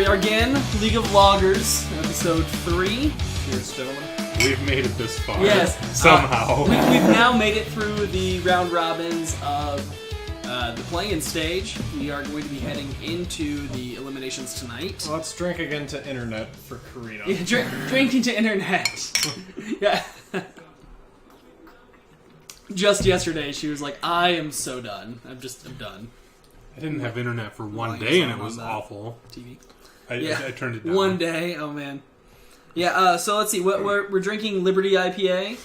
we are again, League of Vloggers, episode 3. Cheers, gentlemen. We've made it this far. Yes. Somehow. We've now made it through the round robins of the play-in stage. We are going to be heading into the eliminations tonight. Let's drink again to internet for Karina. Yeah, drinking to internet. Yeah. Just yesterday, she was like, I am so done. I'm done. I didn't have internet for one Lying day and it song was on that awful. TV. I turned it down. One day, oh man. Yeah, so let's see. We're drinking Liberty IPA.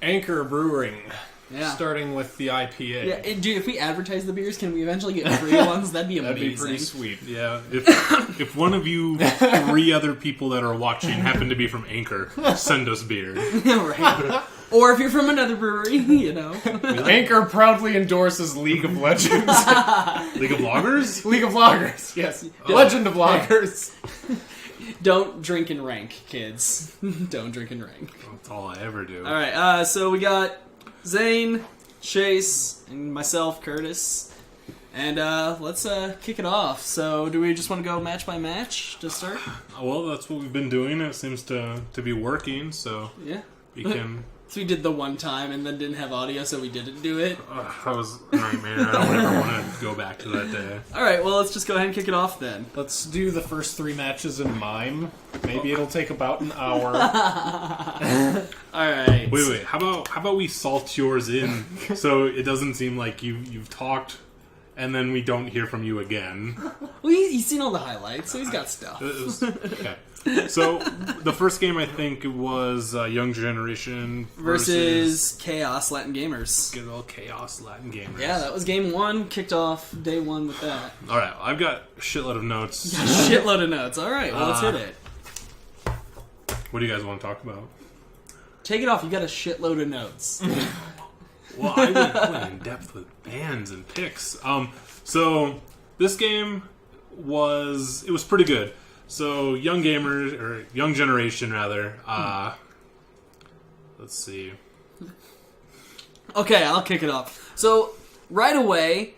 Anchor Brewing. Yeah. Starting with the IPA. Yeah, and dude, if we advertise the beers, can we eventually get free ones? That'd be amazing. That'd be pretty sweet. Yeah. If one of you 3 other people that are watching happen to be from Anchor, send us beer. Right. Or if you're from another brewery, you know. Anchor proudly endorses League of Legends. League of Vloggers? League of Vloggers, yes. Legend of Vloggers. Don't drink and rank, kids. Don't drink and rank. That's all I ever do. Alright, so we got Zane, Chase, and myself, Curtis. And let's kick it off. So do we just want to go match by match to start? Well, that's what we've been doing. It seems to be working, so Yeah. we can... So we did the one time and then didn't have audio, so we didn't do it. That was a nightmare. I don't ever want to go back to that day. Alright, well, let's just go ahead and kick it off then. Let's do the first 3 matches in mime. Maybe it'll take about an hour. Alright. Wait. How about we salt yours in so it doesn't seem like you've talked and then we don't hear from you again. Well, he's seen all the highlights, so he's got stuff. Okay. So the first game I think was Young Generation versus Chaos Latin Gamers. Good old Chaos Latin Gamers. Yeah, that was game 1. Kicked off day 1 with that. All right, I've got a shitload of notes. Shitload of notes. All right, well, let's hit it. What do you guys want to talk about? Take it off. You got a shitload of notes. Well, I went in depth with bands and picks. So this game was pretty good. So Young Gamers, or Young Generation rather. Let's see. Okay, I'll kick it off. So right away,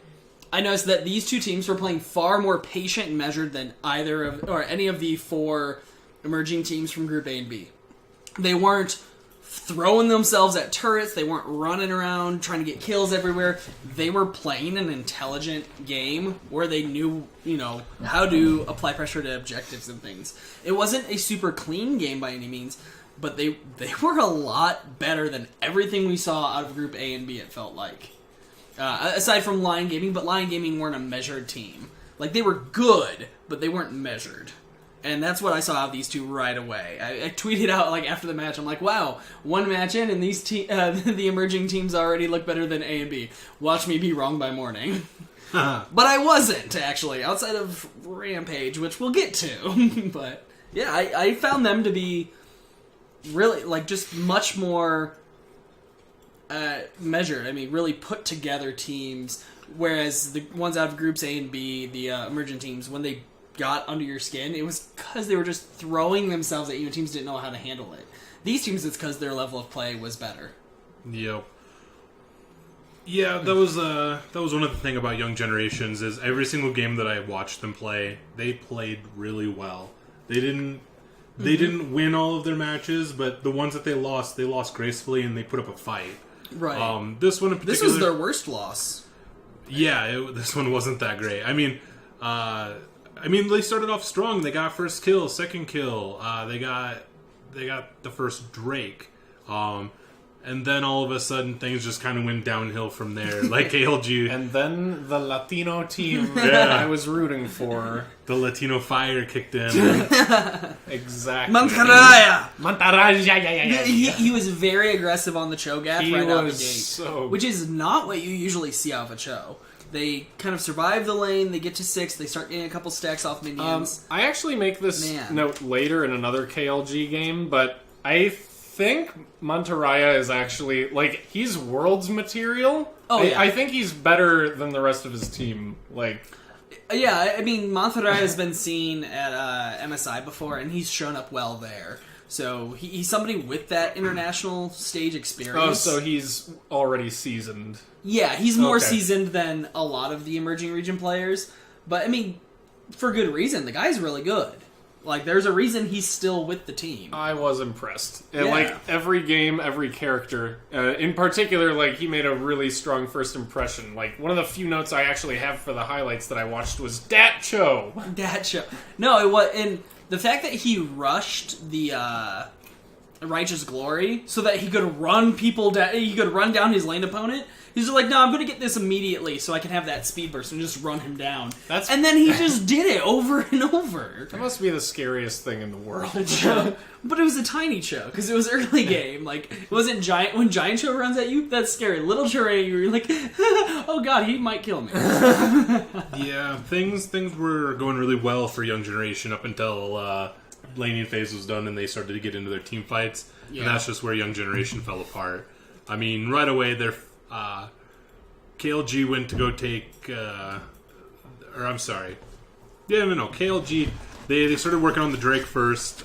I noticed that these 2 teams were playing far more patient and measured than any of the 4 emerging teams from Group A and B. They weren't throwing themselves at turrets. They weren't running around trying to get kills everywhere. They were playing an intelligent game where they knew, how to apply pressure to objectives and things. It wasn't a super clean game by any means, but they were a lot better than everything we saw out of Group A and B, it felt like. Aside from Lion Gaming, but Lion Gaming weren't a measured team. Like, they were good, but they weren't measured. And that's what I saw out of these 2 right away. I tweeted out after the match. I'm like, "Wow, 1 match in, and these the emerging teams already look better than A and B. Watch me be wrong by morning." But I wasn't actually, outside of Rampage, which we'll get to. But yeah, I found them to be really just much more measured. I mean, really put together teams. Whereas the ones out of groups A and B, the emerging teams, when they got under your skin, it was because they were just throwing themselves at you and teams didn't know how to handle it. These teams, it's because their level of play was better. Yep. Yeah, that was one of the things about Young Generations is every single game that I watched them play, they played really well. They didn't win all of their matches, but the ones that they lost gracefully and they put up a fight. Right. This one in particular, this was their worst loss. Yeah, this one wasn't that great. I mean, they started off strong. They got first kill, second kill. They got the first Drake. And then all of a sudden things just kind of went downhill from there. Like ALG. And then the Latino team I was rooting for. The Latino fire kicked in. Exactly. Mantarraya! He was very aggressive on the Cho'Gath right out the gate. Which is not what you usually see out of a Cho. They kind of survive the lane, they get to 6, they start getting a couple stacks off minions. I actually make this note later in another KLG game, but I think Mantarraya is actually, he's Worlds material. Oh, yeah. I think he's better than the rest of his team. Yeah, I mean, Mantarraya has been seen at MSI before, and he's shown up well there. So he's somebody with that international stage experience. Oh, so he's already seasoned. Yeah, he's more seasoned than a lot of the emerging region players. But, I mean, for good reason. The guy's really good. Like, there's a reason he's still with the team. I was impressed. Yeah. Like, every game, every character. In particular, like, he made a really strong first impression. Like, one of the few notes I actually have for the highlights that I watched was Dat Cho. Dat Cho. No, it was... And the fact that he rushed the Righteous Glory so that he could run people down... He could run down his lane opponent... He's just like, no, I'm going to get this immediately so I can have that speed burst and just run him down. And then he just did it over and over. That must be the scariest thing in the world. But it was a tiny Cho, because it was early game. Like, it wasn't giant. When Giant Cho runs at you, that's scary. Little Cho ran at you, you're like, oh god, he might kill me. Yeah, things were going really well for Young Generation up until laning phase was done and they started to get into their team fights. Yeah. And that's just where Young Generation fell apart. I mean, right away, they're... KLG went to go take, KLG, they started working on the Drake first.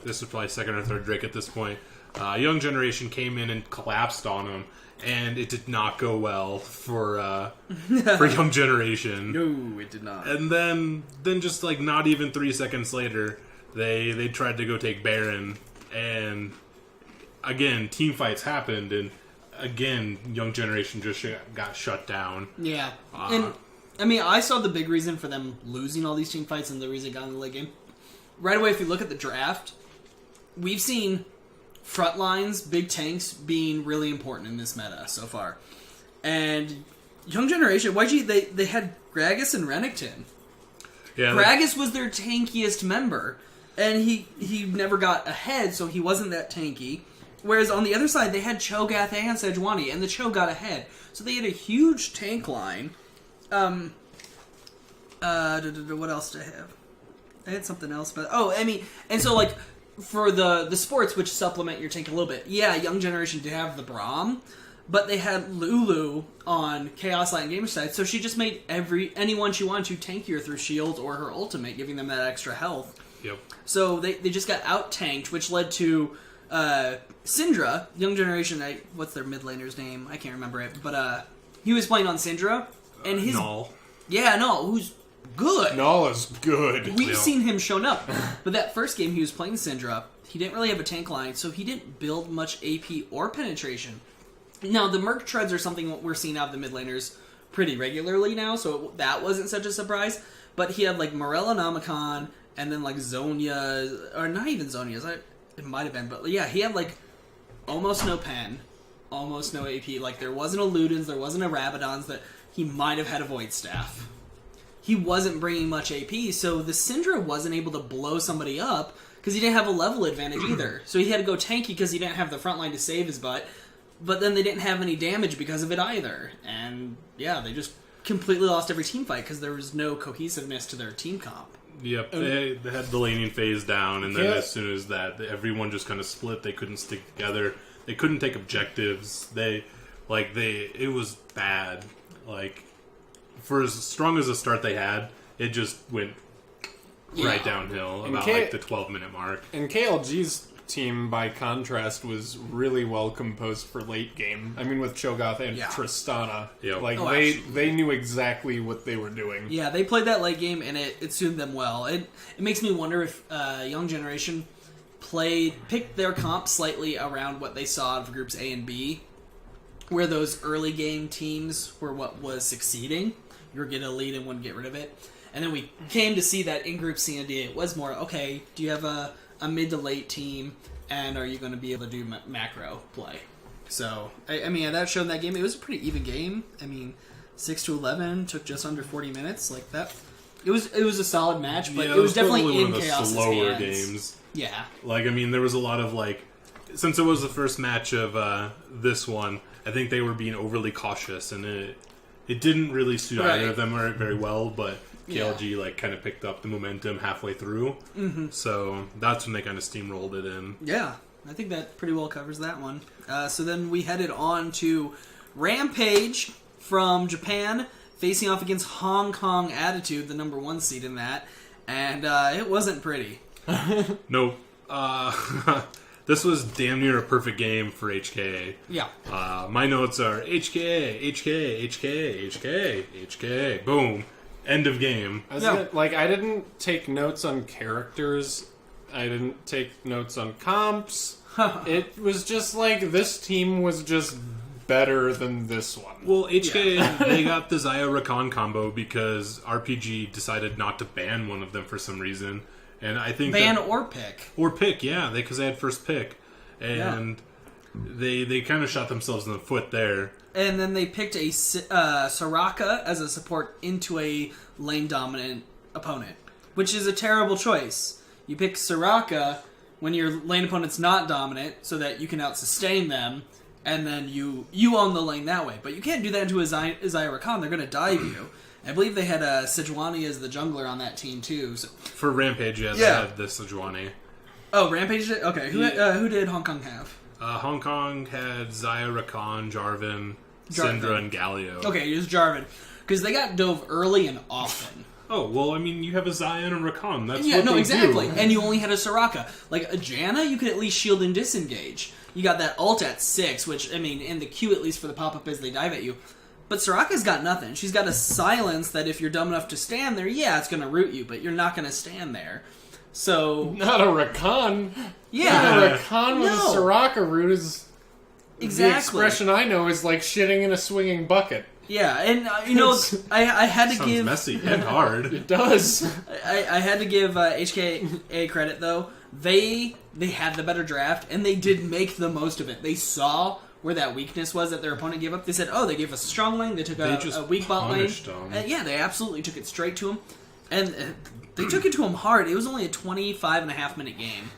This was probably second or third Drake at this point. Young Generation came in and collapsed on him, and it did not go well for Young Generation. No, it did not. And then just like not even 3 seconds later, they tried to go take Baron, and again, team fights happened, and again, Young Generation just got shut down. Yeah. And, I mean, I saw the big reason for them losing all these team fights and the reason it got in the late game. Right away, if you look at the draft, we've seen front lines, big tanks, being really important in this meta so far. And Young Generation, YG, they had Gragas and Renekton. Yeah, Gragas was their tankiest member, and he never got ahead, so he wasn't that tanky. Whereas on the other side, they had Cho'Gath and Sejuani, and the Cho got ahead. So they had a huge tank line. What else did I have? I had something else, but... Oh, I mean... And so, like, for the sports, which supplement your tank a little bit, yeah, Young Generation did have the Braum, but they had Lulu on Chaos Light and Gamer side, so she just made anyone she wanted to tankier through shields or her ultimate, giving them that extra health. Yep. So they just got out-tanked, which led to... Syndra, Young Generation, what's their mid laner's name? I can't remember it, but he was playing on Syndra, and his... Null. Yeah, Null, who's good. Null is good. We've seen him shown up, but that first game he was playing Syndra, he didn't really have a tank line, so he didn't build much AP or penetration. Now, the Merc treads are something we're seeing out of the mid laners pretty regularly now, so that wasn't such a surprise, but he had, like, Morella Namicon, and then, like, Zonya, or not even Zonya's, it might have been, but yeah, he had like almost no pen, almost no AP. Like there wasn't a Ludens, there wasn't a Rabadons, that he might have had a Void Staff. He wasn't bringing much AP, so the Syndra wasn't able to blow somebody up because he didn't have a level advantage either. So he had to go tanky because he didn't have the front line to save his butt, but then they didn't have any damage because of it either. And yeah, they just completely lost every team fight because there was no cohesiveness to their team comp. Yep, they had the laning phase down, and then as soon as that, everyone just kind of split. They couldn't stick together. They couldn't take objectives. It was bad. Like, for as strong as a start they had, it just went right downhill about the 12-minute mark. And KLG's team, by contrast, was really well composed for late game. I mean, with Cho'Gath and Tristana. Yep. Like, they knew exactly what they were doing. Yeah, they played that late game, and it suited them well. It makes me wonder if Young Generation picked their comp slightly around what they saw of groups A and B, where those early game teams were what was succeeding. You were getting a lead and wouldn't get rid of it. And then we came to see that in Group C and D, it was more, okay, do you have a mid to late team, and are you going to be able to do macro play? So, I mean, that showed in that game, it was a pretty even game. I mean, 6-11 took just under 40 minutes, like that. It was a solid match, but it was definitely in Chaos's slower hands. Games. Yeah. Like, I mean, there was a lot of, like, since it was the first match of this one, I think they were being overly cautious, and it didn't really suit either of them very well, but KLG like kind of picked up the momentum halfway through, so that's when they kind of steamrolled it in. Yeah, I think that pretty well covers that one. So then we headed on to Rampage from Japan, facing off against Hong Kong Attitude, the number 1 seed in that, and it wasn't pretty. Nope. This was damn near a perfect game for HKA. Yeah. My notes are HKA, HK, HK, HK, HK, boom. End of game. I didn't take notes on characters. I didn't take notes on comps. It was just like, this team was just better than this one. Well, HK, they got the Zaya Rakan combo because RPG decided not to ban one of them for some reason. And I think or pick. Or pick, yeah, because they had first pick. And they kind of shot themselves in the foot there. And then they picked a Soraka as a support into a lane-dominant opponent, which is a terrible choice. You pick Soraka when your lane opponent's not dominant so that you can out-sustain them, and then you own the lane that way. But you can't do that into a Zaya Rakan. They're going to dive you. I believe they had Sejuani as the jungler on that team, too. So. For Rampage, they had the Sejuani. Oh, Rampage did? Okay. Who did Hong Kong have? Hong Kong had Zaya, Rakan, Jarvan, Syndra, and Galio. Okay, it was Jarvan. Because they got dove early and often. Oh, well, I mean, you have a Zaya and a Rakan. That's exactly. do. And you only had a Soraka. Like, a Janna, you could at least shield and disengage. You got that ult at 6, which, I mean, in the queue, at least for the pop-up, as they dive at you. But Soraka's got nothing. She's got a silence that if you're dumb enough to stand there, it's going to root you, but you're not going to stand there. So... Not a Rakan. Yeah. Not a Rakan with a Soraka root is... Exactly. The expression I know is like shitting in a swinging bucket. Yeah, and, I had to Sounds messy and hard. It does. I had to give HKA credit, though. They had the better draft, and they did make the most of it. They saw where that weakness was that their opponent gave up. They said, they gave us a strong lane, they took a weak bot lane. And they absolutely took it straight to him. And they took it to him hard. It was only a 25.5-minute game.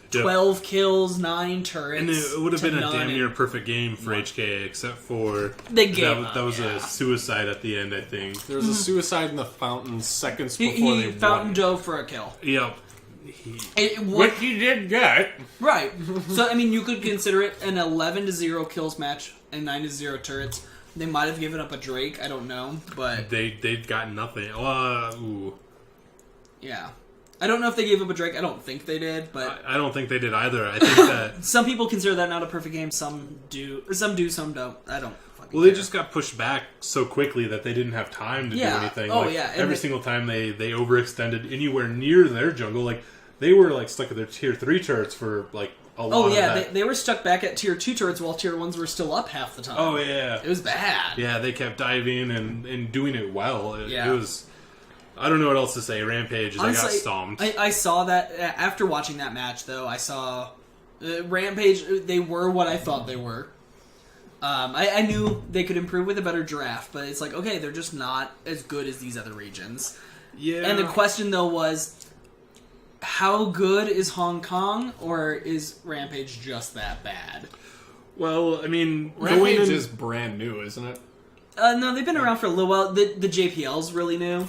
12 kills, 9 turrets. And it would have been a damn near perfect game for HKA, except for that was a suicide at the end, I think. There was a suicide in the fountain seconds before they fountain won. dove for a kill. Yep. Which he did get. Right. So, I mean, you could consider it an 11-0 kills match and 9-0 turrets. They might have given up a Drake, I don't know, but... They'd got nothing. Yeah. I don't know if they gave up a Drake. I don't think they did, but... I don't think they did either. I think that... Some people consider that not a perfect game. Some do. Some do, some don't. I don't fucking They care. just got pushed back so quickly that they didn't have time to do anything. Oh, yeah. Every single time they overextended anywhere near their jungle, like, they were, like, stuck at their tier 3 turrets for, like, a lot of that. They were stuck back at tier 2 turrets while tier 1s were still up half the time. Oh, yeah. It was bad. Yeah, they kept diving and doing it well. It was... I don't know what else to say. Rampage, honestly, I got stomped. I saw that after watching that match, though. I saw Rampage. They were what I thought they were. I knew they could improve with a better draft, but it's like, okay, they're just not as good as these other regions. Yeah. And the question, though, was, how good is Hong Kong, or is Rampage just that bad? Well, I mean, Rampage is brand new, isn't it? No, they've been around for a little while. The JPL's really new.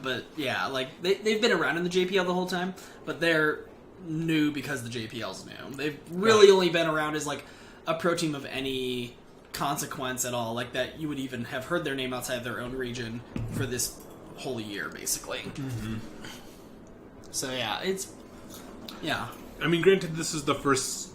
But yeah, like they've been around in the JPL the whole time, but they're new because the JPL's new. They've really only been around as like a pro team of any consequence at all, like that you would even have heard their name outside their own region for this whole year, basically. Mm-hmm. So yeah. I mean, granted, this is the first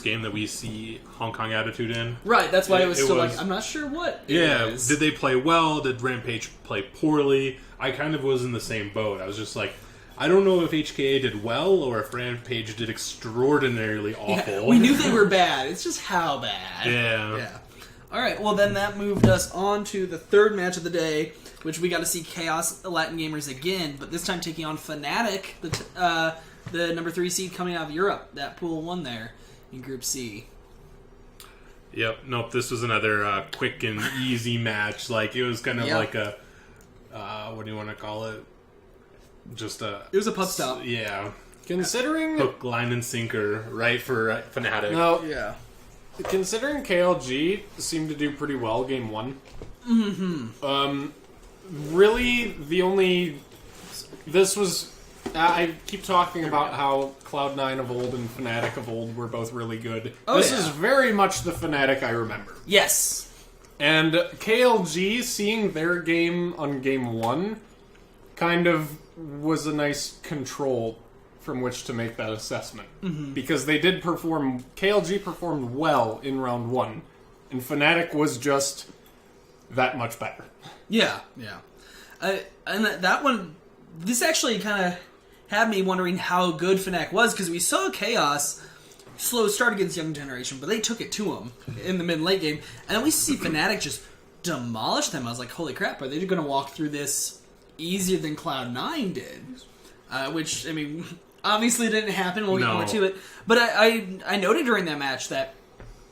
game that we see Hong Kong attitude in. Right, that's why it was still like, I'm not sure what it is. Did they play well? Did Rampage play poorly? I kind of was in the same boat. I was just like, I don't know if HKA did well or if Rampage did extraordinarily awful. Yeah, we knew they were bad. It's just how bad. Yeah. Alright, well then that moved us on to the third match of the day, which we got to see Chaos Latin Gamers again, but this time taking on Fnatic, the number 3 seed coming out of Europe, that pool 1 there in Group C. Yep. Nope. This was another quick and easy match. Like, it was kind of like a what do you want to call it? Just a... It was a puck stop. Yeah. Considering... Hook, line, and sinker, right, for Fnatic. No. Yeah. Considering KLG seemed to do pretty well game 1. Mm-hmm. Really, the only... This was... I keep talking about how Cloud9 of old and Fnatic of old were both really good. This is very much the Fnatic I remember. Yes. And KLG, seeing their game on game 1, kind of was a nice control from which to make that assessment. Mm-hmm. Because they did perform... KLG performed well in round 1, and Fnatic was just that much better. Yeah. And that one, this actually kind of had me wondering how good Fnatic was, because we saw Chaos slow start against Young Generation, but they took it to them in the mid and late game, and then we see Fnatic just demolish them. I was like, holy crap, are they going to walk through this easier than Cloud9 did? Which, I mean, obviously didn't happen. We'll get more to it. But I noted during that match that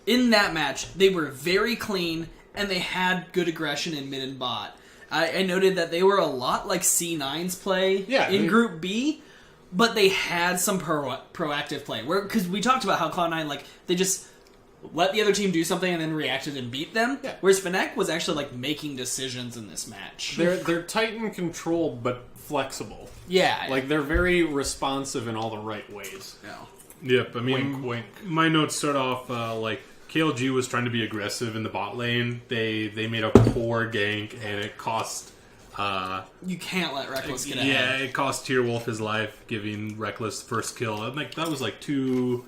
in that match, they were very clean, and they had good aggression in mid and bot. I noted that they were a lot like C9's play in Group B, but they had some proactive play. Because we talked about how Cloud9, like, they just let the other team do something and then reacted and beat them. Yeah. Whereas Fnatic was actually, like, making decisions in this match. They're tight and controlled, but flexible. Yeah. Like, they're very responsive in all the right ways. Yeah. Yep, I mean, wink. My notes start off, like, KLG was trying to be aggressive in the bot lane. They made a poor gank, and it cost... you can't let Reckless get ahead. Yeah, it cost Tierwolf his life, giving Reckless first kill. And, like, that was like 2-3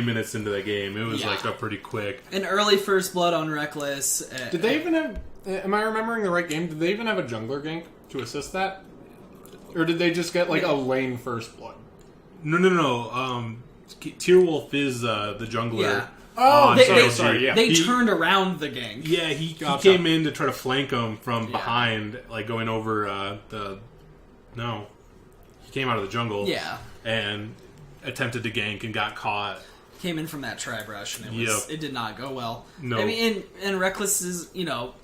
minutes into the game. It was like a pretty quick. An early first blood on Reckless. Did they even have... Am I remembering the right game? Did they even have a jungler gank to assist that? Or did they just get, like, a lane first blood? No. Tierwolf is the jungler. Yeah. Oh, sorry. They turned around the gang. Yeah, he came in to try to flank him from behind, like going over No. He came out of the jungle. Yeah. And attempted to gank and got caught. Came in from that tribe rush, and it did not go well. No. I mean, and Reckless is,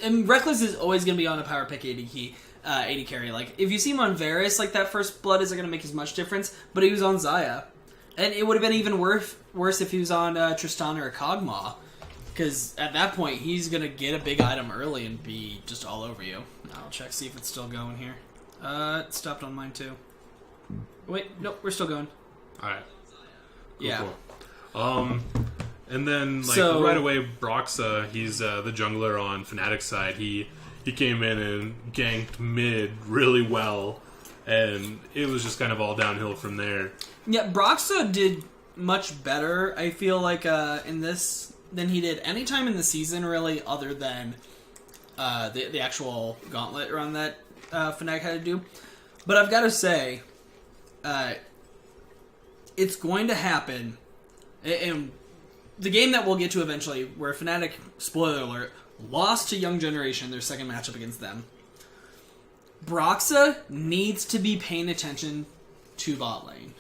and Reckless is always going to be on a power pick AD carry. Like, if you see him on Varus, like, that first blood isn't going to make as much difference, but he was on Xayah. And it would have been even worse if he was on Tristan or Kog'Maw. Because at that point, he's going to get a big item early and be just all over you. I'll check, see if it's still going here. It stopped on mine, too. Wait, nope, we're still going. Alright. Yeah. Cool. And then, like, right away, Broxa, he's the jungler on Fnatic's side. He came in and ganked mid really well. And it was just kind of all downhill from there. Yeah, Broxa did much better, I feel like, in this than he did any time in the season, really, other than the actual gauntlet run that Fnatic had to do. But I've got to say, it's going to happen. And the game that we'll get to eventually, where Fnatic, spoiler alert, lost to Young Generation, their second matchup against them. Broxa needs to be paying attention to bot lane.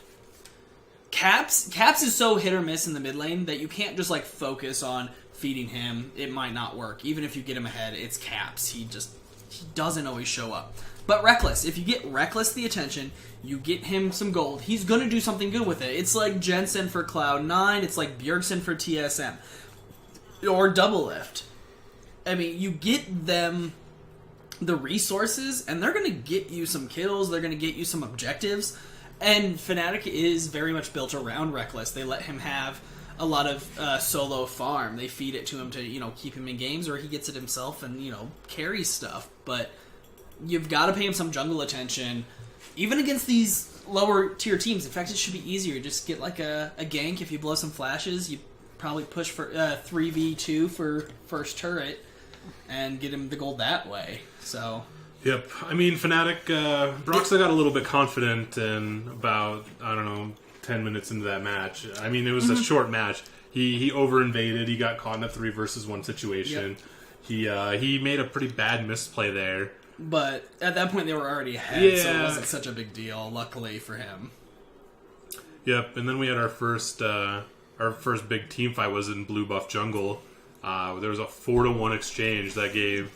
Caps is so hit or miss in the mid lane that you can't just, like, focus on feeding him. It might not work. Even if you get him ahead, it's Caps. He doesn't always show up. But Reckless, if you get Reckless the attention, you get him some gold, he's going to do something good with it. It's like Jensen for Cloud9, it's like Bjergsen for TSM. Or Doublelift. I mean, you get them the resources, and they're going to get you some kills, they're going to get you some objectives, and Fnatic is very much built around Reckless. They let him have a lot of solo farm. They feed it to him to, keep him in games, or he gets it himself and, carries stuff. But you've got to pay him some jungle attention, even against these lower tier teams. In fact, it should be easier. Just get like a gank. If you blow some flashes, you probably push for 3v2 for first turret and get him the gold that way. So, yep. I mean, Fnatic, Broxa got a little bit confident in about, 10 minutes into that match. I mean, it was a short match. He over-invaded. He got caught in a 3 versus 1 situation. Yep. He made a pretty bad misplay there. But at that point, they were already ahead, so it wasn't such a big deal, luckily for him. Yep, and then we had our first big team fight was in blue buff jungle. There was a 4-1 exchange that gave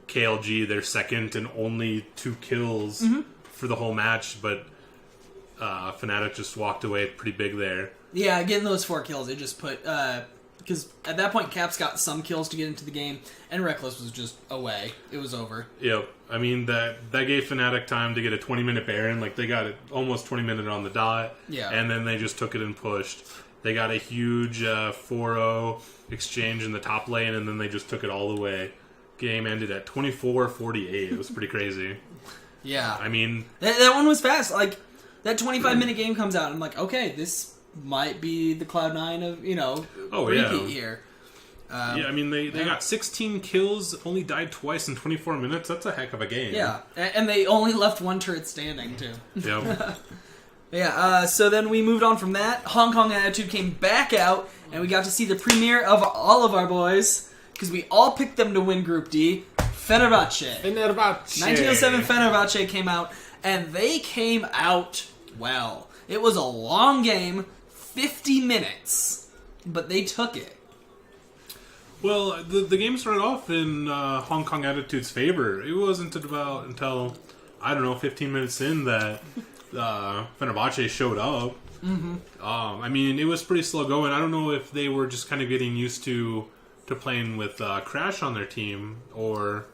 KLG their second and only 2 kills for the whole match, but Fnatic just walked away pretty big there. Yeah, getting those 4 kills, it just put... because at that point, Caps got some kills to get into the game, and Reckless was just away. It was over. Yep. I mean, that gave Fnatic time to get a 20-minute Baron. Like, they got it almost 20 minutes on the dot. Yeah. And then they just took it and pushed. They got a huge 4-0 exchange in the top lane, and then they just took it all the way. Game ended at 24-48. It was pretty crazy. Yeah. I mean... That one was fast. Like, that 25-minute game comes out, and I'm like, okay, this might be the Cloud9 of, repeat here. Yeah, I mean, they got 16 kills, only died twice in 24 minutes. That's a heck of a game. Yeah, and they only left one turret standing, too. Yep. Yeah, so then we moved on from that. Hong Kong Attitude came back out, and we got to see the premiere of all of our boys, because we all picked them to win Group D. Fenerbahce. 1907 Fenerbahce came out, and they came out well. It was a long game, 50 minutes, but they took it. Well, the game started off in Hong Kong Attitude's favor. It wasn't until, I don't know, 15 minutes in that Fenerbahce showed up. Mm-hmm. I mean, it was pretty slow going. I don't know if they were just kind of getting used to playing with Crash on their team or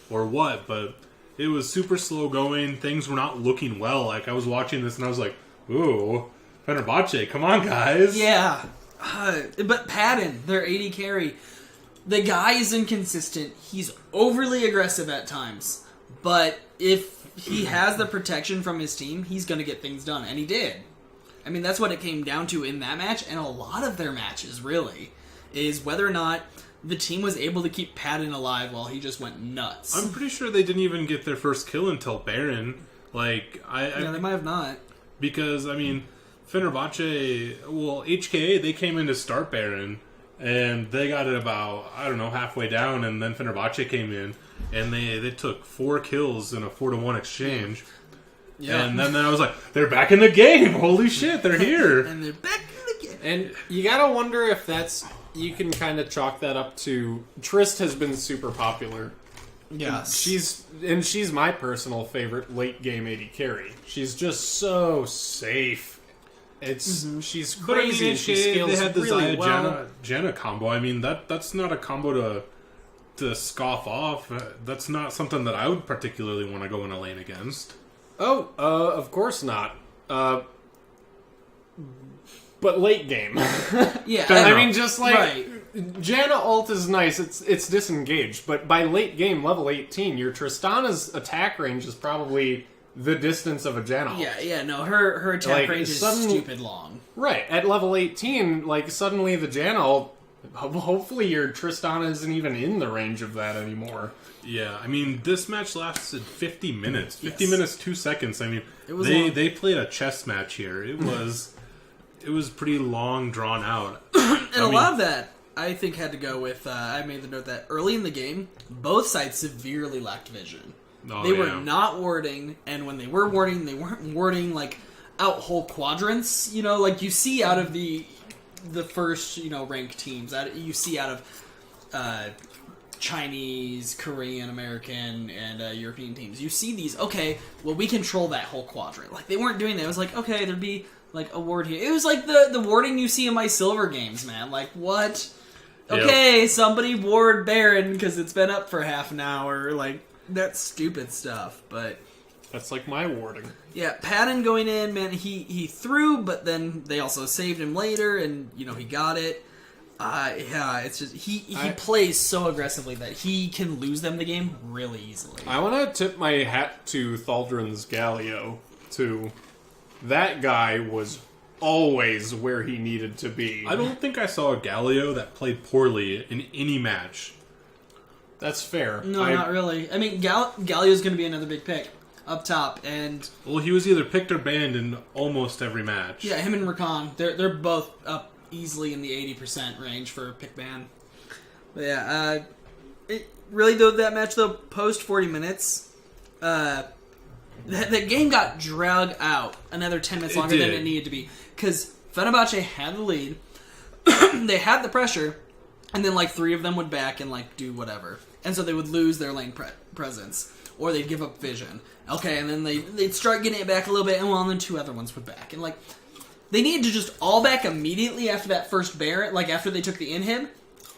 what, but it was super slow going. Things were not looking well. Like, I was watching this and I was like, ooh, Fenerbahce, come on, guys. Yeah. But Padden, their AD carry, the guy is inconsistent. He's overly aggressive at times. But if he has the protection from his team, he's going to get things done. And he did. I mean, that's what it came down to in that match, and a lot of their matches, really, is whether or not the team was able to keep Padden alive while he just went nuts. I'm pretty sure they didn't even get their first kill until Baron. Like, Yeah, they might have not. Because, I mean, Fenerbahce, well, HKA, they came in to start Baron, and they got it about, I don't know, halfway down, and then Fenerbahce came in, and they took 4 kills in a 4-1 exchange. Yeah. And then I was like, they're back in the game! Holy shit, they're here! And they're back in the game! And you gotta wonder if that's... You can kind of chalk that up to... Trist has been super popular. Yes. She's my personal favorite late game AD carry. She's just so safe. She's crazy and she scales they had the really well. Janna combo. I mean, that's not a combo to scoff off. That's not something that I would particularly want to go in a lane against. Oh, of course not. But late game. Yeah. I mean, just like... Right. Janna ult is nice, it's disengaged, but by late game, level 18, your Tristana's attack range is probably the distance of a Janna ult. No, her attack range is suddenly, stupid long. Right, at level 18, like, suddenly the Janna ult, hopefully your Tristana isn't even in the range of that anymore. Yeah, I mean, this match lasted 50 minutes. 50 minutes, 2 seconds. I mean, they played a chess match here. It was pretty long, drawn out. And a lot of that, I think, had to go with, I made the note that early in the game, both sides severely lacked vision. They were not warding, and when they were warding, they weren't warding, like, out whole quadrants, you know, like you see out of the first, you know, ranked teams. You see out of Chinese, Korean, American, and European teams. You see these, okay, well, we control that whole quadrant. Like, they weren't doing that. It was like, okay, there'd be, like, a ward here. It was like the warding you see in my silver games, man. Like, what? Okay, somebody ward Baron because it's been up for half an hour. Like, that's stupid stuff, but... That's like my warding. Yeah, Padden going in, man, he threw, but then they also saved him later, and, you know, he got it. It's just, he plays so aggressively that he can lose them the game really easily. I want to tip my hat to Thaldrin's Galio, too. That guy was always where he needed to be. I don't think I saw a Galio that played poorly in any match. That's fair. No, not really. I mean, Galio's going to be another big pick up top, and... Well, he was either picked or banned in almost every match. Yeah, him and Rakan, they're both up easily in the 80% range for pick ban. But yeah, it really, though, that match, though, post 40 minutes, the game got dragged out another 10 minutes longer than it needed to be. Because Fenerbahce had the lead, they had the pressure, and then, like, 3 of them would back and, like, do whatever. And so they would lose their lane presence. Or they'd give up vision. Okay, and then they'd start getting it back a little bit, and then 2 other ones would back. And, like, they needed to just all back immediately after that first Baron, like, after they took the inhib,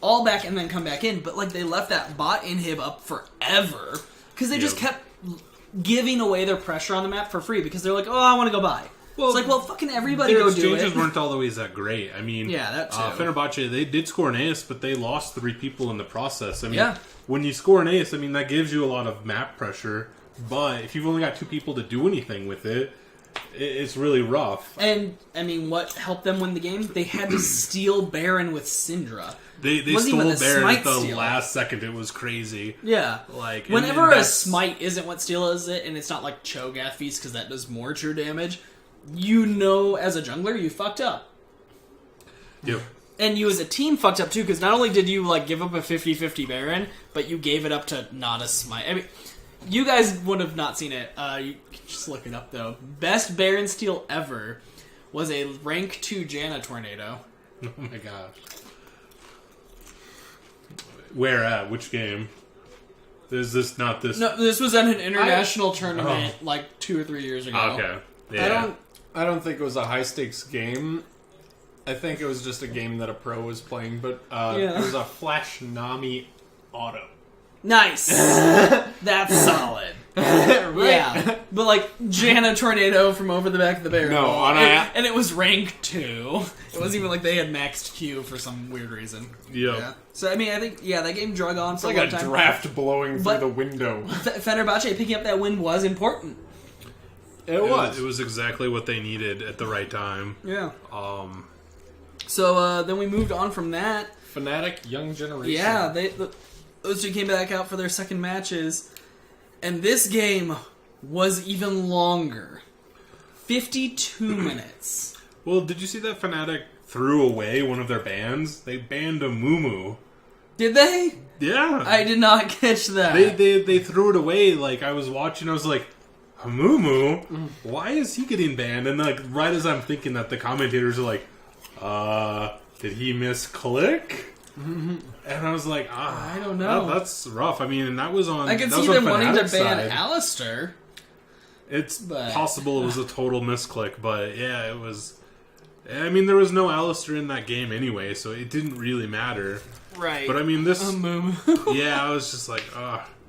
all back and then come back in. But, like, they left that bot inhib up forever. Because they just kept giving away their pressure on the map for free. Because they're like, oh, I want to go buy. Well, it's like, well, fucking everybody go do it. Their exchanges weren't always that great. I mean, that too. Fenerbahce, they did score an ace, but they lost 3 people in the process. I mean, when you score an ace, I mean, that gives you a lot of map pressure. But if you've only got 2 people to do anything with it, it's really rough. And, I mean, what helped them win the game? They had to steal Baron with Syndra. They wasn't even stole the Baron at smite the steal. last second. It was crazy. Yeah. Like Whenever and a that's- smite isn't what steal is it, and it's not like Cho'Gath Feast because that does more true damage, you know as a jungler you fucked up. Yep. And you as a team fucked up too, because not only did you like give up a 50-50 Baron, but you gave it up to not a smite. I mean, you guys would have not seen it. You can just look it up though. Best Baron steal ever was a rank 2 Janna Tornado. Oh my gosh. Where at? Which game? Is this not this? No, this was at an international tournament like 2 or 3 years ago. Okay. Yeah. I don't think it was a high stakes game. I think it was just a game that a pro was playing, but Yeah. it was a Flash Nami auto. Nice. That's solid. Yeah, but like Janna Tornado from over the back of the barrel. No, on and it was rank 2. It wasn't even like they had maxed Q for some weird reason. Yep. Yeah. So I mean, I think that game drug on It's for like a long a time. draft blowing But- through the window. Fenerbahce picking up that win was important. It was. It was exactly what they needed at the right time. Yeah. So then we moved on from that. Fnatic, Young Generation. Yeah, those two came back out for their second matches, and this game was even longer. 52 minutes. Well, did you see that Fnatic threw away one of their bans? They banned a Mumu. Did they? Yeah. I did not catch that. They threw it away. Like, I was watching, I was like, Mumu? Why is he getting banned? And like, right as I'm thinking that, the commentators are like, did he misclick? And I was like, I don't know. That's rough. I mean, and that was on. I can that was see them on wanting to Fnatic's ban side. Alistair. It's but- possible it was a total misclick, but yeah, it was. I mean, there was no Alistair in that game anyway, so it didn't really matter. Right. But I mean, this. Moom. Yeah, I was just like,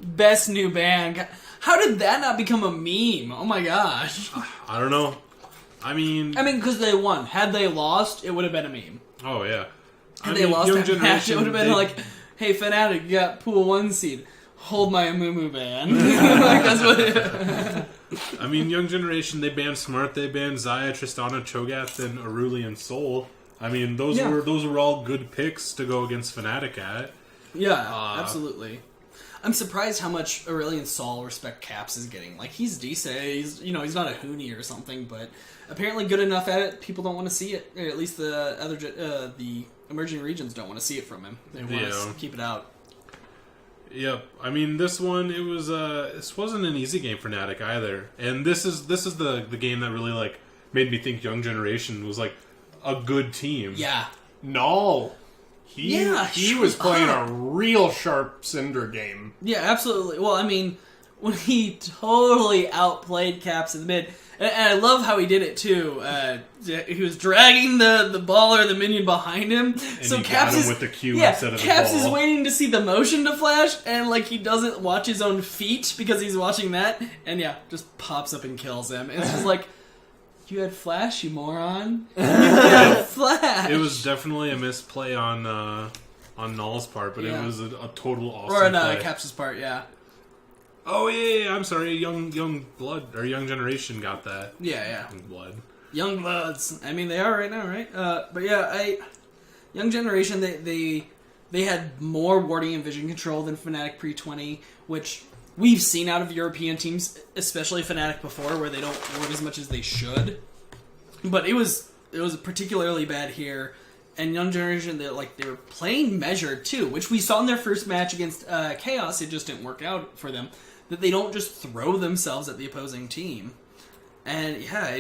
Best new band. How did that not become a meme? Oh my gosh. I don't know. I mean, because they won. Had they lost, it would have been a meme. oh yeah. Had I they mean, lost Young that match, it would have been they- like, hey, Fnatic, you got pool 1 seed. Hold my Amumu ban. Like, that's what I mean, Young Generation, they banned Smart, they banned Xayah, Tristana, Cho'Gath, and Aruli and Soul. I mean, those Yeah. were all good picks to go against Fnatic at. Yeah, absolutely. I'm surprised how much Aurelian Sol respect Caps is getting. Like, he's decent. He's not a Hoonie or something, but apparently good enough at it. People don't want to see it. Or at least the other the emerging regions don't want to see it from him. They want to keep it out. Yep. I mean, this one, it was this wasn't an easy game for Fnatic either. And this is the game that really like made me think Young Generation was like a good team. Yeah. No. He was playing a real sharp Cinder game. Yeah, absolutely. Well, I mean, when he totally outplayed Caps in the mid, and I love how he did it too. He was dragging the ball or the minion behind him, And so he Caps got him is with the Q yeah, instead of the Caps ball. is waiting to see the motion to flash, and like he doesn't watch his own feet because he's watching that, and yeah, just pops up and kills him. It's just like, you had flash, you moron. You had flash. It was definitely a misplay on Null's part, but Yeah. it was a total awesome or on play. Caps' part, yeah. Oh yeah, I'm sorry, Young Blood or Young Generation got that. Yeah. Young Blood. Young Bloods. I mean, they are right now, right? But yeah, Young Generation, they had more warding and vision control than Fnatic pre-20, which we've seen out of European teams, especially Fnatic before, where they don't ward as much as they should. But it was particularly bad here. And Young Generation, they were playing measured too, which we saw in their first match against Chaos. It just didn't work out for them. That they don't just throw themselves at the opposing team. And yeah,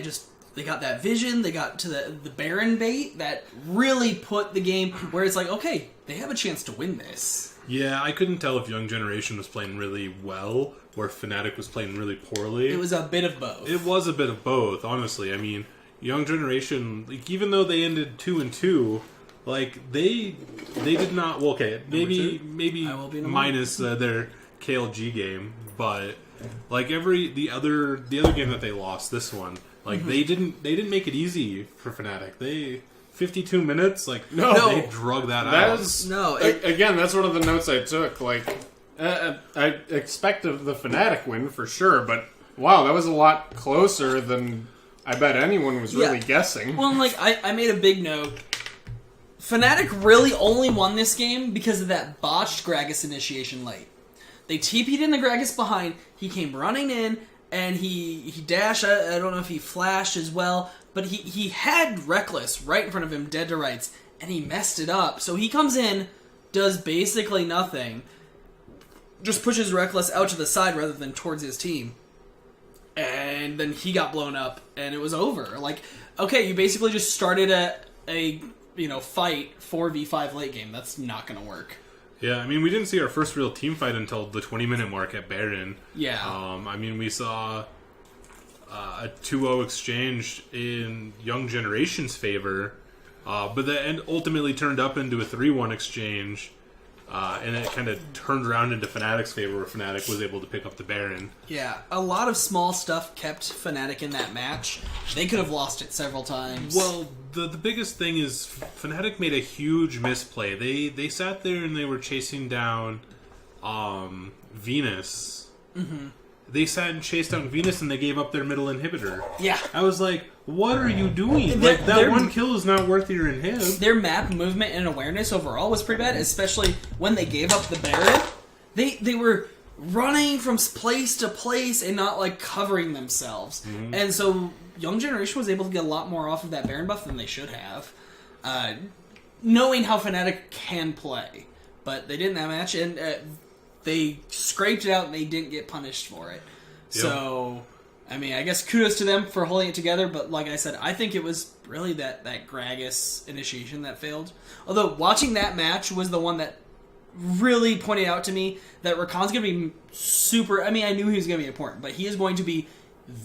they got that vision. They got to the Baron bait that really put the game where it's like, okay, they have a chance to win this. Yeah, I couldn't tell if Young Generation was playing really well or if Fnatic was playing really poorly. It was a bit of both. It was a bit of both, honestly. I mean, Young Generation, like, even though they ended 2-2, like they did not. Well, okay, maybe I will be minus their KLG game, but like the other game that they lost, this one, like they didn't make it easy for Fnatic. They 52 minutes, like No. they drug that That out. is No, again. That's one of the notes I took. Like, I expect the Fnatic win for sure, but wow, that was a lot closer than I bet anyone was really guessing. Well, like, I made a big note. Fnatic really only won this game because of that botched Gragas initiation late. They TP'd in the Gragas behind, he came running in, and he dashed, I don't know if he flashed as well, but he had Reckless right in front of him, dead to rights, and he messed it up. So he comes in, does basically nothing, just pushes Reckless out to the side rather than towards his team. And then he got blown up, and it was over. Like, okay, you basically just started a fight 4v5 late game. That's not going to work. Yeah, I mean, we didn't see our first real team fight until the 20-minute mark at Baron. Yeah. I mean, we saw a 2-0 exchange in Young Generation's favor, but that ultimately turned up into a 3-1 exchange, and it kind of turned around into Fnatic's favor, where Fnatic was able to pick up the Baron. Yeah, a lot of small stuff kept Fnatic in that match. They could have lost it several times. Well, the biggest thing is Fnatic made a huge misplay. They sat there and they were chasing down Venus. Mm-hmm. They sat and chased down Venus and they gave up their middle inhibitor. Yeah. I was like, what are you doing? Like, that one kill is not worth your inhib. Their map movement and awareness overall was pretty bad, especially when they gave up the Baron. They were running from place to place and not, like, covering themselves. Mm-hmm. And so Young Generation was able to get a lot more off of that Baron buff than they should have, knowing how Fnatic can play. But they didn't that match, and they scraped it out and they didn't get punished for it. Yep. So, I mean, I guess kudos to them for holding it together, but like I said, I think it was really that Gragas initiation that failed. Although, watching that match was the one that really pointed out to me that Rakan's going to be super... I mean, I knew he was going to be important, but he is going to be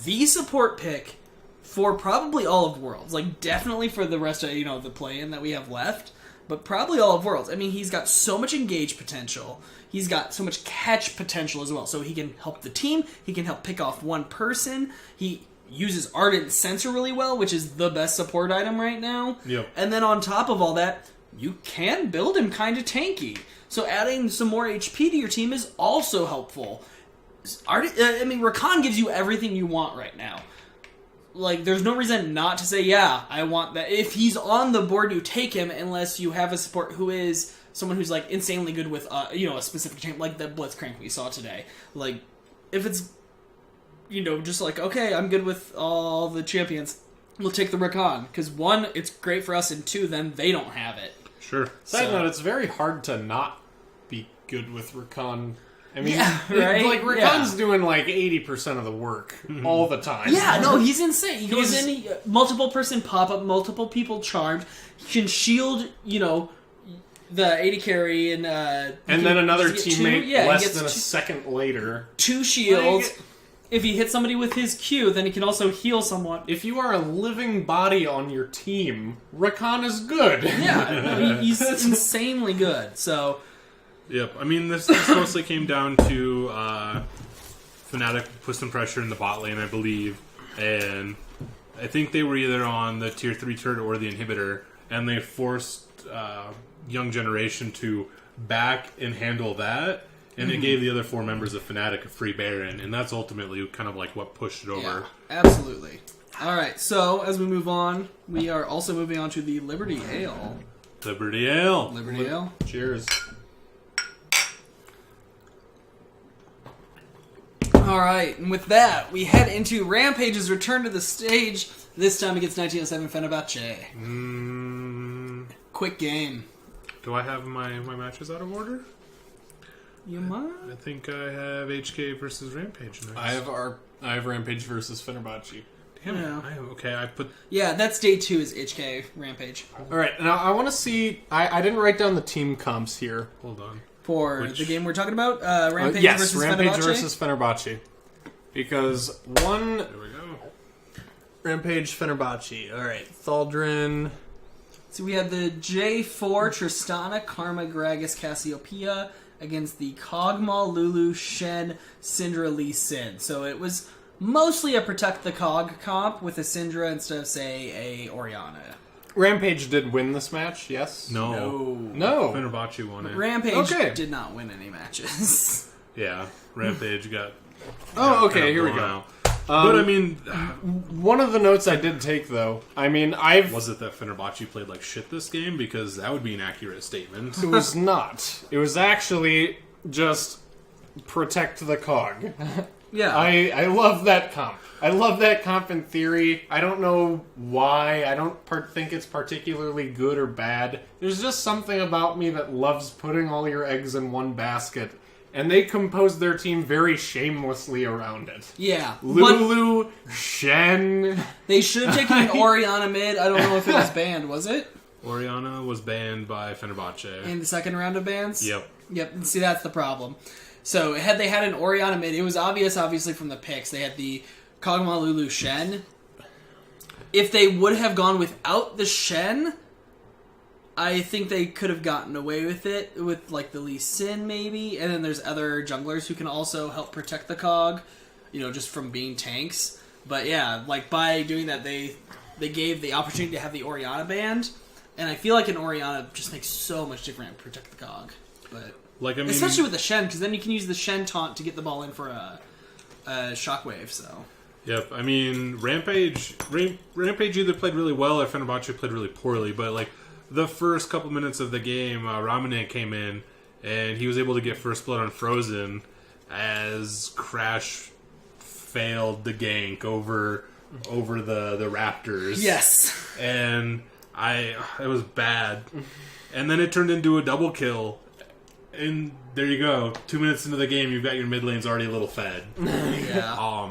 the support pick for probably all of Worlds. Like, definitely for the rest of, the play-in that we have left, but probably all of Worlds. I mean, he's got so much engage potential. He's got so much catch potential as well. So he can help the team. He can help pick off one person. He uses Ardent Sensor really well, which is the best support item right now. Yep. And then on top of all that, you can build him kind of tanky. So adding some more HP to your team is also helpful. Rakan gives you everything you want right now. Like, there's no reason not to say, yeah, I want that. If he's on the board, you take him unless you have a support who is someone who's, like, insanely good with, a specific champ, like the Blitzcrank we saw today. Like, if it's, just like, okay, I'm good with all the champions, we'll take the Rakan. Because, one, it's great for us, and two, then they don't have it. Sure. Side note, it's very hard to not be good with Rakan. I mean, right? Like, Rakan's doing, like, 80% of the work all the time. Yeah, no, he's insane. He goes in, multiple person pop-up, multiple people charmed. He can shield, the AD carry, and then another teammate less than a second later. 2 shields. Like, if he hits somebody with his Q, then he can also heal someone. If you are a living body on your team, Rakan is good. Yeah, he's insanely good, so... Yep, I mean, this mostly came down to Fnatic put some pressure in the bot lane, I believe, and I think they were either on the tier 3 turret or the inhibitor, and they forced Young Generation to back and handle that, and it gave the other 4 members of Fnatic a free Baron, and that's ultimately kind of like what pushed it over. Yeah, absolutely. Alright, so as we move on, we are also moving on to the Liberty Ale. Liberty Ale. Liberty Ale. Cheers. Alright, and with that, we head into Rampage's return to the stage, this time against 1907 Fenerbahce. Quick game. Do I have my matches out of order? You might? I think I have HK versus Rampage next. I have Rampage versus Fenerbahce. Damn it. Yeah. I put... Yeah, that's day 2 is HK Rampage. Alright, now I want to see... I didn't write down the team comps here. Hold on. For the game we're talking about? Rampage yes, versus Rampage Fenerbahce? versus Fenerbahce. Because one... There we go. Rampage, Fenerbahce. Alright, Thaldrin... So we had the J4, Tristana, Karma, Gragas, Cassiopeia against the Kog'Maw, Lulu, Shen, Syndra, Lee Sin. So it was mostly a Protect the Cog comp with a Syndra instead of, say, a Orianna. Rampage did win this match, yes? No. Fenerbahce won it. Rampage did not win any matches. Yeah, Rampage got... Oh, okay, here we go. Out. But I mean, One of the notes I did take, though, I mean, was it that Fenerbahce played like shit this game? Because that would be an accurate statement. It was not. It was actually just protect the cog. Yeah. I love that comp. I love that comp in theory. I don't know why. I don't think it's particularly good or bad. There's just something about me that loves putting all your eggs in one basket. And they composed their team very shamelessly around it. Yeah. Lulu, Shen. They should have taken an Oriana mid. I don't know if it was banned, was it? Oriana was banned by Fenerbahce. In the second round of bans? Yep. Yep, and see, that's the problem. So, had they had an Oriana mid, it was obviously, from the picks. They had the Kog'Maw, Lulu, Shen. If they would have gone without the Shen, I think they could have gotten away with it, with, like, the Lee Sin, maybe. And then there's other junglers who can also help protect the Cog, just from being tanks. But, yeah, like, by doing that, they gave the opportunity to have the Oriana banned. And I feel like an Oriana just makes so much difference to protect the Cog. But especially with the Shen, because then you can use the Shen taunt to get the ball in for a shockwave, so... Yep, I mean, Rampage either played really well or Fenerbahce played really poorly, but, like, the first couple minutes of the game, Ramane came in, and he was able to get first blood on Frozen as Crash failed the gank over the Raptors. Yes. And it was bad. And then it turned into a double kill. And there you go. 2 minutes into the game, you've got your mid lanes already a little fed. Yeah.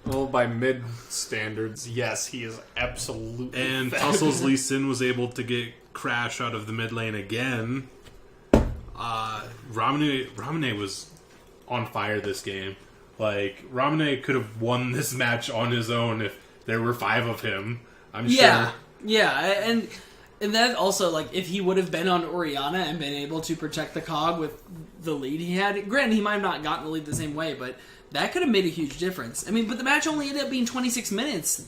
Well, by mid standards, yes, he is absolutely And fed. Tussle's Lee Sin was able to get Crash out of the mid lane again. Ramane was on fire this game. Like, Ramane could have won this match on his own if there were 5 of him. I'm sure. Yeah, and that also, like, if he would have been on Oriana and been able to protect the Cog with the lead he had, granted, he might have not gotten the lead the same way, but that could have made a huge difference. I mean, but the match only ended up being 26 minutes.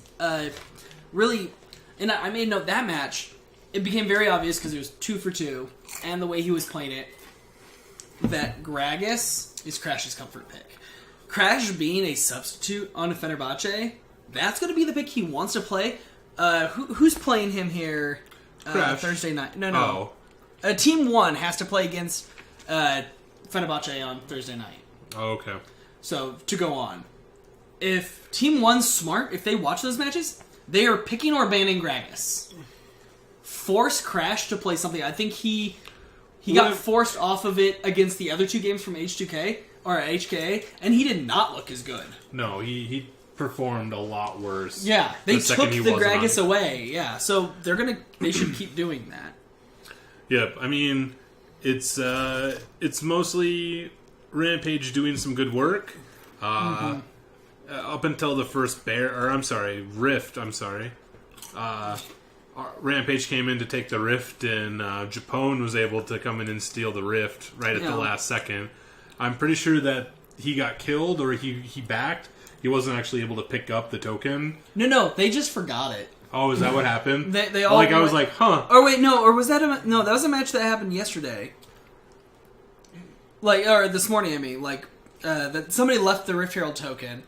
Really, and I made note that match, it became very obvious because it was 2 for 2, and the way he was playing it, that Gragas is Crash's comfort pick. Crash being a substitute on a Fenerbahce, that's going to be the pick he wants to play. Who's playing him here Thursday night? No. Team 1 has to play against Fenerbahce on Thursday night. Oh, okay. So, to go on. If Team 1's smart, if they watch those matches, they are picking or banning Gragas. Force Crash to play something. I think he got forced off of it against the other 2 games from H2K, or HK, and he did not look as good. No, he performed a lot worse. Yeah, they took the Gragas away. Yeah, so they should keep doing that. Yep, I mean, it's mostly Rampage doing some good work. Up until the first Rift. Rampage came in to take the Rift, and Japone was able to come in and steal the Rift right at the last second. I'm pretty sure that he got killed or he backed. He wasn't actually able to pick up the token. No, they just forgot it. Oh, is that what happened? They all I was like, huh. Or wait, no, or was that that was a match that happened yesterday. Or this morning, I mean, that somebody left the Rift Herald token.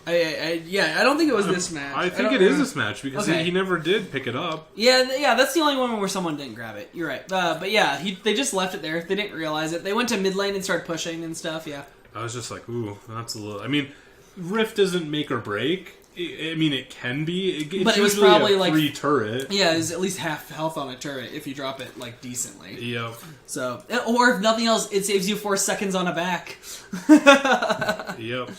I don't think it was this match. I think it is this match because he never did pick it up. Yeah, that's the only one where someone didn't grab it. You're right. But yeah, they just left it there. They didn't realize it. They went to mid lane and started pushing and stuff, yeah. I was just like, ooh, that's a little... I mean, Rift doesn't make or break. I mean, it can be. But it was probably a free turret. Yeah, it's at least half health on a turret if you drop it, decently. Yep. So, or if nothing else, it saves you 4 seconds on a back. Yep.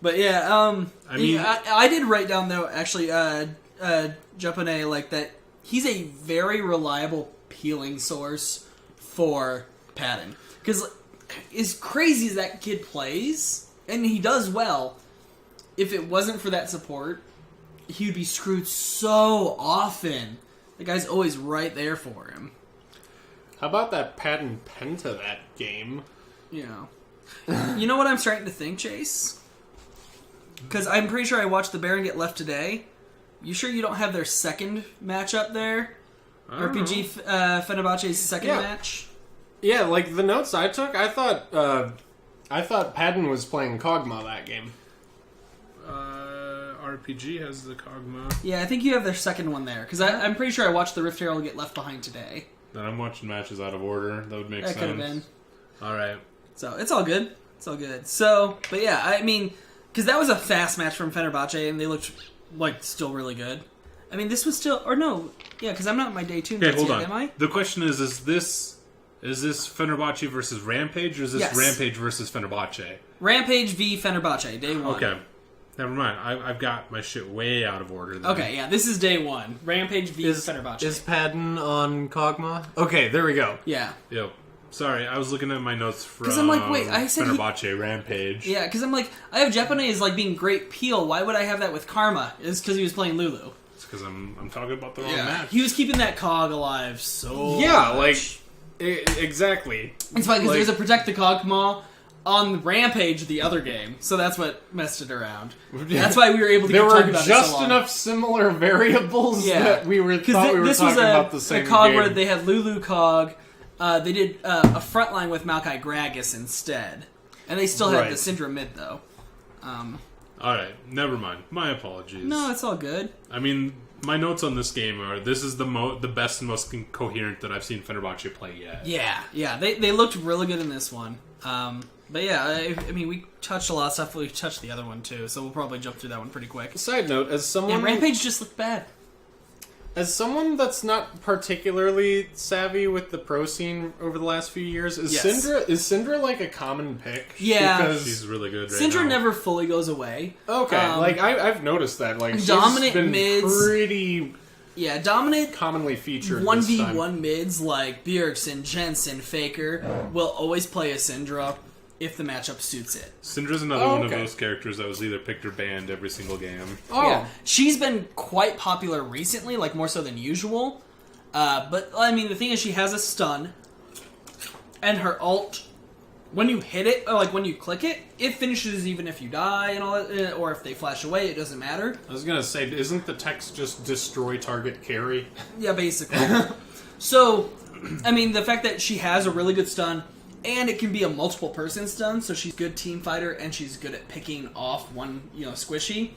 But yeah, I did write down though, actually, Japone, that he's a very reliable peeling source for Patton. Because as crazy as that kid plays, and he does well, if it wasn't for that support, he would be screwed so often. The guy's always right there for him. How about that Patton Penta that game? Yeah. You know what I'm starting to think, Chase? Because I'm pretty sure I watched the Baron get left today. You sure you don't have their second match up there? RPG Fenerbahce's second match? Yeah, the notes I took, I thought Patton was playing Kog'Maw that game. RPG has the Kog'Maw. Yeah, I think you have their second one there. Because I'm pretty sure I watched the Rift Herald get left behind today. Then I'm watching matches out of order. That would make sense. That could have been. Alright. So, it's all good. It's all good. So, but yeah, I mean, because that was a fast match from Fenerbahce, and they looked, like, still really good. I mean, this was still... Or no. Yeah, because I'm not in my day 2 Okay, notes hold yet, on. am I? The question is this Fenerbahce versus Rampage, or is this Yes. Rampage versus Fenerbahce? Rampage v Fenerbahce, day 1. Okay. Never mind. I've got my shit way out of order then. Okay, yeah, this is day 1. Rampage v Fenerbahce. Is Padden on Kog'Maw? Okay, there we go. Yeah. Yep. Sorry, I was looking at my notes from I'm like, wait, I said Fenerbahce Rampage. Yeah, because I'm like, I have Japanese like being great peel. Why would I have that with Karma? It's because he was playing Lulu. It's because I'm talking about the wrong match. He was keeping that cog alive so Yeah, much. exactly. It's fine because like- there's a Protect the Kog'Maw on Rampage, the other game, so that's what messed it around. That's why we were able to There keep were talking about it just so long. enough similar variables Yeah. that we were Because we were this was talking about the a same cog game. where they had Lulu cog. They did a front line with Maokai Gragas instead, and they still had Right. the Syndra mid though. Alright, never mind. My apologies. No, it's all good. I mean, my notes on this game are this is the best and most coherent that I've seen Fenerbahce play yet. Yeah, they looked really good in this one. But yeah, I mean, we touched a lot of stuff. We touched the other one too, so we'll probably jump through that one pretty quick. Side note, as Yeah, someone Rampage just looked bad. As someone that's not particularly savvy with the pro scene over the last few years, is Yes. Syndra like a common pick? Yeah. Because, She's really good right Syndra now. never fully goes away. okay, I've noticed that. Like she's Dominant been mids. pretty Yeah, dominant commonly featured. 1v1 mids like Bjergsen, Jensen, Faker will always play a Syndra if the matchup suits it. Syndra's another Oh, one of okay. those characters that was either picked or banned every single game. Oh, Yeah, she's been quite popular recently, like more so than usual. But I mean, the thing is, she has a stun, and her ult, when you hit it, or like when you click it, it finishes even if you die and all that, or if they flash away, it doesn't matter. I was gonna say, isn't the text just destroy target carry? Yeah, basically. So, I mean, the fact that she has a really good stun, and it can be a multiple person stun, so she's a good team fighter, and she's good at picking off one, squishy.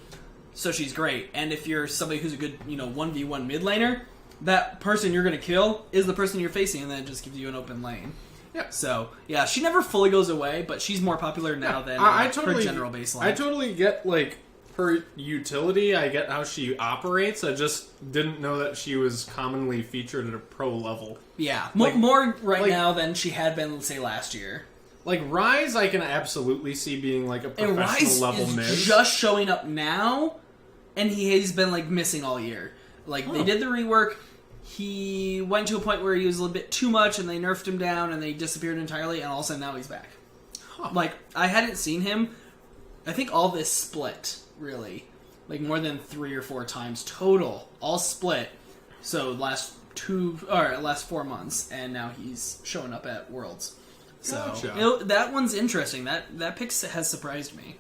So she's great. And if you're somebody who's a good, 1v1 mid laner, that person you're going to kill is the person you're facing, and then it just gives you an open lane. Yeah. So, yeah, she never fully goes away, but she's more popular now than her general baseline. I totally get her utility. I get how she operates. I just didn't know that she was commonly featured at a pro level. Yeah, Like- more right like- now than she had been, say, last year. Like Rise, I can absolutely see being like a And professional Rice level is mid. just showing up now, and he's been like missing all year. Like they did the rework. He went to a point where he was a little bit too much, and they nerfed him down, and they disappeared entirely. And all of a sudden, now he's back. Like I hadn't seen him. I think all this split really, like more than 3 or 4 times total, all split. So last 4 months, and now he's showing up at Worlds. So Gotcha. that one's interesting. That pick has surprised me.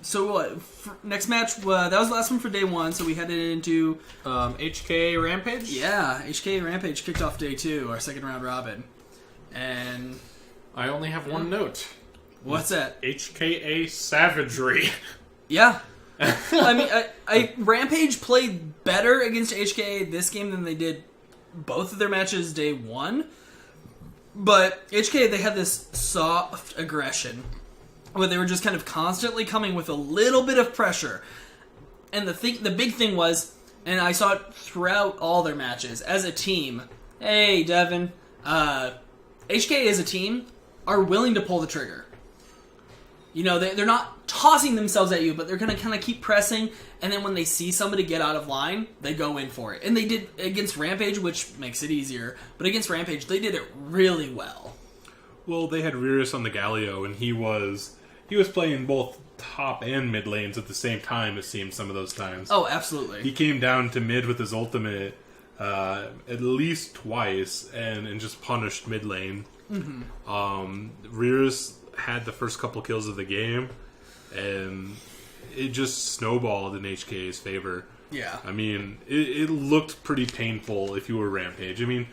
So what? Next match, that was the last one for day 1, so we headed into... HK Rampage? Yeah, HK Rampage kicked off day 2, our second round robin. And... I only have one note. What's that? HKA Savagery. Yeah. I mean, I Rampage played better against HK this game than they did both of their matches day 1. But HK, they had this soft aggression where they were just kind of constantly coming with a little bit of pressure. And the big thing was, and I saw it throughout all their matches, as a team, hey, Devin, HK as a team are willing to pull the trigger. They're not tossing themselves at you, but they're going to kind of keep pressing, and then when they see somebody get out of line, they go in for it. And they did against Rampage, which makes it easier, but against Rampage, they did it really well. Well, they had Rearus on the Galio, and he was playing both top and mid lanes at the same time, it seemed, some of those times. Oh, absolutely. He came down to mid with his ultimate at least twice and just punished mid lane. Rearus had the first couple kills of the game, and it just snowballed in HK's favor. Yeah. I mean, it looked pretty painful if you were Rampage. I mean,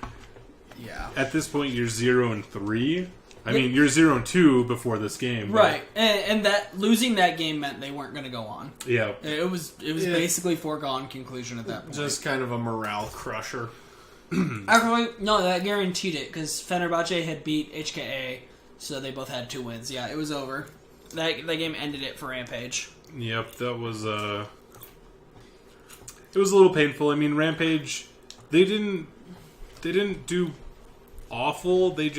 Yeah. at this point, you're 0-3. I mean, you're 0-2 before this game. But, Right, and that losing that game meant they weren't going to go on. Yeah. It was basically foregone conclusion at that point. Just kind of a morale crusher. Actually, no, that guaranteed it because Fenerbahce had beat HKA, so they both had 2 wins. Yeah, it was over. That game ended it for Rampage. Yep, that was it was a little painful. I mean, Rampage, they didn't do awful. They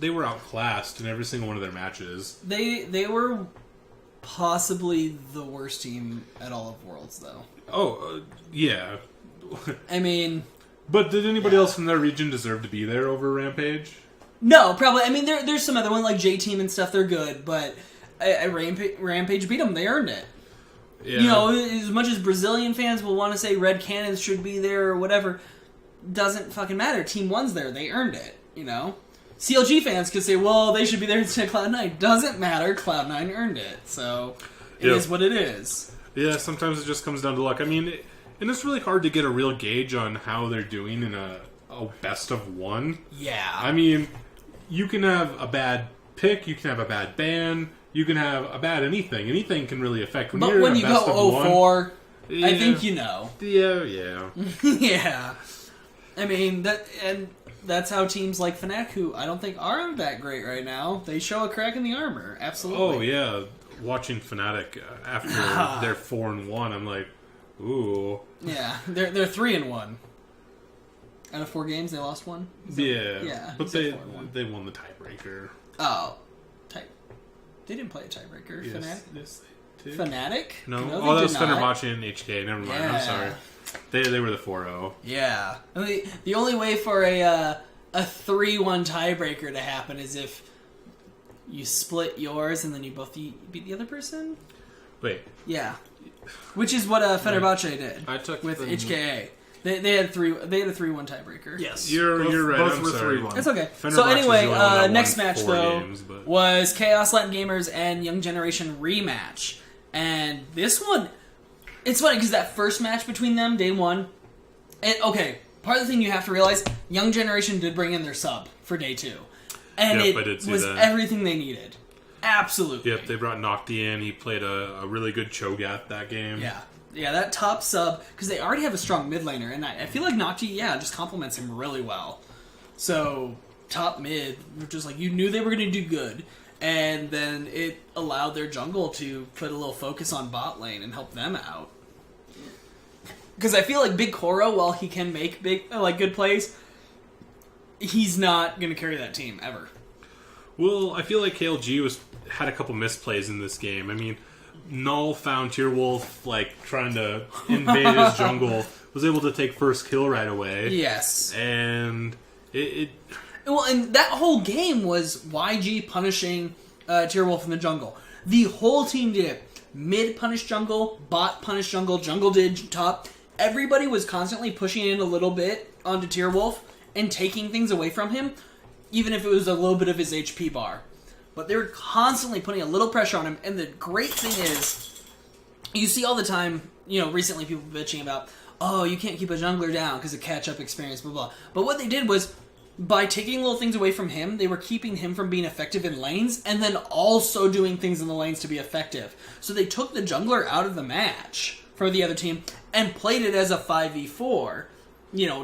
were outclassed in every single one of their matches. They were possibly the worst team at all of Worlds, though. Oh, yeah. I mean, But did anybody else from their region deserve to be there over Rampage? no, probably. I mean, there's some other one like J Team and stuff. They're good, but Rampage beat them. They earned it. Yeah. You know, as much as Brazilian fans will want to say Red Cannons should be there or whatever, doesn't fucking matter. Team 1's there. They earned it, you know? CLG fans could say, well, they should be there instead of Cloud9. Doesn't matter. Cloud9 earned it. So, it is what it is. Yeah, sometimes it just comes down to luck. I mean, and it's really hard to get a real gauge on how they're doing in a best of one. Yeah. I mean, you can have a bad pick, you can have a bad ban, you can have a bad anything. Anything can really affect. But when you go 0-4, yeah, I think you know. Yeah. Yeah. I mean, that's how teams like Fnatic, who I don't think are that great right now, they show a crack in the armor. Absolutely. Oh, yeah. Watching Fnatic after they're 4-1, I'm like, ooh. Yeah, they're 3-1. Out of 4 games, they lost 1. Yeah. But they 4-1. they won the tiebreaker. Oh, they didn't play a tiebreaker. Yes, Fnatic. yes, they did. Fnatic? No, they that was did not. Fenerbahce and HK. Never mind. I'm Yeah. sorry. They were the 4-0. Yeah. I mean, the only way for a 3-1 tiebreaker to happen is if you split yours and then you both beat the other person. Wait. Yeah. Which is what Fenerbahce did I took with the- HKA. They had a 3-1 tiebreaker. Yes. You're right. Both I'm were sorry. 3-1. That's okay. Fenerbahce's So anyway, the only one that next won match 4 though games, but- was Chaos Latin Gamers and Young Generation rematch, and this one, it's funny because that first match between them, day 1, okay. Part of the thing you have to realize, Young Generation did bring in their sub for day 2, and Yep, I did it see was that. everything they needed. Absolutely. Yep, they brought Nocti in. He played a really good Cho'Gath that game. Yeah, that top sub, because they already have a strong mid laner, and I feel like Nocti, just complements him really well. So, top mid, just like, you knew they were going to do good, and then it allowed their jungle to put a little focus on bot lane and help them out. Because I feel like Big Koro, while he can make good plays, he's not going to carry that team, ever. Well, I feel like KLG had a couple misplays in this game. I mean, Null found Tierwolf trying to invade his jungle, was able to take first kill right away. Yes. And it Well, and that whole game was YG punishing Tierwolf in the jungle. The whole team did it. Mid punished jungle, bot punished jungle, jungle did top. Everybody was constantly pushing in a little bit onto Tierwolf and taking things away from him, even if it was a little bit of his HP bar. But they were constantly putting a little pressure on him, and the great thing is, you see all the time, recently people bitching about, oh, you can't keep a jungler down because of catch-up experience, blah, blah. But what they did was, by taking little things away from him, they were keeping him from being effective in lanes, and then also doing things in the lanes to be effective. So they took the jungler out of the match for the other team, and played it as a 5v4,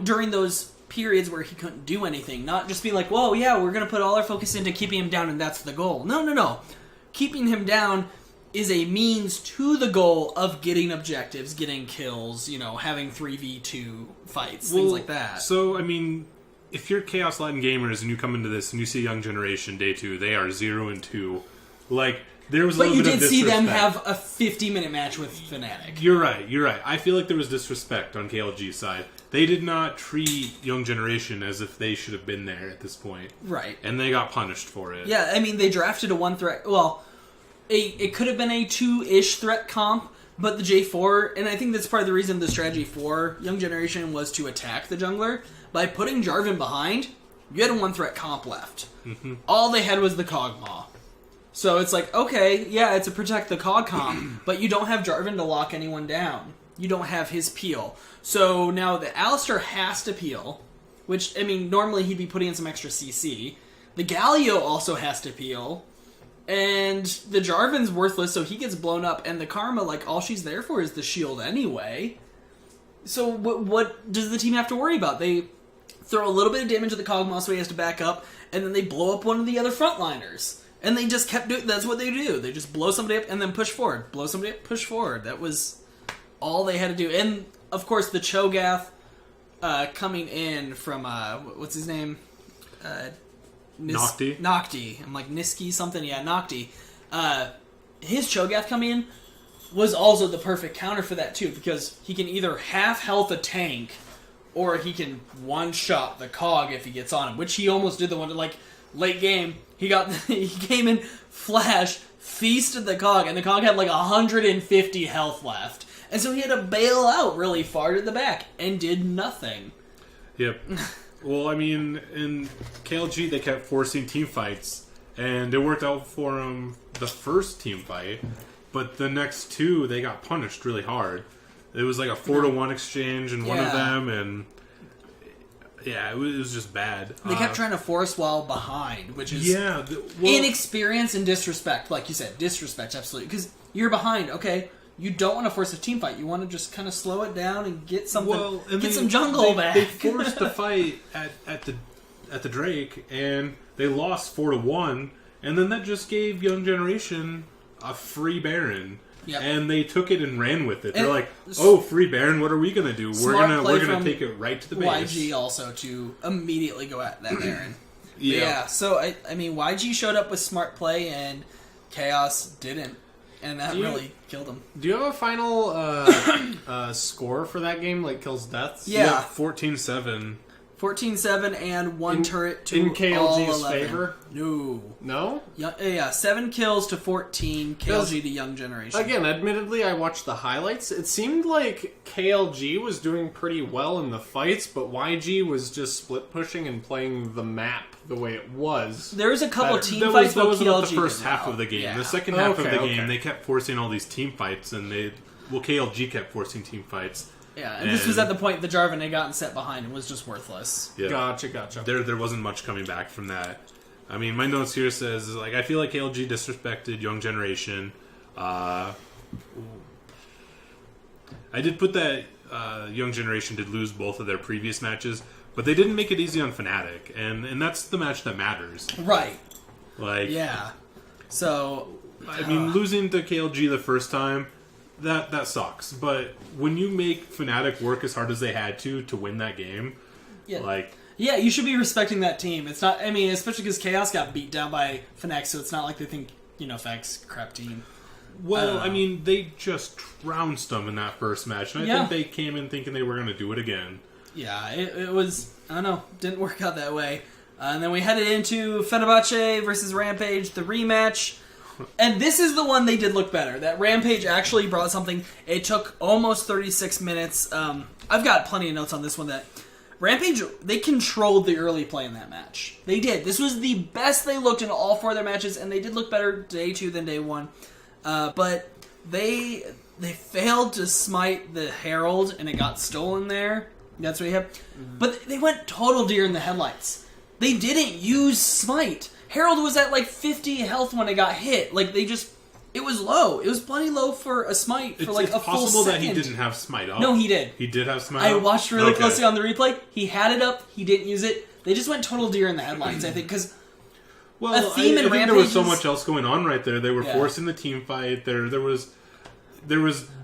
during those periods where he couldn't do anything. Not just be like, whoa, yeah, we're going to put all our focus into keeping him down and that's the goal. No. Keeping him down is a means to the goal of getting objectives, getting kills, having 3v2 fights, things like that. So, I mean, if you're Chaos Latin Gamers and you come into this and you see Young Generation Day 2, they are 0-2. There was a But little you bit of did see them disrespect. have a 50-minute match with Fnatic. You're right. I feel like there was disrespect on KLG's side. They did not treat Young Generation as if they should have been there at this point. Right. And they got punished for it. Yeah, I mean, they drafted a 1-threat... Well, it could have been a 2-ish threat comp, but the J4... And I think that's part of the reason the strategy for Young Generation was to attack the jungler. By putting Jarvan behind, you had a 1-threat comp left. Mm-hmm. All they had was the Kog'Maw. So it's like, okay, yeah, it's a protect the Cog comp, but you don't have Jarvan to lock anyone down. You don't have his peel. So now the Alistar has to peel, which, I mean, normally he'd be putting in some extra CC, The Galio also has to peel. And the Jarvan's worthless, so he gets blown up. And the Karma, like, all she's there for is the shield anyway. So what does the team have to worry about? They throw a little bit of damage at the Kog'Maw so he has to back up, and then they blow up one of the other frontliners. And they just kept doing... That's what they do. They just blow somebody up and then push forward. Blow somebody up, push forward. That was all they had to do. And, of course, the Cho'Gath coming in from... what's his name? Nocti? Nocti. I'm like, Niski something? Yeah, Nocti. His Cho'Gath coming in was also the perfect counter for that, too, because he can either half-health a tank, or he can one-shot the Cog if he gets on him, which he almost did the one, like, late game. He came in, flash, feasted the Cog, and the Cog had like 150 health left. And so he had to bail out really far to the back, and did nothing. Yep. Well, I mean, in KLG, they kept forcing team fights, and it worked out for them the first team fight, but the next two, they got punished really hard. It was like a 4-to-1 exchange in one of them, and yeah, it was just bad. They kept trying to force while behind, which is inexperience and disrespect. Like you said, disrespect, absolutely. Because you're behind, okay, you don't want to force a team fight. You want to just kind of slow it down and get something, some jungle back. They forced the fight at the Drake, and they lost 4-to-1, and then that just gave Young Generation a free Baron. Yep. And they took it and ran with it. They're like, "Oh, free Baron, what are we gonna do? We're gonna take it right to the base." YG also to immediately go at that Baron. Yeah. So I mean, YG showed up with smart play, and Chaos didn't, and that really killed him. Do you have a final score for that game, like kills deaths? Yeah, 14-7. 14-7 and one turret to in KLG's all 11. favor. No. Yeah, 7 kills to 14. KLG to Young Generation. Again, admittedly, I watched the highlights. It seemed like KLG was doing pretty well in the fights, but YG was just split pushing and playing the map the way it was. There was a couple team that fights. That was KLG about the first half of the game. Yeah. The second half of the game, they kept forcing all these team fights, and KLG kept forcing team fights. Yeah, and this was at the point the Jarvan had gotten set behind and was just worthless. Yeah. Gotcha. There wasn't much coming back from that. I mean, my notes here says, like, I feel like KLG disrespected Young Generation. I did put that Young Generation did lose both of their previous matches, but they didn't make it easy on Fnatic, and that's the match that matters. Right. Like, yeah. So, I mean, losing to KLG the first time, that sucks. But when you make Fnatic work as hard as they had to win that game, yeah, you should be respecting that team. It's not, I mean, especially because Chaos got beat down by Fnatic, so it's not like they think, Fnatic's a crap team. Well, I mean, they just trounced them in that first match, and I think they came in thinking they were going to do it again. Yeah, it was, I don't know, didn't work out that way. And then we headed into Fenerbahce versus Rampage, the rematch. And this is the one they did look better. That Rampage actually brought something. It took almost 36 minutes. I've got plenty of notes on this one. That Rampage, they controlled the early play in that match. They did. This was the best they looked in all 4 of their matches, and they did look better day 2 than day 1. But they failed to smite the Herald, and it got stolen there. That's what you have. But they went total deer in the headlights. They didn't use smite. Herald was at like 50 health when it got hit. Like it was low. It was plenty low for a smite for like a full second. It's possible that he didn't have smite up. No, he did. He did have smite I up? watched really closely on the replay. He had it up. He didn't use it. They just went total deer in the headlights, I think, because I think there was so much else going on right there. They were forcing the team fight. There was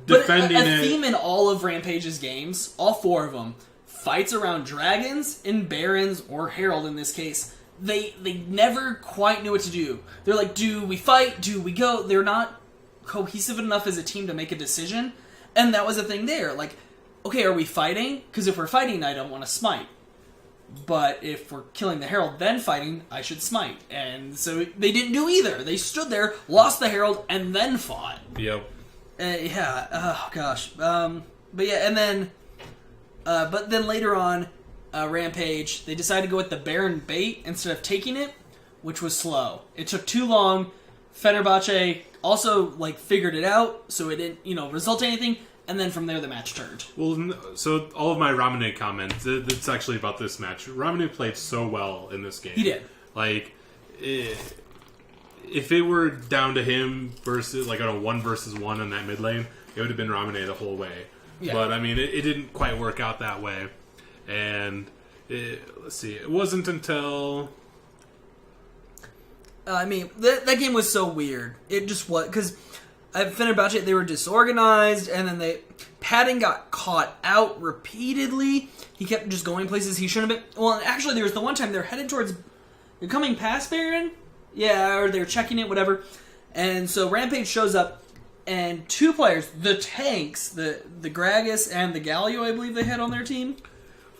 defending but it. A theme in all of Rampage's games, all 4 of them, fights around dragons and barons, or Herald in this case. They never quite knew what to do. They're like, do we fight? Do we go? They're not cohesive enough as a team to make a decision. And that was the thing there. Like, okay, are we fighting? Because if we're fighting, I don't want to smite. But if we're killing the Herald, then fighting, I should smite. And so they didn't do either. They stood there, lost the Herald, and then fought. Yep. Oh gosh. But yeah, and then... but then later on... Rampage, they decided to go with the Baron bait instead of taking it, which was slow. It took too long. Fenerbahce also figured it out, so it didn't result in anything. And then from there, the match turned. Well, so all of my Ramune comments, it's actually about this match. Ramune played so well in this game. He did. if it were down to him versus like on a 1 versus 1 in that mid lane, it would have been Ramune the whole way. Yeah. But I mean, it didn't quite work out that way. And let's see, it wasn't until I mean, that game was so weird. It just was because at Fenerbahce they were disorganized, and then Patton got caught out repeatedly. He kept just going places he shouldn't have been. Well, actually, there was the one time they're headed towards, they're coming past Baron, yeah, or they're checking it, whatever. And so Rampage shows up, and two players, the tanks, the Gragas and the Galio, I believe they had on their team.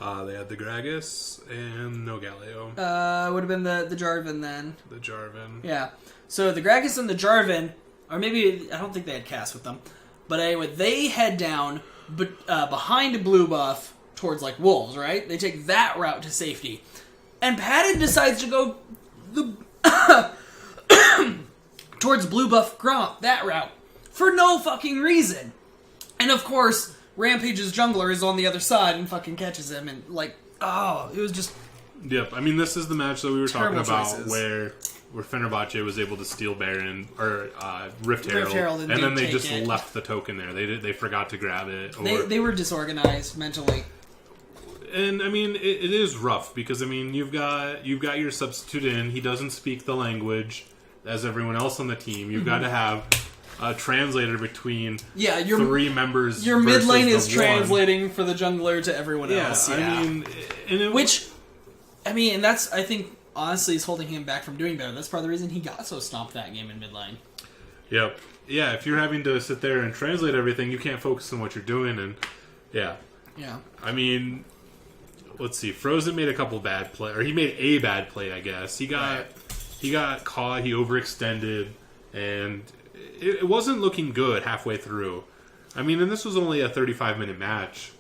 they had the Gragas and no Galio. Would have been the Jarvan then. The Jarvan. Yeah. So the Gragas and the Jarvan, or maybe, I don't think they had Cass with them. But anyway, they head down behind Blue Buff towards, like, Wolves, right? They take that route to safety. And Patton decides to go towards Blue Buff Gromp, that route, for no fucking reason. And of course, Rampage's jungler is on the other side and fucking catches him, and like, oh, it was just... Yep, I mean, this is the match that we were talking Terrible about choices. where Fenerbahce was able to steal Baron, or Rift Herald, Herald and and then they take just it. left the token there. They forgot to grab it. Or, They were disorganized mentally. and I mean, it is rough because I mean, you've got your substitute in. He doesn't speak the language as everyone else on the team. You've got to have a translator between three members. Your mid versus lane the is one. translating for the jungler to everyone Yeah, else. I mean, and and that's, I think, honestly, is holding him back from doing better. That's part of the reason he got so stomped that game in mid lane. Yep. Yeah, if you're having to sit there and translate everything, you can't focus on what you're doing, and yeah. Yeah. I mean, let's see. Frozen made a couple bad play, or he made a bad play, I guess. He got caught. He overextended, and it wasn't looking good halfway through. I mean, and this was only a 35-minute match,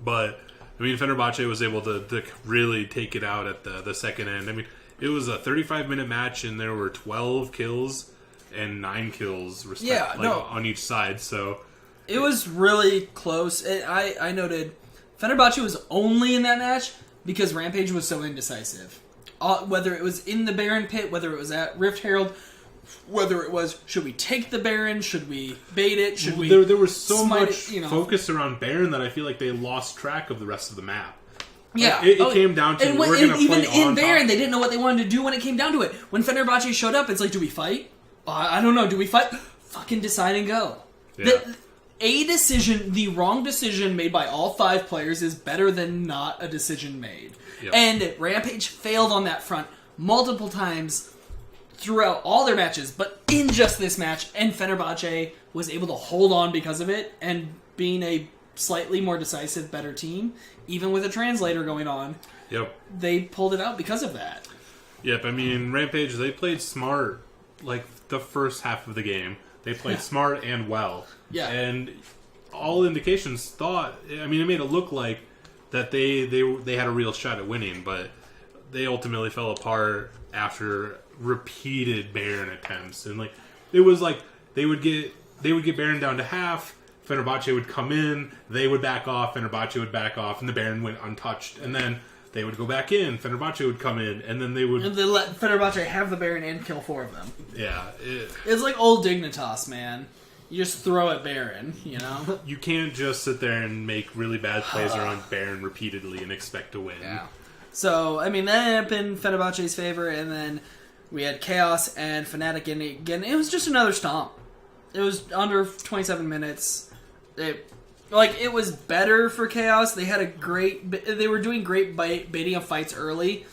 but I mean, Fenerbahce was able to really take it out at the second end. I mean, it was a 35-minute match, and there were 12 kills and 9 kills on each side. So it was really close. I noted Fenerbahce was only in that match because Rampage was so indecisive. Whether it was in the Baron pit, whether it was at Rift Herald, whether it was, should we take the Baron, should we bait it, should we... There was so smite much it, focus around Baron that I feel like they lost track of the rest of the map. Yeah, It came down to, we're going to play even in on Baron, top. they didn't know what they wanted to do when it came down to it. When Fenerbahce showed up, it's like, do we fight? I don't know, do we fight? Fucking decide and go. Yeah. The wrong decision made by all 5 players is better than not a decision made. Yep. And Rampage failed on that front multiple times throughout all their matches, but in just this match, and Fenerbahce was able to hold on because of it, and being a slightly more decisive, better team, even with a translator going on, Yep. they pulled it out because of that. Yep, I mean, Rampage, they played smart, like, the first half of the game. They played smart and well. Yeah. And all indications thought, I mean, it made it look like that they had a real shot at winning, but they ultimately fell apart after repeated Baron attempts. And, like, it was like they would get Baron down to half, Fenerbahce would come in, they would back off, Fenerbahce would back off, and the Baron went untouched. And then they would go back in, Fenerbahce would come in, and then they would... And they let Fenerbahce have the Baron and kill 4 of them. Yeah. It's like old Dignitas, man. You just throw at Baron, you know? You can't just sit there and make really bad plays around Baron repeatedly and expect to win. Yeah. So, I mean, that ended up in Fenerbahce's favor, and then we had Chaos and Fnatic in it again. It was just another stomp. It was under 27 minutes. It was better for Chaos. They had they were doing great baiting of fights early.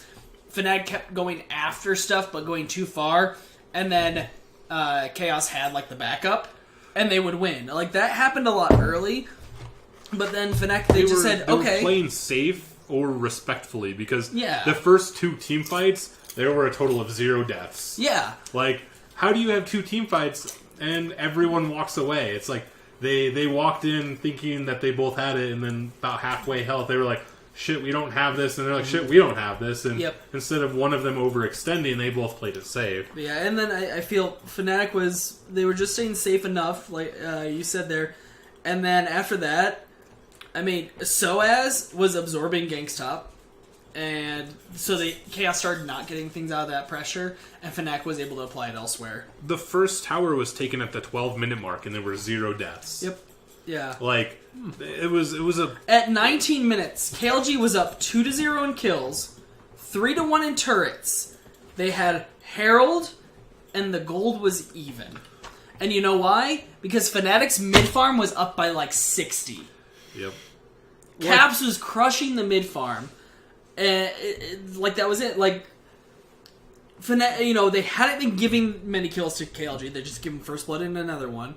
Fnatic kept going after stuff, but going too far, and then Chaos had, like, the backup, and they would win. Like, that happened a lot early, but then Fnatic, they just said, they okay. were playing safe or respectfully, because Yeah. the first 2 team fights, there were a total of 0 deaths. Yeah. Like, how do you have 2 team fights and everyone walks away? It's like, they walked in thinking that they both had it, and then about halfway health, they were like, shit, we don't have this, and they're like, shit, we don't have this, and instead of one of them overextending, they both played it safe. Yeah, and then I feel Fnatic they were just staying safe enough, like you said there, and then after that, I mean, Soaz was absorbing ganks top, And so Chaos started not getting things out of that pressure, and Fnatic was able to apply it elsewhere. The first tower was taken at the 12-minute mark, and there were 0 deaths. Yep. Yeah. Like, it was a... At 19 minutes, KLG was up 2-0 in kills, 3-1 in turrets. They had Herald, and the gold was even. And you know why? Because Fnatic's mid farm was up by like 60. Yep. Caps was crushing the mid farm. And like that was it. Like Fnatic, they hadn't been giving many kills to KLG. They just given first blood and another one.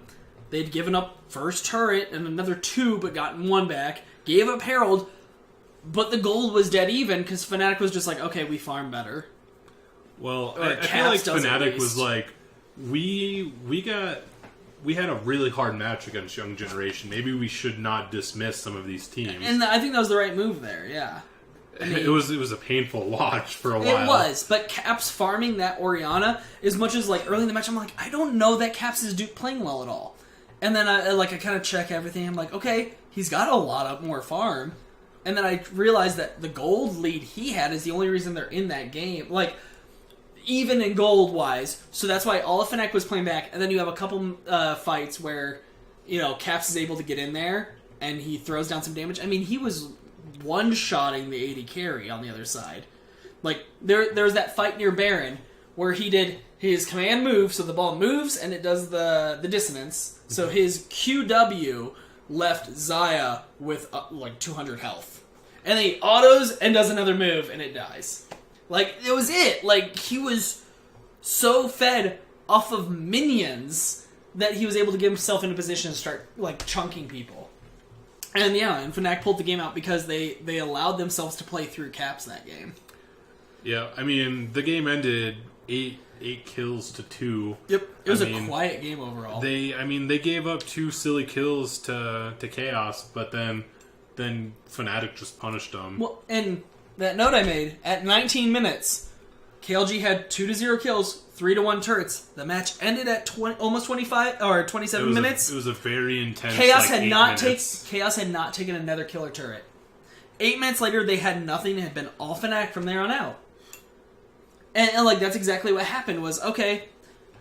They'd given up first turret and another 2, but gotten 1 back. Gave up Herald, but the gold was dead even because Fnatic was just like, okay, we farm better. Well, Or I feel Caps like does at Fnatic least. was like, we had a really hard match against Young Generation. Maybe we should not dismiss some of these teams. And I think that was the right move there. Yeah. I mean, it was a painful watch for a while. It was, but Caps farming that Orianna, as much as like early in the match, I'm like, I don't know that Caps is playing well at all. And then I kind of check everything. I'm like, okay, he's got a lot of more farm. And then I realized that the gold lead he had is the only reason they're in that game. Like, even in gold wise. So that's why all of Fnatic was playing back. And then you have a couple fights where, Caps is able to get in there and he throws down some damage. I mean, he was one-shotting the AD carry on the other side. Like, there was that fight near Baron where he did his command move, so the ball moves and it does the dissonance. So his QW left Xayah with like 200 health. And then he autos and does another move and it dies. Like, it was it. Like, he was so fed off of minions that he was able to get himself in a position to start, like, chunking people. And and Fnatic pulled the game out because they allowed themselves to play through Caps that game. Yeah, I mean, the game ended 8 kills to 2. Yep, it was a quiet game overall. They gave up 2 silly kills to Chaos, but then Fnatic just punished them. Well, and that note I made, at 19 minutes, KLG had 2-0 kills, 3-1 turrets. The match ended at almost 25 or 27 minutes. It was a very intense. Chaos like, had 8 not minutes. Chaos had not taken another killer turret. 8 minutes later, they had nothing. It had been all Fnatic from there on out. And like that's exactly what happened. Was okay,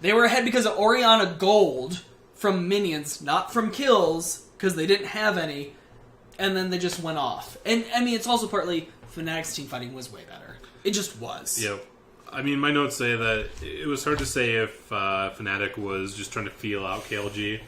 they were ahead because of Orianna gold from minions, not from kills, because they didn't have any. And then they just went off. And I mean, it's also partly Fnatic's team fighting was way better. It just was. Yep. I mean, my notes say that it was hard to say if Fnatic was just trying to feel out KLG.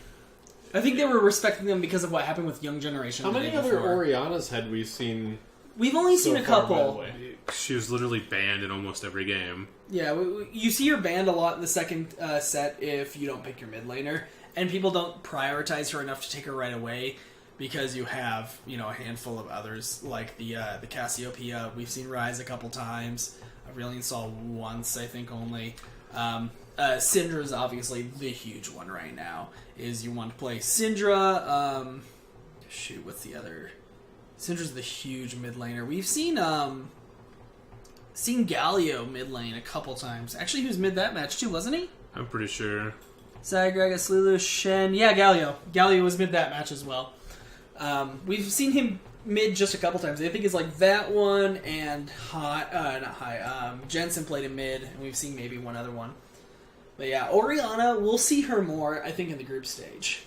I think they were respecting them because of what happened with Young Generation. How the many day other before. Oriannas had we seen? We've only so seen a far, by the couple. way? She was literally banned in almost every game. Yeah, you see her banned a lot in the second set if you don't pick your mid laner, and people don't prioritize her enough to take her right away because you have a handful of others like the Cassiopeia. We've seen Rise a couple times. Aurelion saw once, I think only. Syndra's obviously the huge one right now. Is you want to play Syndra? What's the other? Syndra's the huge mid laner. We've seen Galio mid lane a couple times. Actually, he was mid that match too, wasn't he? I'm pretty sure. Zagregas, Lulu, Shen. Yeah, Galio. Galio was mid that match as well. We've seen him mid just a couple times. I think it's like that one and Jensen played him mid, and we've seen maybe one other one. But yeah, Orianna, we'll see her more, I think, in the group stage.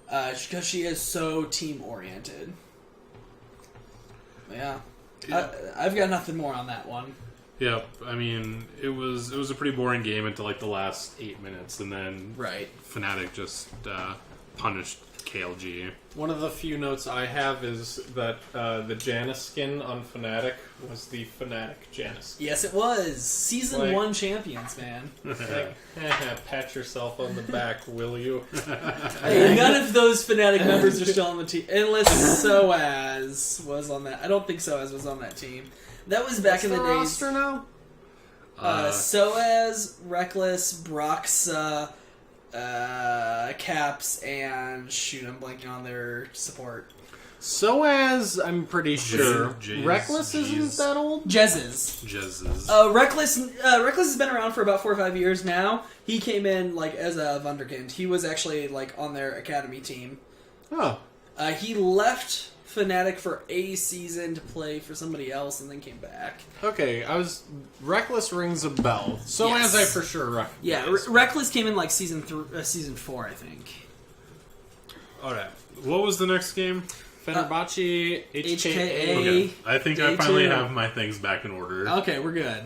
Because she is so team-oriented. Yeah. I've got nothing more on that one. Yep. I mean, it was a pretty boring game until like the last 8 minutes, and then Fnatic just punished KLG. One of the few notes I have is that the Janus skin on Fnatic was the Fnatic Janus skin. Yes, it was. Season 1 champions, man. Pat yourself on the back, will you? Hey, none of those Fnatic members are still on the team. Unless Soaz was on that. I don't think Soaz was on that team. That was back in the days. Roster now? Soaz, Reckless, Broxa, Caps, and I'm blanking on their support. Soaz, I'm pretty sure. Jays, Reckless isn't that old? Jezzes. Reckless has been around for about 4 or 5 years now. He came in like as a Wunderkind. He was actually like on their academy team. Oh. He left Fnatic for a season to play for somebody else and then came back. Okay, Reckless rings a bell. So Yes. as I for sure recognize. Yeah, Reckless came in like season 4, I think. Alright. What was the next game? Fenerbahce, HKA. HKA. Okay. I think Day I finally 2. have my things back in order. Okay, we're good.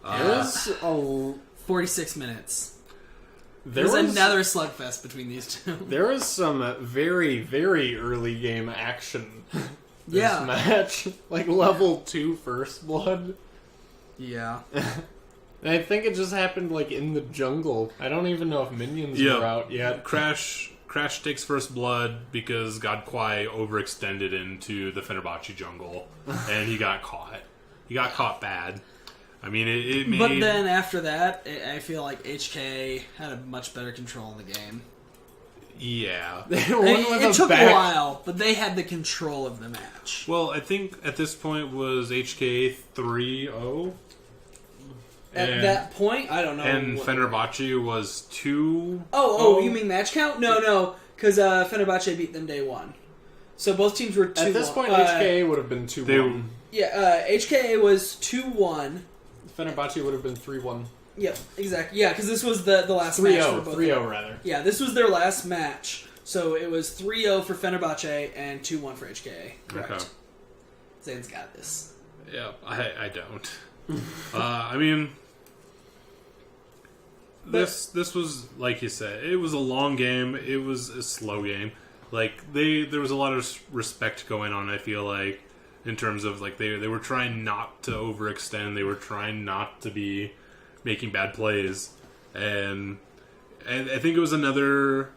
It was 46 minutes. there There's was another slugfest between these two. There was some very, very early game action. This Yeah. match, like level 2 first blood. Yeah. And I think it just happened like in the jungle. I don't even know if minions Yeah. were out yet. Crash takes first blood because God Kwai overextended into the Fenerbahce jungle, and he got caught. He got caught bad. I mean, it made... But then after that, I feel like HK had a much better control in the game. Yeah. It took a while, but they had the control of the match. Well, I think at this point was HK 3-0. At that point, I don't know. And Fenerbahce was 2. Oh, you mean match count? No, because Fenerbahce beat them day 1. So both teams were 2-1. At this point, HKA would have been 2-1. Yeah, HKA was 2-1. Fenerbahce would have been 3-1. Yep, exactly. Yeah, because this was the last match for both. 3-0 rather. Yeah, this was their last match. So it was 3-0 for Fenerbahce and 2-1 for HKA. Correct. Okay. Zane's got this. Yeah, I don't. I mean... This was, like you said, it was a long game. It was a slow game. Like, there was a lot of respect going on, I feel like, in terms of, like, they were trying not to overextend. They were trying not to be making bad plays. And I think it was another...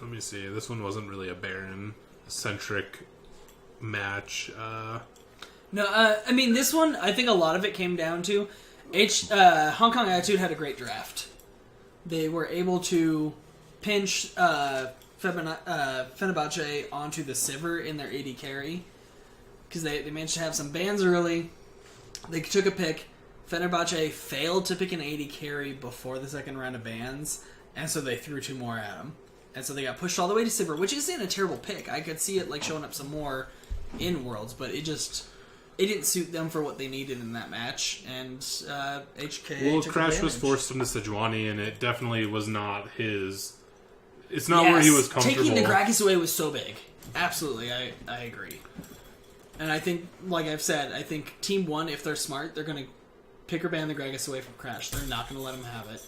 Let me see. This one wasn't really a Baron-centric match. No, I mean, this one, I think a lot of it came down to Hong Kong Attitude had a great draft. They were able to pinch Fenerbahce onto the Sivir in their AD carry because they managed to have some bans early. They took a pick. Fenerbahce failed to pick an AD carry before the second round of bans, and so they threw 2 more at them. And so they got pushed all the way to Sivir, which isn't a terrible pick. I could see it like showing up some more in Worlds, but it didn't suit them for what they needed in that match, and HK. Well, took Crash was advantage. forced into Sejuani, and it definitely was not his... It's not where he was comfortable. Taking the Gragas away was so big. Absolutely, I agree. And I think, like I've said, I think Team 1, if they're smart, they're going to pick or ban the Gragas away from Crash. They're not going to let him have it.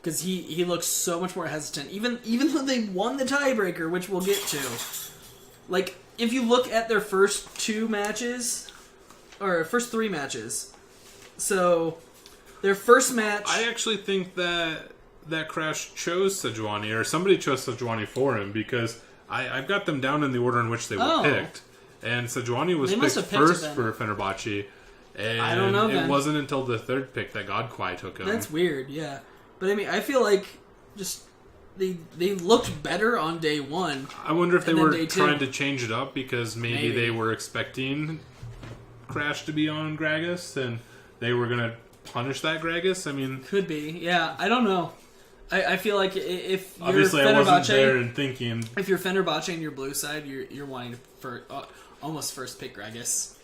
Because he looks so much more hesitant. Even though they won the tiebreaker, which we'll get to. Like, if you look at their first 2 matches, or first 3 matches, so their first match... I actually think that Crash chose Sejuani, or somebody chose Sejuani for him, because I've got them down in the order in which they were picked. And Sejuani was They must picked have picked first it for Fenerbahce, and I don't know, it then. wasn't until the 3rd pick that God Kwai took him. That's weird, yeah. But I mean, I feel like just they looked better on day 1. I wonder if they and then were day 2. trying to change it up because maybe they were expecting Crash to be on Gragas, and they were going to punish that Gragas. I mean... Could be, yeah. I don't know. I feel like if you're Obviously, I wasn't there Fenerbahce, and thinking... if you're Fenerbahce and your blue side, you're wanting to almost first pick Gragas.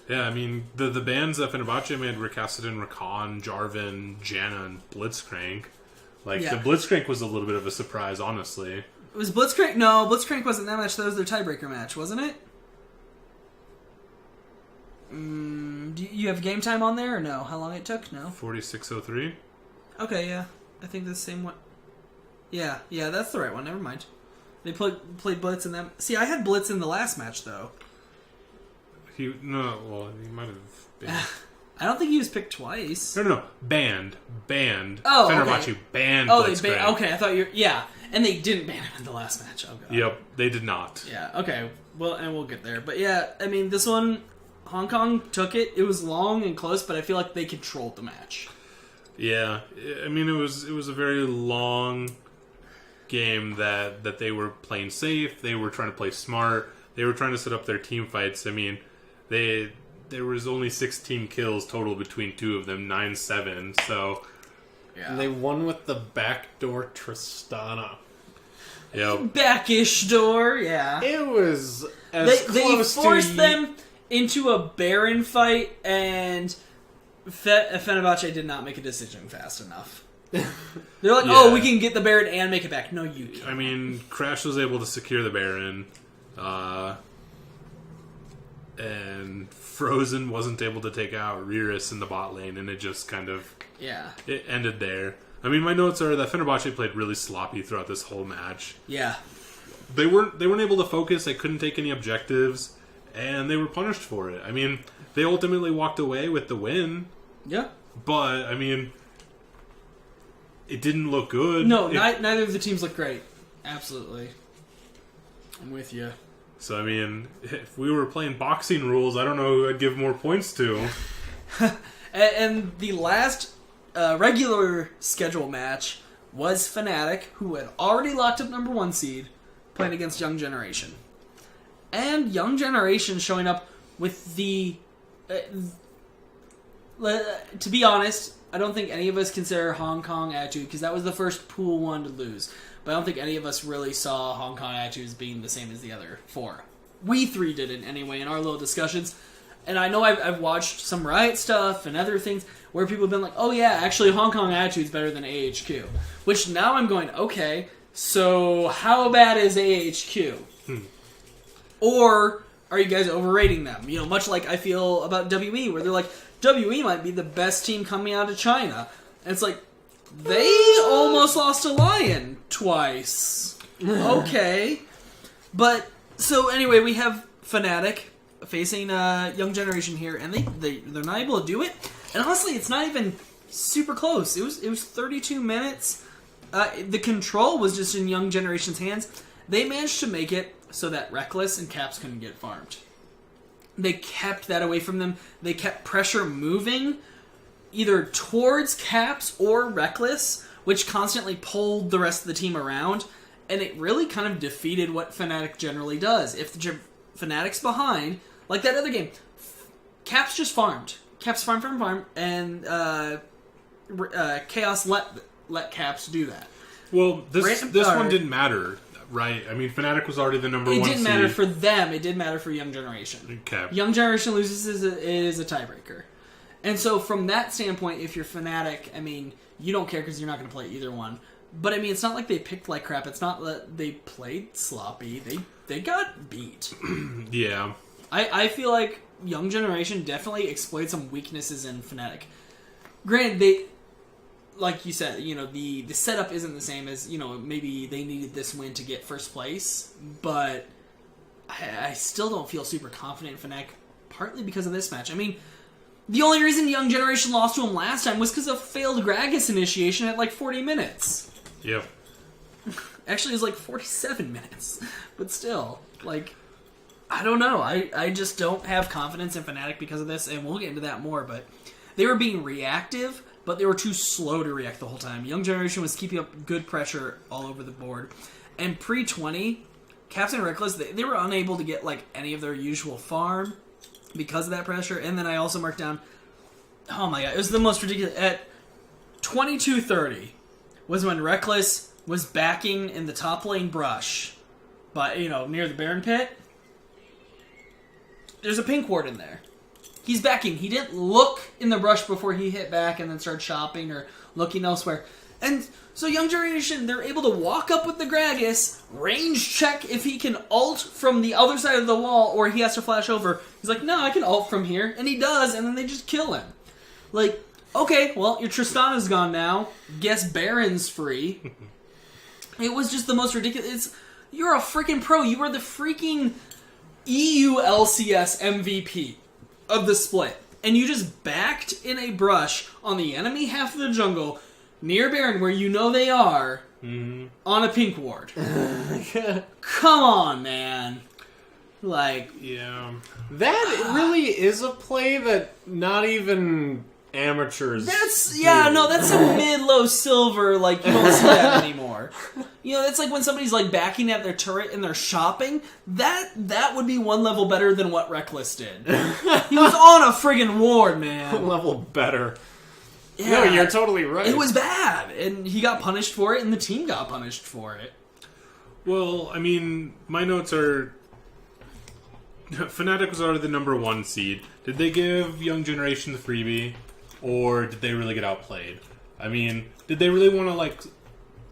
Yeah, I mean, the bands that Fenerbahce made were Kassadin, Rakan, Jarvan, Janna, and Blitzcrank. Like, Yeah. the Blitzcrank was a little bit of a surprise, honestly. Was Blitzcrank? No, Blitzcrank wasn't that match. That was their tiebreaker match, wasn't it? Do you have game time on there or no? How long it took? No. 4603? Okay, yeah. I think the same one. Yeah, that's the right one. Never mind. They played Blitz in them. See, I had Blitz in the last match though. He might have been... I don't think he was picked twice. No. Banned. Oh, Fenerbahce okay. banned Oh, Blitzcrank. they banned. Okay, I thought you're. Yeah, and they didn't ban him in the last match. Oh god. Yep, they did not. Yeah. Okay. Well, and we'll get there. But yeah, I mean, this one, Hong Kong took it. It was long and close, but I feel like they controlled the match. Yeah, I mean, it was a very long game that they were playing safe. They were trying to play smart. They were trying to set up their team fights. I mean, there was only 16 kills total between 2 of them, 9-7. So Yeah. And they won with the backdoor Tristana. Yep. Backish door, yeah. It was as They close forced to them into a Baron fight, and Fenerbahce did not make a decision fast enough. They're like, oh, we can get the Baron and make it back. No, you can't. I mean, Crash was able to secure the Baron, and Frozen wasn't able to take out Riris in the bot lane, and it just kind of it ended there. I mean, my notes are that Fenerbahce played really sloppy throughout this whole match. Yeah. They weren't able to focus. They couldn't take any objectives, and they were punished for it. I mean, they ultimately walked away with the win. Yeah. But I mean, it didn't look good. No, neither of the teams look great. Absolutely. I'm with you. So, I mean, if we were playing boxing rules, I don't know who I'd give more points to. And the last regular schedule match was Fnatic, who had already locked up number 1 seed, playing against Young Generation. And Young Generation showing up with the... to be honest, I don't think any of us consider Hong Kong attitude, because that was the first pool 1 to lose. But I don't think any of us really saw Hong Kong attitude as being the same as the other 4. We 3 didn't, anyway, in our little discussions. And I know I've watched some Riot stuff and other things where people have been like, oh yeah, actually Hong Kong attitude's better than AHQ. Which now I'm going, okay, so how bad is AHQ? Or are you guys overrating them? You know, much like I feel about WE, where they're like, WE might be the best team coming out of China. And it's like, they almost lost to Lion twice. Okay. But, so anyway, we have Fnatic facing Young Generation here, and they're not able to do it. And honestly, it's not even super close. It was 32 minutes. The control was just in Young Generation's hands. They managed to make it so that Reckless and Caps couldn't get farmed. They kept that away from them. They kept pressure moving either towards Caps or Reckless, which constantly pulled the rest of the team around, and it really kind of defeated what Fnatic generally does. If the Fnatic's behind, like that other game, Caps just farmed. Caps farm, and Chaos let Caps do that. Well, this one didn't matter, right? I mean, Fnatic was already the number 1 seed. It didn't matter for them. It did matter for Young Generation. Okay. Young Generation loses is a tiebreaker. And so from that standpoint, if you're Fnatic, I mean, you don't care because you're not going to play either one. But I mean, it's not like they picked like crap. It's not that they played sloppy. They got beat. Yeah. I feel like Young Generation definitely exploited some weaknesses in Fnatic. Granted, they, like you said, you know, the setup isn't the same as, you know, maybe they needed this win to get first place, but I still don't feel super confident in Fnatic, partly because of this match. I mean, the only reason Young Generation lost to him last time was because of failed Gragas initiation at like 40 minutes. Yep. Actually, it was like 47 minutes. But still, like, I don't know. I just don't have confidence in Fnatic because of this, and we'll get into that more, but they were being reactive, but they were too slow to react the whole time. Young Generation was keeping up good pressure all over the board. And pre-20, Caps and Reckless, they were unable to get like any of their usual farm because of that pressure. And then I also marked down, oh my god, it was the most ridiculous. At 22:30 was when Reckless was backing in the top lane brush, but you know, near the Baron pit. There's a pink ward in there. He's backing. He didn't look in the brush before he hit back and then started shopping or looking elsewhere. And so Young Generation, they're able to walk up with the Gragas, range check if he can ult from the other side of the wall or he has to flash over. He's like, no, I can ult from here. And he does, and then they just kill him. Like, okay, well, your Tristana's gone now. Guess Baron's free. It was just the most ridiculous. You're a freaking pro. You are the freaking EU LCS MVP of the split. And you just backed in a brush on the enemy half of the jungle near Baron, where you know they are, on a pink ward. Come on, man. Like, yeah. That really is a play that not even amateurs that's, do. yeah, no, that's a mid-low silver, like, you don't see that anymore. You know, that's like when somebody's, like, backing at their turret and they're shopping. That would be one level better than what Reckless did. He was on a friggin' ward, man. One level better. Yeah, no, you're totally right. It was bad, and he got punished for it, and the team got punished for it. Well, I mean, my notes are... Fnatic was already the number 1 seed. Did they give Young Generation the freebie? Or did they really get outplayed? I mean, did they really want to, like,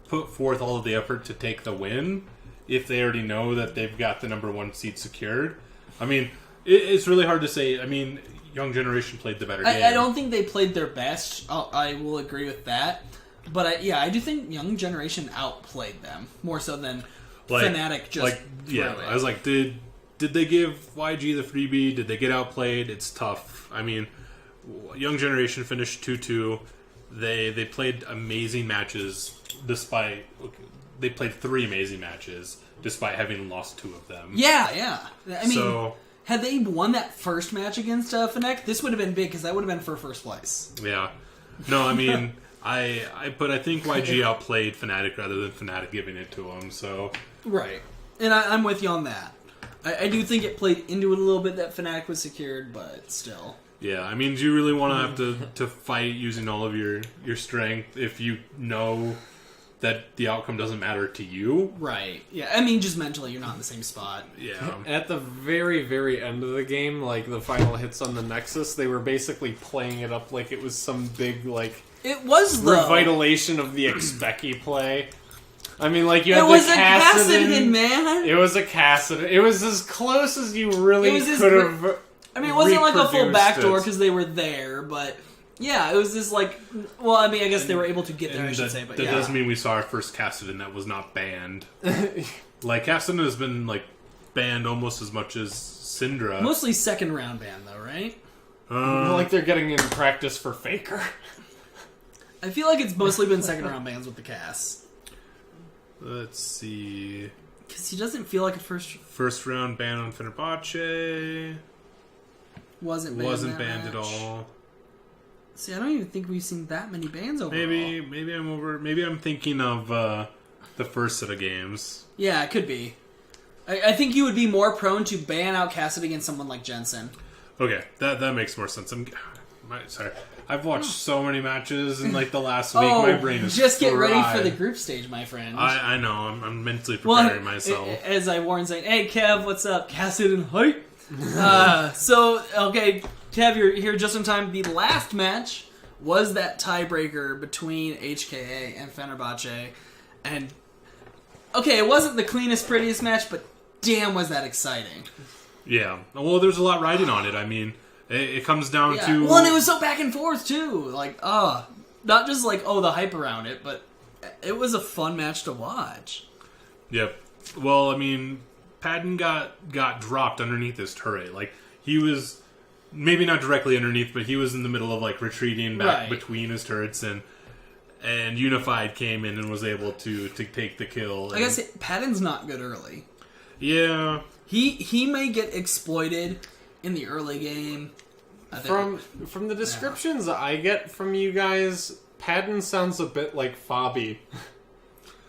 put forth all of the effort to take the win if they already know that they've got the number 1 seed secured? I mean, it's really hard to say. I mean, Young Generation played the better game. I don't think they played their best. I will agree with that. But I do think Young Generation outplayed them more so than Fnatic just threw it. I was like, did they give YG the freebie? Did they get outplayed? It's tough. I mean, Young Generation finished 2-2. They played amazing matches despite... They played 3 amazing matches despite having lost 2 of them. Yeah. I mean, so, had they won that first match against Fnatic, this would have been big because that would have been for first place. yeah. No, I mean... I think YG outplayed Fnatic rather than Fnatic giving it to them, so... Right. And I'm with you on that. I do think it played into it a little bit that Fnatic was secured, but still. Yeah, I mean, do you really want to have to fight using all of your strength if you know that the outcome doesn't matter to you? Right. Yeah, I mean, just mentally, you're not in the same spot. Yeah. At the very, very end of the game, like the final hits on the Nexus, they were basically playing it up like it was some big, like... It was, though. Revitalization of the Expecki play. I mean, like, you had it was the a Kassadin, man! It was a Kassadin. It was as close as you really could have. I mean, it wasn't like a full reproduced backdoor it. because they were there, but yeah, it was just like. Well, I mean, I guess they were able to get there. I should say, but that yeah, doesn't mean we saw our first Kassadin that was not banned. Like Kassadin has been like banned almost as much as Syndra. mostly second round ban though, right? Like they're getting in practice for Faker. I feel like it's mostly been second round bans with the Cass. Let's see. Because he doesn't feel like a First round ban on Fenerbahce. Wasn't banned at all. See, I don't even think we've seen that many bans overall. Maybe I'm over. Maybe I'm thinking of the first set of games. Yeah, it could be. I think you would be more prone to ban out Cassidy against someone like Jensen. Okay, that makes more sense. Sorry. I've watched so many matches in like the last week. My brain is just get ready fried. for the group stage, my friend. I know. I'm mentally preparing myself. As I warned, saying, "Hey, Kev, what's up? Cassidy and hype." So okay, Kev, you're here just in time. The last match was that tiebreaker between HKA and Fenerbahce, and okay, it wasn't the cleanest, prettiest match, but damn, was that exciting! Yeah. Well, there's a lot riding on it. I mean, it comes down to... Well, and it was so back and forth, too. Like, not just like, the hype around it, but it was a fun match to watch. Yep. Well, I mean, Padden got dropped underneath his turret. Like, he was... Maybe not directly underneath, but he was in the middle of, like, retreating back between his turrets, and Unified came in and was able to take the kill. I guess Padden's not good early. Yeah. He may get exploited in the early game. From the descriptions I get from you guys, Padden sounds a bit like Fabi.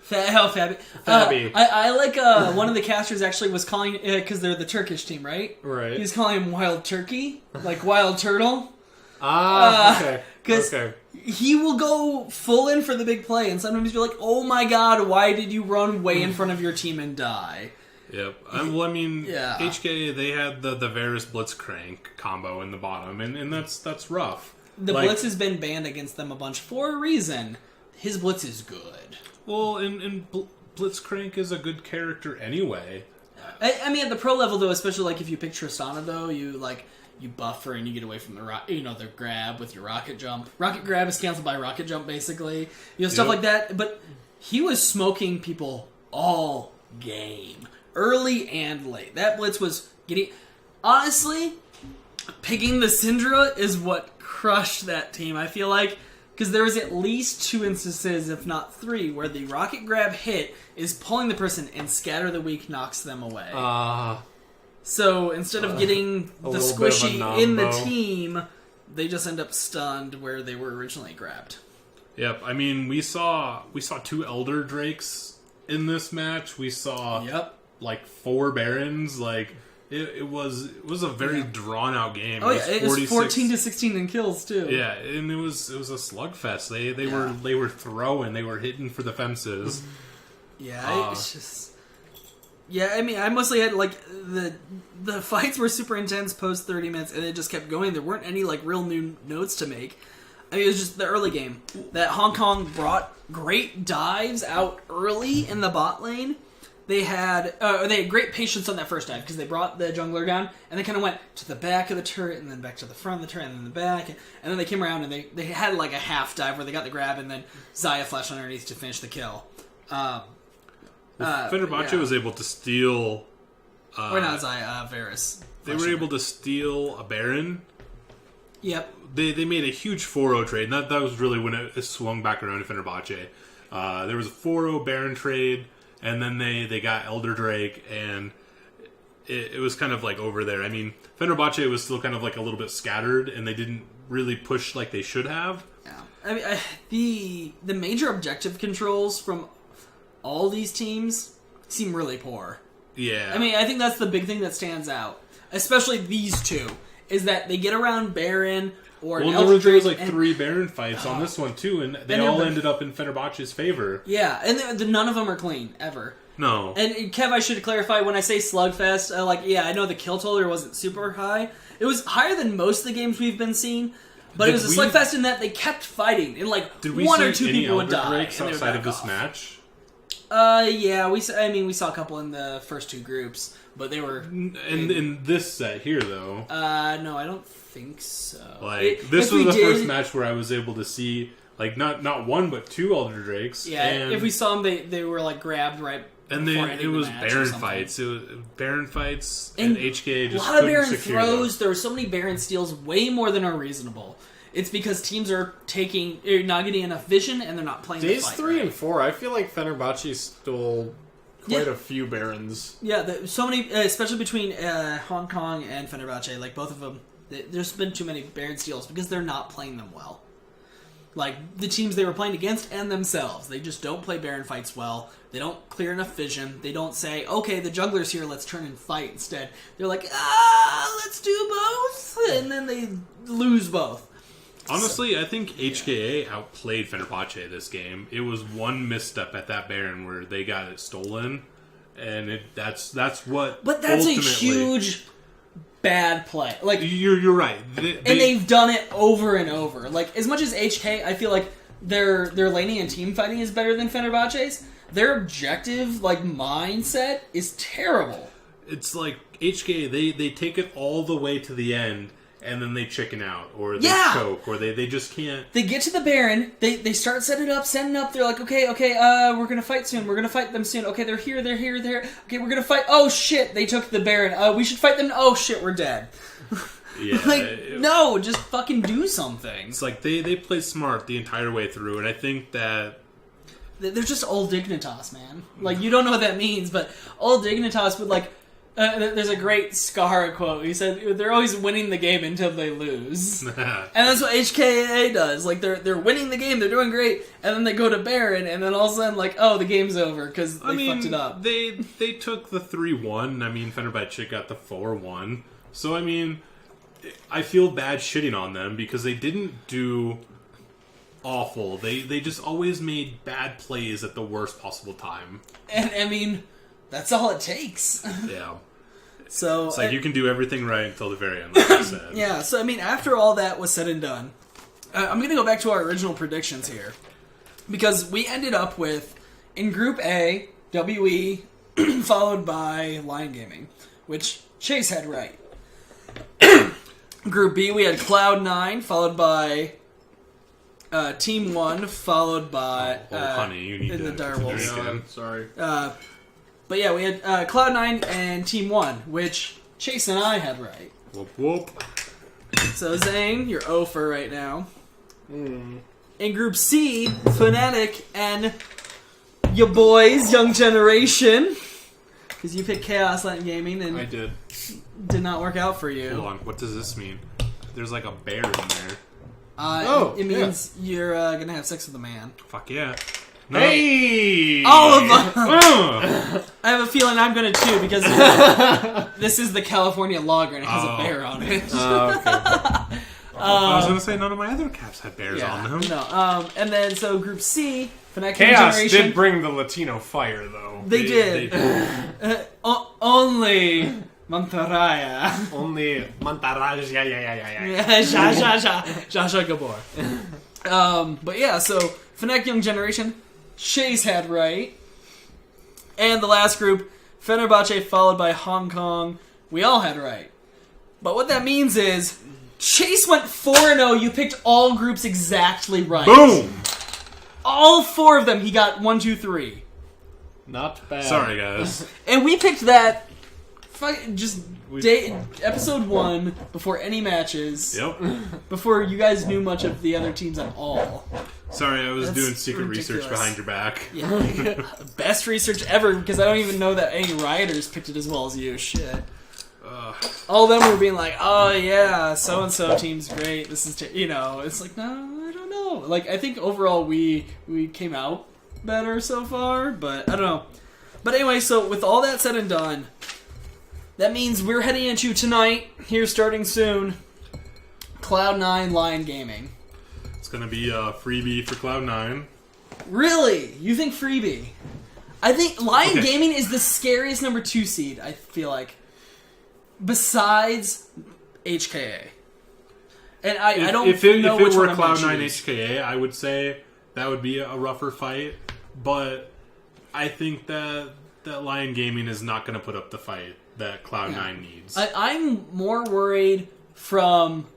Fabi. I like one of the casters actually was calling, because they're the Turkish team, right? Right. He's calling him Wild Turkey, like Wild Turtle. Okay. Because he will go full in for the big play, and sometimes you're like, oh my god, why did you run way in front of your team and die? Yep. HK, they had the Varus Blitzcrank combo in the bottom, and that's rough. The Blitz has been banned against them a bunch for a reason. His Blitz is good. Well, and Blitzcrank is a good character anyway. I mean, at the pro level, though, especially like if you pick Tristana, though, you buffer and you get away from the grab with your rocket jump. Rocket grab is canceled by rocket jump, basically. Stuff like that. But he was smoking people all game. Early and late. That Blitz was getting... Honestly, picking the Syndra is what crushed that team, I feel like. Because there was at least 2 instances, if not 3, where the rocket grab hit is pulling the person and Scatter the Weak knocks them away. So instead of getting the squishy in the team, they just end up stunned where they were originally grabbed. Yep, I mean, we saw 2 Elder Drakes in this match. We saw... like 4 Barons. Like it was a very drawn out game. It was 14-16 in kills too. Yeah, and it was a slugfest. They were throwing, they were hitting for the fences. Yeah, it's just Yeah, I mean, I mostly had, like, the fights were super intense post 30 minutes, and it just kept going. There weren't any, like, real new notes to make. I mean, it was just the early game. That Hong Kong brought great dives out early in the bot lane. They had great patience on that first dive, because they brought the jungler down, and they kind of went to the back of the turret, and then back to the front of the turret, and then the back, and then they came around, and they had, like, a half dive where they got the grab, and then Xayah flashed underneath to finish the kill. Fenerbahce was able to steal... or not Xayah, Varus. They were able to steal a Baron. Yep. They made a huge 4-0 trade, and that was really when it swung back around to Fenerbahce. There was a 4-0 Baron trade, and then they got Elder Drake, and it was kind of like over there. I mean, Fenerbahce was still kind of like a little bit scattered, and they didn't really push like they should have. Yeah. I mean, the major objective controls from all these teams seem really poor. Yeah. I mean, I think that's the big thing that stands out, especially these two, is that they get around Baron or Well, there was like 3 Baron fights on this one too, and they all ended up in Fenerbahce's favor. Yeah, and none of them are clean ever. No. And Kev, I should clarify, when I say slugfest, I know the kill total wasn't super high. It was higher than most of the games we've been seeing, but it was a slugfest in that they kept fighting, and like one or two people would die. Did we see any outside of this match? Yeah, we saw a couple in the first 2 groups, but they were in this set here though. No, I don't think so. This was the first match where I was able to see like not 1 but 2 Elder Drakes. Yeah, and if we saw them, they were like grabbed right. And then it was Baron fights. It was Baron fights, and HK just a lot of Baron throws. Them. There were so many Baron steals, way more than are reasonable. It's because teams are not getting enough vision, and they're not playing. Days the fight, 3 right? and 4, I feel like Fenerbahce stole quite a few Barons. Yeah, so many, especially between Hong Kong and Fenerbahce. Like both of them, there's been too many Baron steals because they're not playing them well. Like the teams they were playing against and themselves, they just don't play Baron fights well. They don't clear enough vision. They don't say, "Okay, the jungler's here. Let's turn and fight." Instead, they're like, let's do both," and then they lose both. Honestly, I think HKA outplayed Fenerbahce this game. It was one misstep at that Baron where they got it stolen, and that's what. But that's a huge bad play. Like you're right, and they've done it over and over. Like as much as HK, I feel like their laning and team fighting is better than Fenerbahce's. Their objective mindset is terrible. It's like HK, they take it all the way to the end. And then they chicken out, or they choke, or they just can't. They get to the Baron, they start setting up. They're like, okay, we're gonna fight soon. We're gonna fight them soon. Okay, they're here. Okay, we're gonna fight. Oh shit, they took the Baron. We should fight them. Oh shit, we're dead. Yeah, no, just fucking do something. It's like they play smart the entire way through, and I think that they're just old Dignitas, man. Like you don't know what that means, but old Dignitas would like. There's a great Scar quote. He said they're always winning the game until they lose, and that's what HKA does. Like they're winning the game, they're doing great, and then they go to Baron, and then all of a sudden, like, oh, the game's over because they fucked it up. They took the 3-1. I mean, Fenerbahce got the 4-1. So I mean, I feel bad shitting on them because they didn't do awful. They just always made bad plays at the worst possible time. And I mean. That's all it takes. Yeah. So it's like you can do everything right until the very end, like I said. Yeah, so I mean, after all that was said and done, I'm going to go back to our original predictions here. Because we ended up with, in Group A, WE, followed by Lion Gaming, which Chase had right. Group B, we had Cloud9, followed by Team 1, followed by... honey, you need in to... the Direwolves. Yeah, sorry. But yeah, we had Cloud9 and Team 1, which Chase and I had right. Whoop whoop. So Zane, you're 0 for right now. In Group C, Fnatic and your boys, Young Generation. Because you picked Chaos Light Gaming and I did not work out for you. Hold on, what does this mean? There's like a bear in there. It means you're going to have sex with a man. Fuck yeah. No. Hey! All of them! I have a feeling I'm going to too, because this is the California Logger and it has a bear on it. I was going to say none of my other caps had bears on them. No. And then, so Group C, Fnatic Chaos Generation. did bring the Latino fire, though. They did. Only Monterrey. Only Montaraj, yeah. Jaja Gabor. But yeah, so Fnatic Young Generation, Shays had right. And the last group, Fenerbahce followed by Hong Kong, we all had right. But what that means is, Chase went 4-0, you picked all groups exactly right. Boom! All 4 of them, he got 1, 2, 3. Not bad. Sorry, guys. And we picked that episode 1 before any matches. Yep. Before you guys knew much of the other teams at all. Sorry, I was That's doing secret ridiculous. research behind your back. Yeah, best research ever, because I don't even know that any rioters picked it as well as you. Shit. All of them were being like, oh yeah, so-and-so team's great. This is, it's like, no, I don't know. Like, I think overall we came out better so far, but I don't know. But anyway, so with all that said and done, that means we're heading into tonight, here starting soon, Cloud9 Lion Gaming. It's gonna be a freebie for Cloud9. Really? You think freebie? I think Lion Gaming is the scariest number 2 seed, I feel like. Besides HKA. And I don't if know it which were one I'm gonna Cloud9 choose. HKA, I would say that would be a rougher fight. But I think that Lion Gaming is not going to put up the fight that Cloud9 needs. I'm more worried from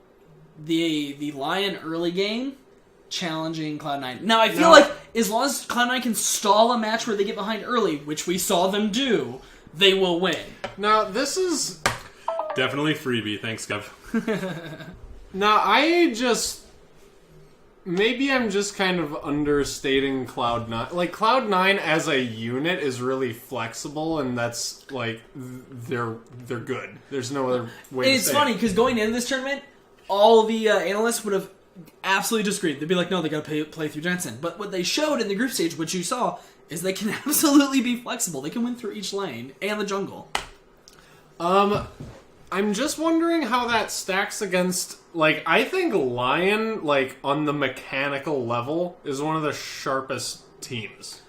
the Lion early game challenging Cloud9. Now, I feel like as long as Cloud9 can stall a match where they get behind early, which we saw them do, they will win. Now, this is... Definitely freebie. Thanks, Kev. Now, maybe I'm just kind of understating Cloud9. Like, Cloud9 as a unit is really flexible, and that's, like, they're good. There's no other way And to it's say funny, it. because going into this tournament, all the analysts would have absolutely disagreed. They'd be like, no, they gotta play through Jensen. But what they showed in the group stage, which you saw, is they can absolutely be flexible. They can win through each lane and the jungle. I'm just wondering how that stacks against... Like, I think Lion, like, on the mechanical level, is one of the sharpest teams.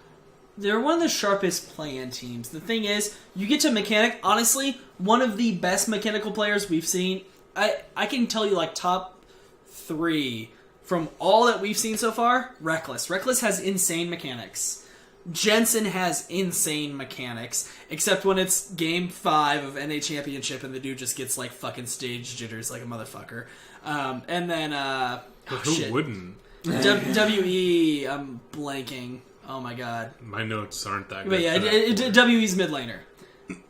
They're one of the sharpest play-in teams. The thing is, you get to mechanic, honestly, one of the best mechanical players we've seen. I can tell you, like, top 3 from all that we've seen so far, Reckless. Reckless has insane mechanics. Jensen has insane mechanics, except when it's game 5 of NA Championship and the dude just gets, like, fucking stage jitters like a motherfucker. And then, Who wouldn't? WE, I'm blanking. Oh my god. My notes aren't that good. But yeah, for that. WE's mid laner.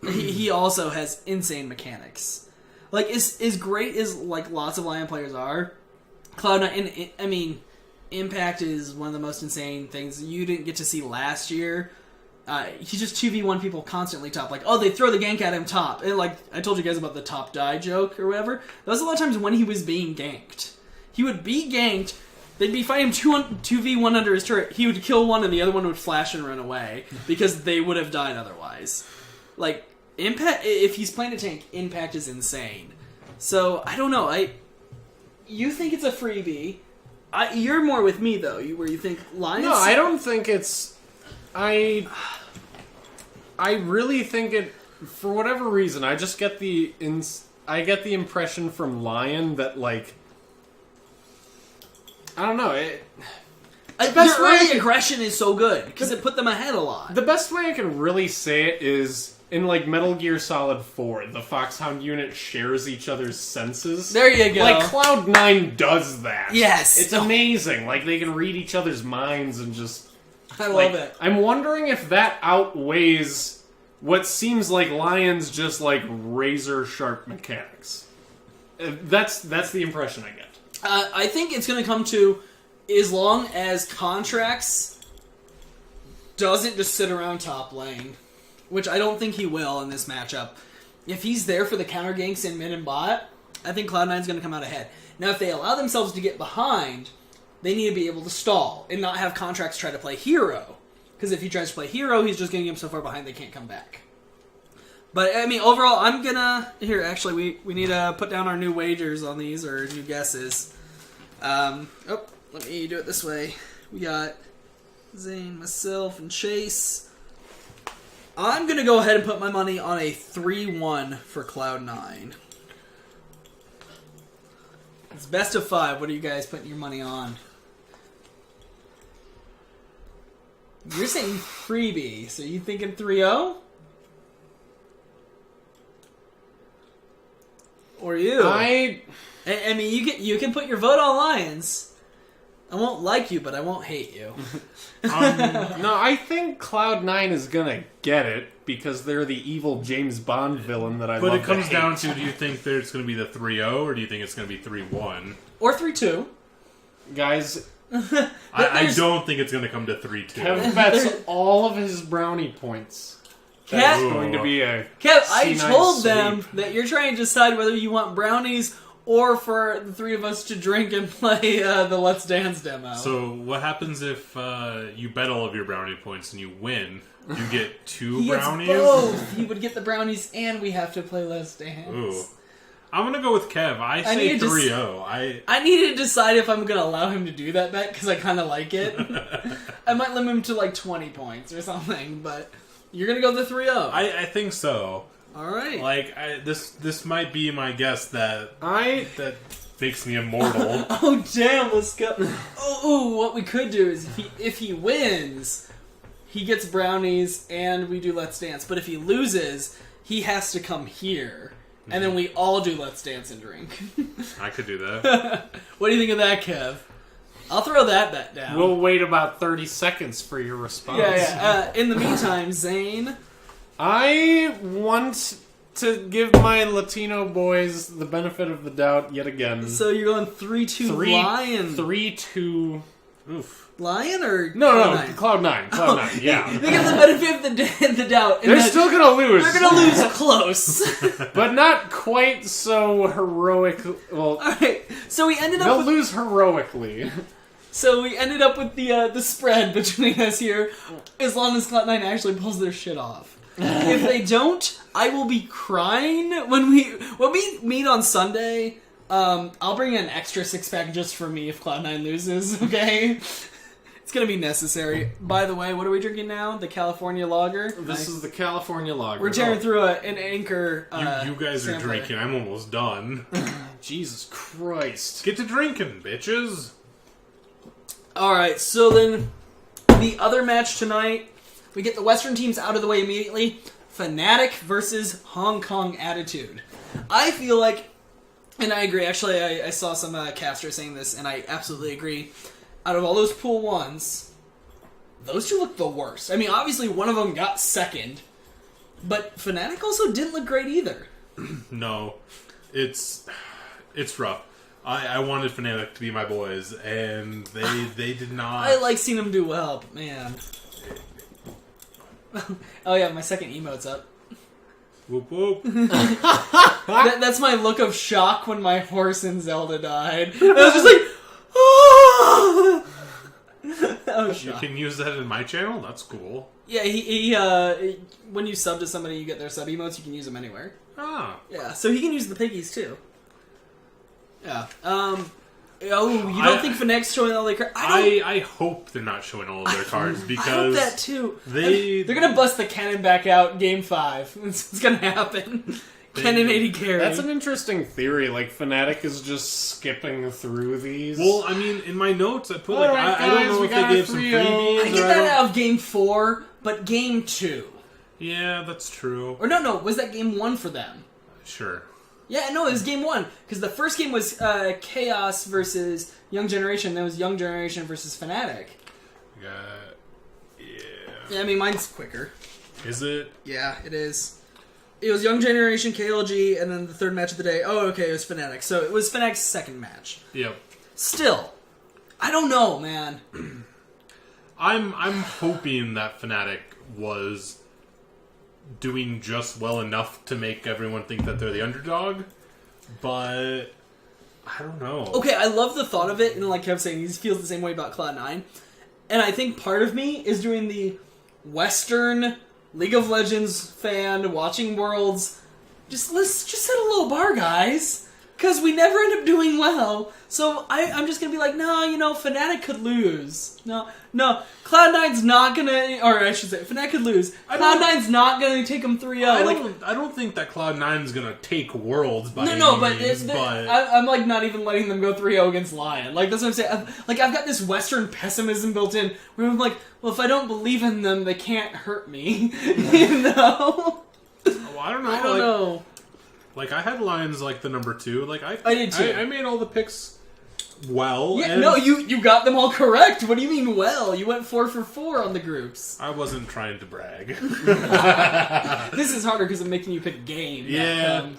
He also has insane mechanics. Like, as great as, like, lots of Lion players are, Cloud9, I mean, Impact is one of the most insane things you didn't get to see last year. He just 2v1 people constantly top. Like, oh, they throw the gank at him top. And, like, I told you guys about the top die joke or whatever. That was a lot of times when he was being ganked. He would be ganked, they'd be fighting 2v1 under his turret. He would kill one and the other one would flash and run away. Because they would have died otherwise. Like, Impact, if he's playing a tank, Impact is insane. So, I don't know. You think it's a freebie. You're more with me, though, where you think Lions... No, I don't think it's... I really think it... For whatever reason, I just get the... I get the impression from Lion that, like... I don't know, Their early aggression is so good, because it put them ahead a lot. the best way I can really say it is... In, like, Metal Gear Solid 4, the Foxhound unit shares each other's senses. There you go. Like, Cloud9 does that. Yes. It's amazing. Like, they can read each other's minds and just... I like, love it. I'm wondering if that outweighs what seems like Lion's just, like, razor-sharp mechanics. That's the impression I get. I think it's going to come to, as long as Contracts doesn't just sit around top lane, which I don't think he will in this matchup. If he's there for the counter ganks in mid and bot, I think Cloud9's going to come out ahead. Now, if they allow themselves to get behind, they need to be able to stall and not have Contracts try to play hero. Because if he tries to play hero, he's just getting him so far behind they can't come back. But, I mean, overall, I'm going to... Here, actually, we need to put down our new wagers on these, or new guesses. Let me do it this way. We got Zane, myself, and Chase. I'm going to go ahead and put my money on a 3-1 for Cloud9. It's best of 5. What are you guys putting your money on? You're saying freebie, so you thinking 3-0? Or you? I mean, you can put your vote on Lions. I won't like you, but I won't hate you. No, I think Cloud9 is gonna get it because they're the evil James Bond villain that I love. But it comes to down hate. to, do you think there's going to be the 3-0 or do you think it's going to be 3-1? Or 3-2. Guys, I don't think it's going to come to 3-2. Kev bets all of his brownie points. That's going to be a Kev, I C9 told them sweep. that you're trying to decide whether you want brownies or for the three of us to drink and play the Let's Dance demo. So what happens if you bet all of your brownie points and you win? You get 2 he brownies? Gets both. He would get the brownies and we have to play Let's Dance. Ooh. I'm going to go with Kev. I say 3-0. I need to decide if I'm going to allow him to do that bet because I kind of like it. I might limit him to like 20 points or something, but you're going to go the 3-0. I think so. All right. Like, this might be my guess that makes me immortal. Oh, damn, let's go. Oh, what we could do is if he wins, he gets brownies and we do Let's Dance. But if he loses, he has to come here. And then we all do Let's Dance and drink. I could do that. What do you think of that, Kev? I'll throw that bet down. We'll wait about 30 seconds for your response. Yeah. In the meantime, Zane. I want to give my Latino boys the benefit of the doubt yet again. So you're going 3-2 Lion. 3-2. Oof. Lion or No, Cloud9? Cloud9, yeah. They get the benefit of the doubt. They're still gonna lose. They're gonna lose close. But not quite so heroic. Well, Alright, so we ended up they'll with, lose heroically. So we ended up with the spread between us here, as long as Cloud9 actually pulls their shit off. If they don't, I will be crying when we meet on Sunday. I'll bring an extra 6-pack just for me if Cloud9 loses, okay? It's gonna be necessary. By the way, what are we drinking now? The California Lager? This is the California Lager. We're tearing through an Anchor You guys are sampler. drinking. I'm almost done. Jesus Christ. Get to drinking, bitches. Alright, so then the other match tonight, we get the Western teams out of the way immediately. Fnatic versus Hong Kong Attitude. I feel like, and I agree, actually I saw some casters saying this, and I absolutely agree. Out of all those pool ones, those two look the worst. I mean, obviously one of them got second, but Fnatic also didn't look great either. No, it's rough. I wanted Fnatic to be my boys, and they did not. I like seeing them do well, but man. Oh yeah, my second emote's up. Whoop whoop. That's my look of shock when my horse in Zelda died. I was just like, oh! That was You shock. can use that in my channel? That's cool. Yeah, he when you sub to somebody, you get their sub emotes. You can use them anywhere. Ah. Yeah, so he can use the piggies too. Yeah. You don't think Fnatic's showing all their cards? I hope they're not showing all of their cards I hope because that too. they're gonna bust the cannon back out game 5. It's gonna happen. Cannon 80 carry. That's an interesting theory. Like, Fnatic is just skipping through these. Well, I mean, in my notes, I put All like right, I don't guys, know we if got they a gave some 3-0. freebies. I get or that don't- out of game 4, but game 2. Yeah, that's true. Or no, was that game 1 for them? Sure. Yeah, no, it was game 1. Because the first game was Chaos versus Young Generation, then it was Young Generation versus Fnatic. Yeah. Yeah, I mean, mine's quicker. Is it? Yeah, it is. It was Young Generation, KLG, and then the third match of the day. Oh, okay, it was Fnatic. So it was Fnatic's second match. Yep. Still, I don't know, man. I'm hoping that Fnatic was doing just well enough to make everyone think that they're the underdog, but I don't know. Okay, I love the thought of it, and like Kev saying, he feels the same way about Cloud9. And I think part of me is doing the Western League of Legends fan watching Worlds. Let's just set a low bar, guys. Because we never end up doing well. So I'm just going to be like, no, Fnatic could lose. No, Cloud9's not going to, or I should say, Fnatic could lose. Cloud9's not going to take them 3-0. I don't think that Cloud9's going to take Worlds by No, any but, means, I'm like not even letting them go 3-0 against Lion. Like, that's what I'm saying. I've got this Western pessimism built in where I'm like, well, if I don't believe in them, they can't hurt me. Well, I don't know. I don't know. Like, I had Lions like the number 2. Like, I did too. I made all the picks well. Yeah, and no, you got them all correct. What do you mean well? You went 4 for 4 on the groups. I wasn't trying to brag. This is harder because I'm making you pick a game. Yeah.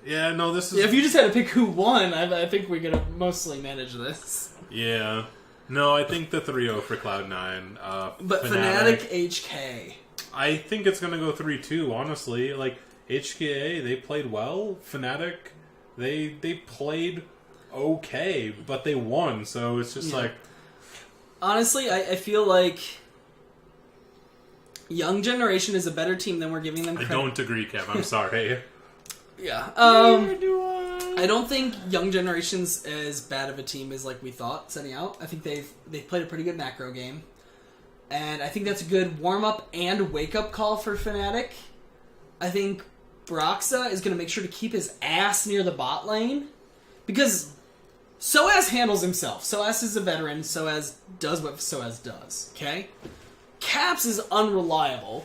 Yeah, no, this is... If you just had to pick who won, I think we're going to mostly manage this. Yeah. No, I think the 3-0 for Cloud9. But Fnatic HK. I think it's going to go 3-2, honestly. Like, HKA, they played well. Fnatic, they played okay, but they won, so it's just like... Honestly, I feel like Young Generation is a better team than we're giving them credit. I don't agree, Kev. I'm sorry. Yeah. I don't think Young Generation's as bad of a team as like we thought setting out. I think they've played a pretty good macro game. And I think that's a good warm-up and wake-up call for Fnatic. I think Broxa is going to make sure to keep his ass near the bot lane. Because Soaz handles himself. Soaz is a veteran. Soaz does what Soaz does. Okay? Caps is unreliable.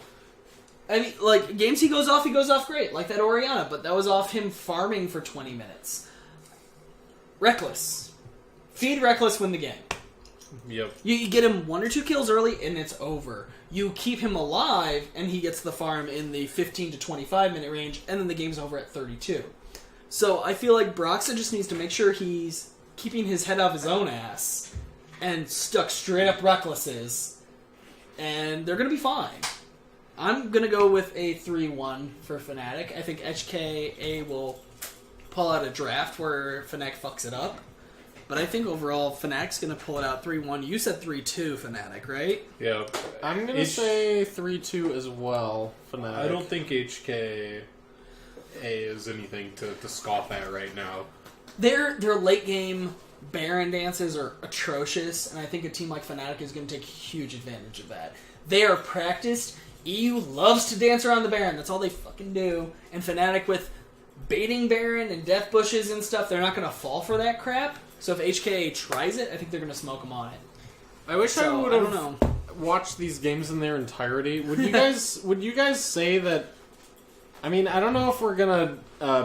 I mean, like, games he goes off great. Like that Orianna. But that was off him farming for 20 minutes. Reckless. Feed Reckless, win the game. Yep. You get him 1 or 2 kills early, and it's over. You keep him alive, and he gets the farm in the 15 to 25 minute range, and then the game's over at 32. So I feel like Broxa just needs to make sure he's keeping his head off his own ass, and stuck straight up Recklesses, and they're going to be fine. I'm going to go with a 3-1 for Fnatic. I think HKA will pull out a draft where Fnatic fucks it up. But I think overall, Fnatic's going to pull it out 3-1. You said 3-2, Fnatic, right? Yeah. I'm going to say 3-2 as well, Fnatic. I don't think HKA is anything to scoff at right now. Their late game Baron dances are atrocious, and I think a team like Fnatic is going to take huge advantage of that. They are practiced. EU loves to dance around the Baron. That's all they fucking do. And Fnatic with baiting Baron and death bushes and stuff, they're not going to fall for that crap. So if HKA tries it, I think they're going to smoke them on it. I wish I would don't have know. watched these games in their entirety. Would you guys say that? I mean, I don't know if we're gonna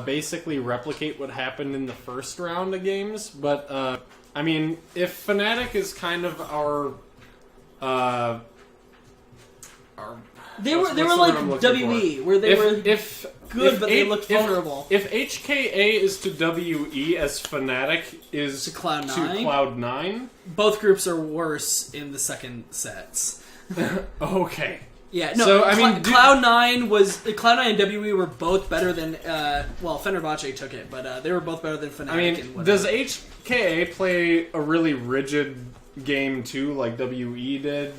basically replicate what happened in the first round of games, but I mean, if Fnatic is kind of our They were like WE, where they were good, but they looked vulnerable. If HKA is to WE as Fnatic is To Cloud9? Cloud9, Both groups are worse in the second sets. okay. Yeah, no. So, I mean, Cloud9 and WE were both better than. Fenerbahce took it, but they were both better than Fnatic. I mean, does HKA play a really rigid game too, like WE did?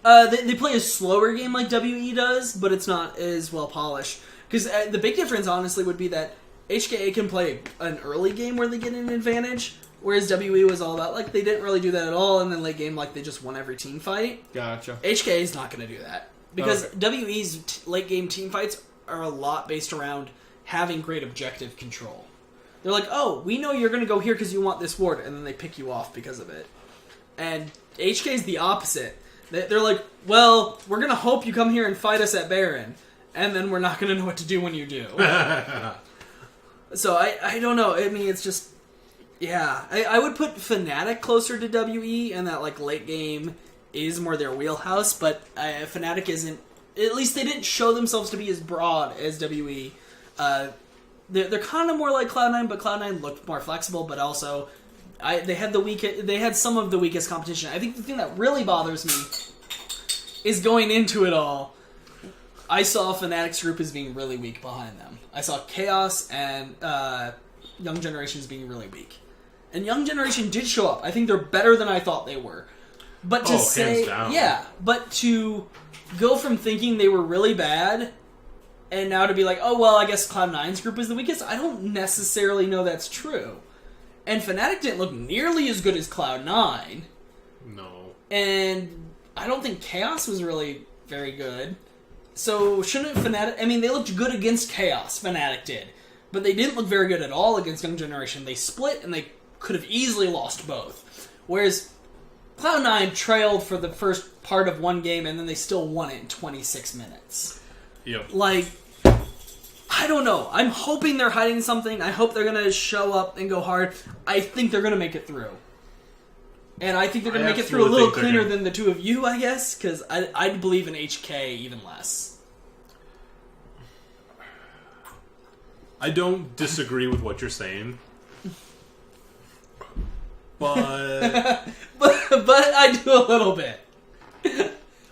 They play a slower game like WE does, but it's not as well polished. Because the big difference, honestly, would be that HKA can play an early game where they get an advantage, whereas WE was all about, like, they didn't really do that at all, and then late game, like, they just won every team fight. Gotcha. HKA is not going to do that. Because WE's late game team fights are a lot based around having great objective control. They're like, oh, we know you're going to go here because you want this ward, and then they pick you off because of it. And HK is the opposite. They're like, well, we're going to hope you come here and fight us at Baron, and then we're not going to know what to do when you do. So I don't know. I mean, it's just, yeah. I would put Fnatic closer to WE, and that like late game is more their wheelhouse, but Fnatic isn't. At least they didn't show themselves to be as broad as WE. They're kind of more like Cloud9, but Cloud9 looked more flexible, but also they had some of the weakest competition. I think the thing that really bothers me is going into it all, I saw Fnatic's group as being really weak behind them. I saw Chaos and Young Generation as being really weak. And Young Generation did show up. I think they're better than I thought they were. But to say, hands down. yeah, but to go from thinking they were really bad And now to be like, oh, well, I guess Cloud9's group is the weakest, I don't necessarily know that's true. And Fnatic didn't look nearly as good as Cloud9. No. And I don't think Chaos was really very good. So shouldn't Fnatic... I mean, they looked good against Chaos, Fnatic did. But they didn't look very good at all against Young Generation. They split, and they could have easily lost both. Whereas Cloud9 trailed for the first part of one game, and then they still won it in 26 minutes. Yep. Like, I don't know. I'm hoping they're hiding something. I hope they're going to show up and go hard. I think they're going to make it through. And I think they're going to make it through a little cleaner than the two of you, I guess, because I believe in HK even less. I don't disagree with what you're saying. But... but I do a little bit.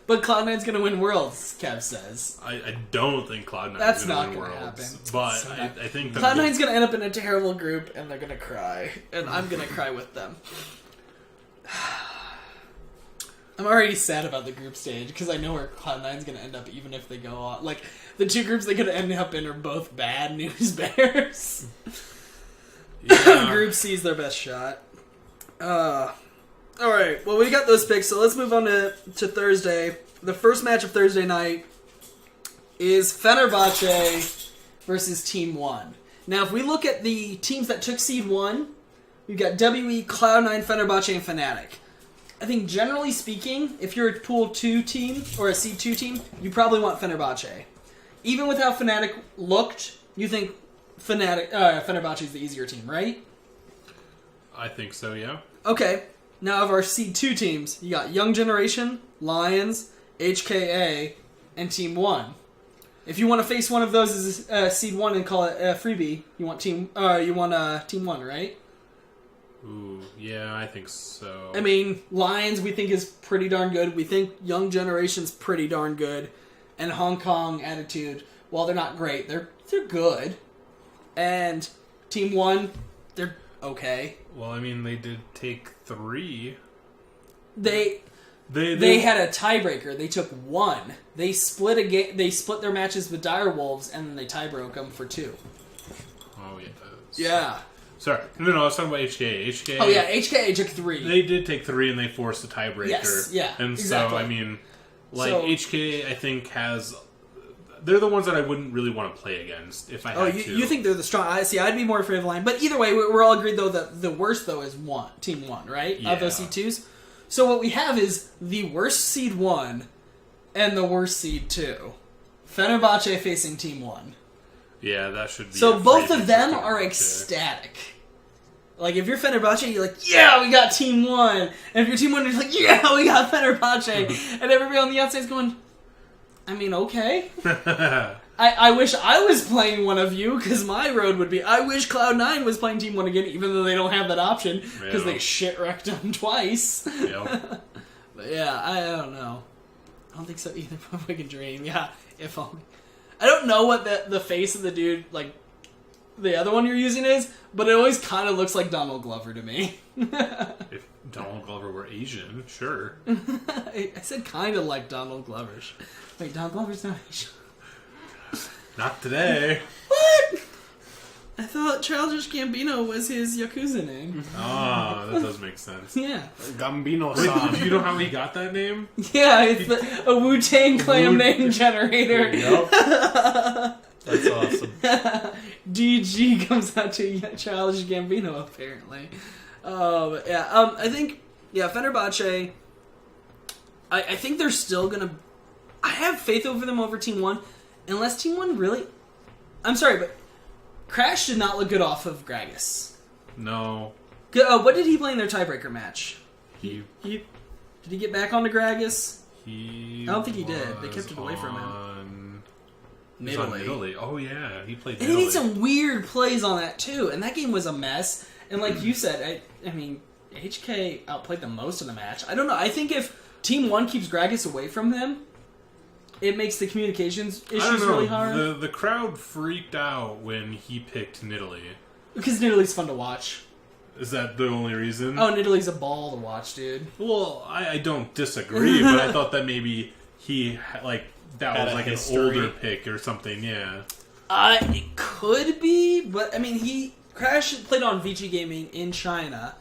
But Cloud9's going to win Worlds, Kev says. I don't think Cloud9 That's is going not to win gonna Worlds. happen. But So I think... Cloud9's going to end up in a terrible group, and they're going to cry. And I'm going to cry with them. I'm already sad about the group stage, because I know where Cloud9's going to end up, even if they go on. Like, the two groups they could end up in are both bad news bears. Yeah. Group C's their best shot. Alright, well, we got those picks, so let's move on to Thursday. The first match of Thursday night is Fenerbahce versus Team 1. Now, if we look at the teams that took Seed 1, we've got WE, Cloud9, Fenerbahce, and Fnatic. I think, generally speaking, if you're a Pool 2 team, or a Seed 2 team, you probably want Fenerbahce. Even with how Fnatic looked, you think Fenerbahce is the easier team, right? I think so, yeah. Okay, now of our Seed 2 teams, you got Young Generation, Lions, HKA, and Team 1. If you want to face one of those as Seed 1 and call it a freebie, you want Team 1, right? Ooh, yeah, I think so. I mean, Lions we think is pretty darn good. We think Young Generation's pretty darn good. And Hong Kong Attitude, while they're not great, they're good. And Team 1, they're okay. Well, I mean, they did take 3. They had a tiebreaker. They took 1. They split a game. They split their matches with Dire Wolves, and then they tie broke them for 2. Oh, yeah. Yeah. Sorry. No, I was talking about HKA. Oh, yeah, HKA took 3. They did take 3, and they forced a tiebreaker. Yes, yeah, And exactly. so, I mean, HKA, I think, has... They're the ones that I wouldn't really want to play against if I had to. You think they're the strong... See, I'd be more afraid of Lion. But either way, we're all agreed, though, that the worst, though, is Team 1, right? Yeah. Of those Seed 2s. So what we have is the worst Seed 1 and the worst Seed 2. Fenerbahce facing Team 1. Yeah, that should be... So both free of them for are Fenerbahce. ecstatic. Like, if you're Fenerbahce, you're like, yeah, we got Team 1. And if you're Team 1, you're like, yeah, we got Fenerbahce. And everybody on the outside is going, I mean, okay. I wish I was playing one of you, because my road would be, I wish Cloud9 was playing Team 1 again, even though they don't have that option, because they shit-wrecked them twice. Yep. But yeah, I don't know. I don't think so either, but we can dream. Yeah, if only. I don't know what the face of the dude, like, the other one you're using is, but it always kind of looks like Donald Glover to me. If Donald Glover were Asian, sure. I said kind of like Donald Glover. Wait, Donald Glover's not Asian. Not today. What? I thought Childish Gambino was his Yakuza name. Ah, that does make sense. Yeah. Gambino-san. Do you know how he got that name? Yeah, it's a Wu-Tang Clan name generator. Yep. That's awesome. DG comes out to Childish Gambino, apparently. But yeah, I think, Fenerbahce, I think they're still going to... I have faith over them over Team 1, unless Team 1 really... I'm sorry, but Crash did not look good off of Gragas. No. What did he play in their tiebreaker match? He Did he get back onto Gragas? I don't think he did. They kept it away from him. Nidalee. Nidalee. Oh, yeah. He played And he made Nidalee. some weird plays on that, too. And that game was a mess. And like you said, I mean, HK outplayed them most of the match. I don't know. I think if Team 1 keeps Gragas away from them, it makes the communications I don't issues know. really hard. The crowd freaked out when he picked Nidalee. Because Nidalee's fun to watch. Is that the only reason? Oh, Nidalee's a ball to watch, dude. Well, I don't disagree, but I thought that maybe he, that Had was a like history. an older pick or something. Yeah. It could be, but I mean, Crash played on VG Gaming in China,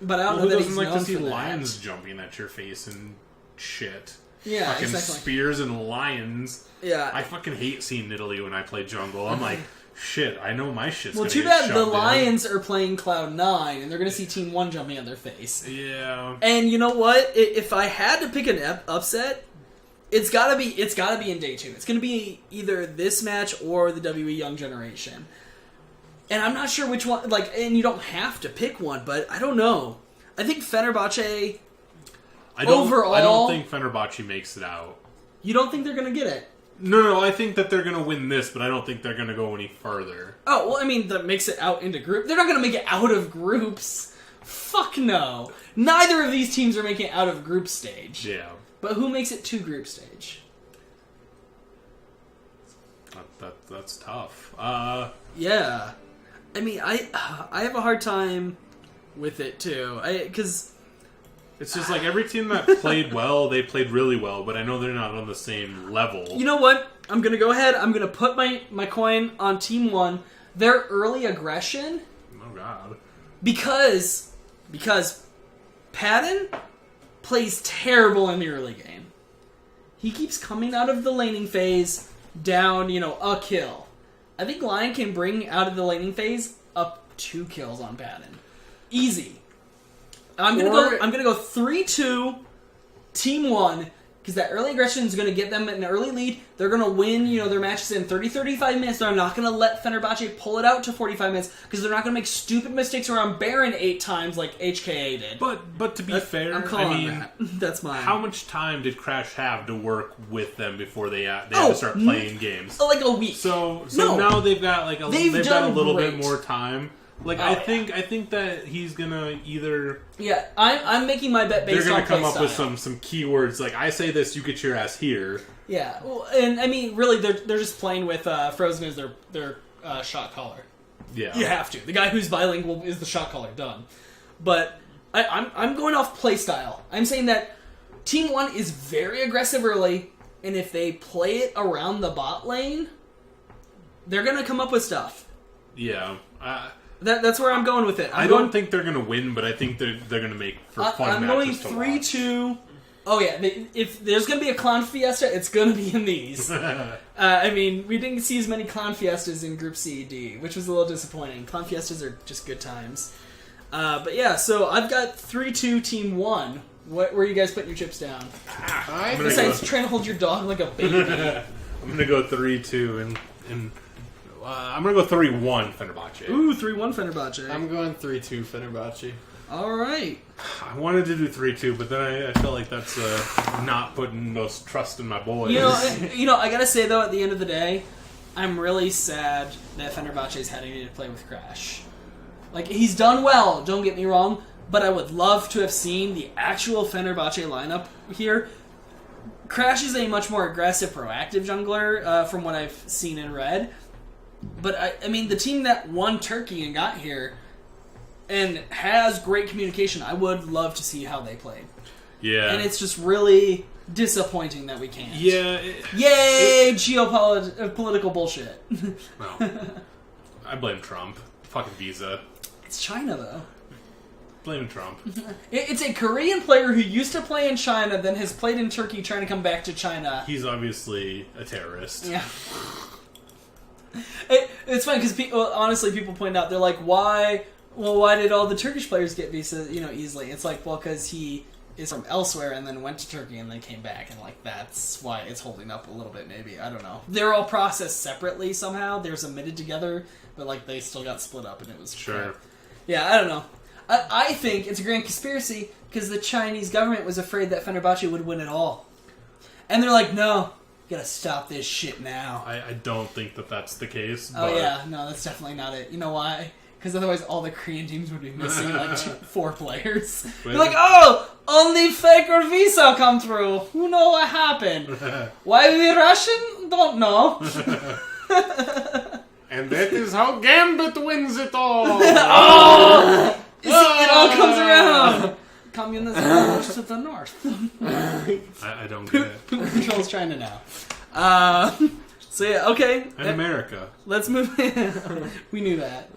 but I don't know Who that doesn't he's like known to see for that. lions jumping at your face and shit? Yeah, Fucking exactly. spears and lions. Yeah. I fucking hate seeing Italy when I play jungle. I'm like, shit, I know my shit's Well, gonna too get bad the shoved in. Lions are playing Cloud9, and they're going to see Team 1 jumping on their face. Yeah. And you know what? If I had to pick an upset, it's gotta be in day 2. It's gonna be either this match or the WE Young Generation. And I'm not sure which one. And you don't have to pick one, but I don't know. I think Fenerbahce. I don't Overall- think Fenerbahce makes it out. You don't think they're gonna get it? No, I think that they're gonna win this, but I don't think they're gonna go any further. Oh well, I mean that makes it out into group. They're not gonna make it out of groups. Fuck no. Neither of these teams are making it out of group stage. Yeah. But who makes it to group stage? That's tough. Yeah, I mean, I have a hard time with it too. Because It's just like every team that played well, they played really well, but I know they're not on the same level. you know what? I'm gonna go ahead. I'm gonna put my coin on Team 1. Their early aggression, Oh god. because Patton plays terrible in the early game. He keeps coming out of the laning phase down, a kill. I think Lion can bring out of the laning phase up 2 kills on Patton. Easy. I'm gonna go 3-2 Team 1, because that early aggression is gonna get them an early lead. They're gonna win, their matches in 30-35 minutes. They're not gonna let Fenerbahce pull it out to 45 minutes, because they're not gonna make stupid mistakes around Baron 8 times like HKA did. But to be fair, I'm calling I mean, that. That's mine. how much time did Crash have to work with them before they had Oh, to start playing games? Like a week. So No. now they've got They've got a done little great. bit more time. Like Oh, I yeah. think that he's gonna either Yeah, I'm making my bet based they're on gonna come up with playstyle. some keywords like I say this, you get your ass here. Yeah, well, and I mean, really, they're just playing with Frozen as their shot caller. Yeah. You have to. The guy who's bilingual is the shot caller. Done. But I'm going off playstyle. I'm saying that Team 1 is very aggressive early, and if they play it around the bot lane, they're gonna come up with stuff. Yeah. That's where I'm going with it. I don't think they're gonna win, but I think they're gonna make for fun I'm going matches to watch. 3-2. Oh yeah, if there's gonna be a clown fiesta, it's gonna be in these. I mean, we didn't see as many clown fiestas in Group C D, which was a little disappointing. Clown fiestas are just good times. But yeah, so I've got 3-2 Team 1. Where are you guys putting your chips down? I'm gonna Besides trying to hold your dog like a baby. I'm gonna go 3-2 and I'm gonna go 3-1 Fenerbahce. Ooh, 3-1 Fenerbahce. I'm going 3-2 Fenerbahce. All right. I wanted to do 3-2, but then I felt like that's not putting those trust in my boys. You know, I gotta say though, at the end of the day, I'm really sad that Fenerbahce is heading to play with Crash. Like, he's done well, don't get me wrong, but I would love to have seen the actual Fenerbahce lineup here. Crash is a much more aggressive, proactive jungler, from what I've seen and read. But, I mean, the team that won Turkey and got here and has great communication, I would love to see how they played. Yeah. And it's just really disappointing that we can't. Yeah. Yay, geopolitical bullshit. Well, I blame Trump. Fucking Visa. It's China, though. Blame Trump. It's a Korean player who used to play in China, then has played in Turkey, trying to come back to China. He's obviously a terrorist. Yeah. It's funny because honestly, people point out, they're like, why did all the Turkish players get visas, easily? It's like, well, because he is from elsewhere and then went to Turkey and then came back, and like that's why it's holding up a little bit. Maybe, I don't know. They're all processed separately somehow. They're submitted together, but like they still got split up, and it was Sure. crap. Yeah, I don't know. I think it's a grand conspiracy because the Chinese government was afraid that Fenerbahce would win it all, and they're like, no. Gotta stop this shit now. I don't think that that's the case. Oh but yeah, no, that's definitely not it. You know why? Because otherwise all the Korean teams would be missing like 4 players. They're like, oh, only Faker Visa come through. Who know what happened? Why we Russian? Don't know. And that is how Gambit wins it all. Oh! You see, it all comes around. communist to the north. I don't get it. Poop Control's trying to know. So yeah, okay. And America. Let's move. We knew that.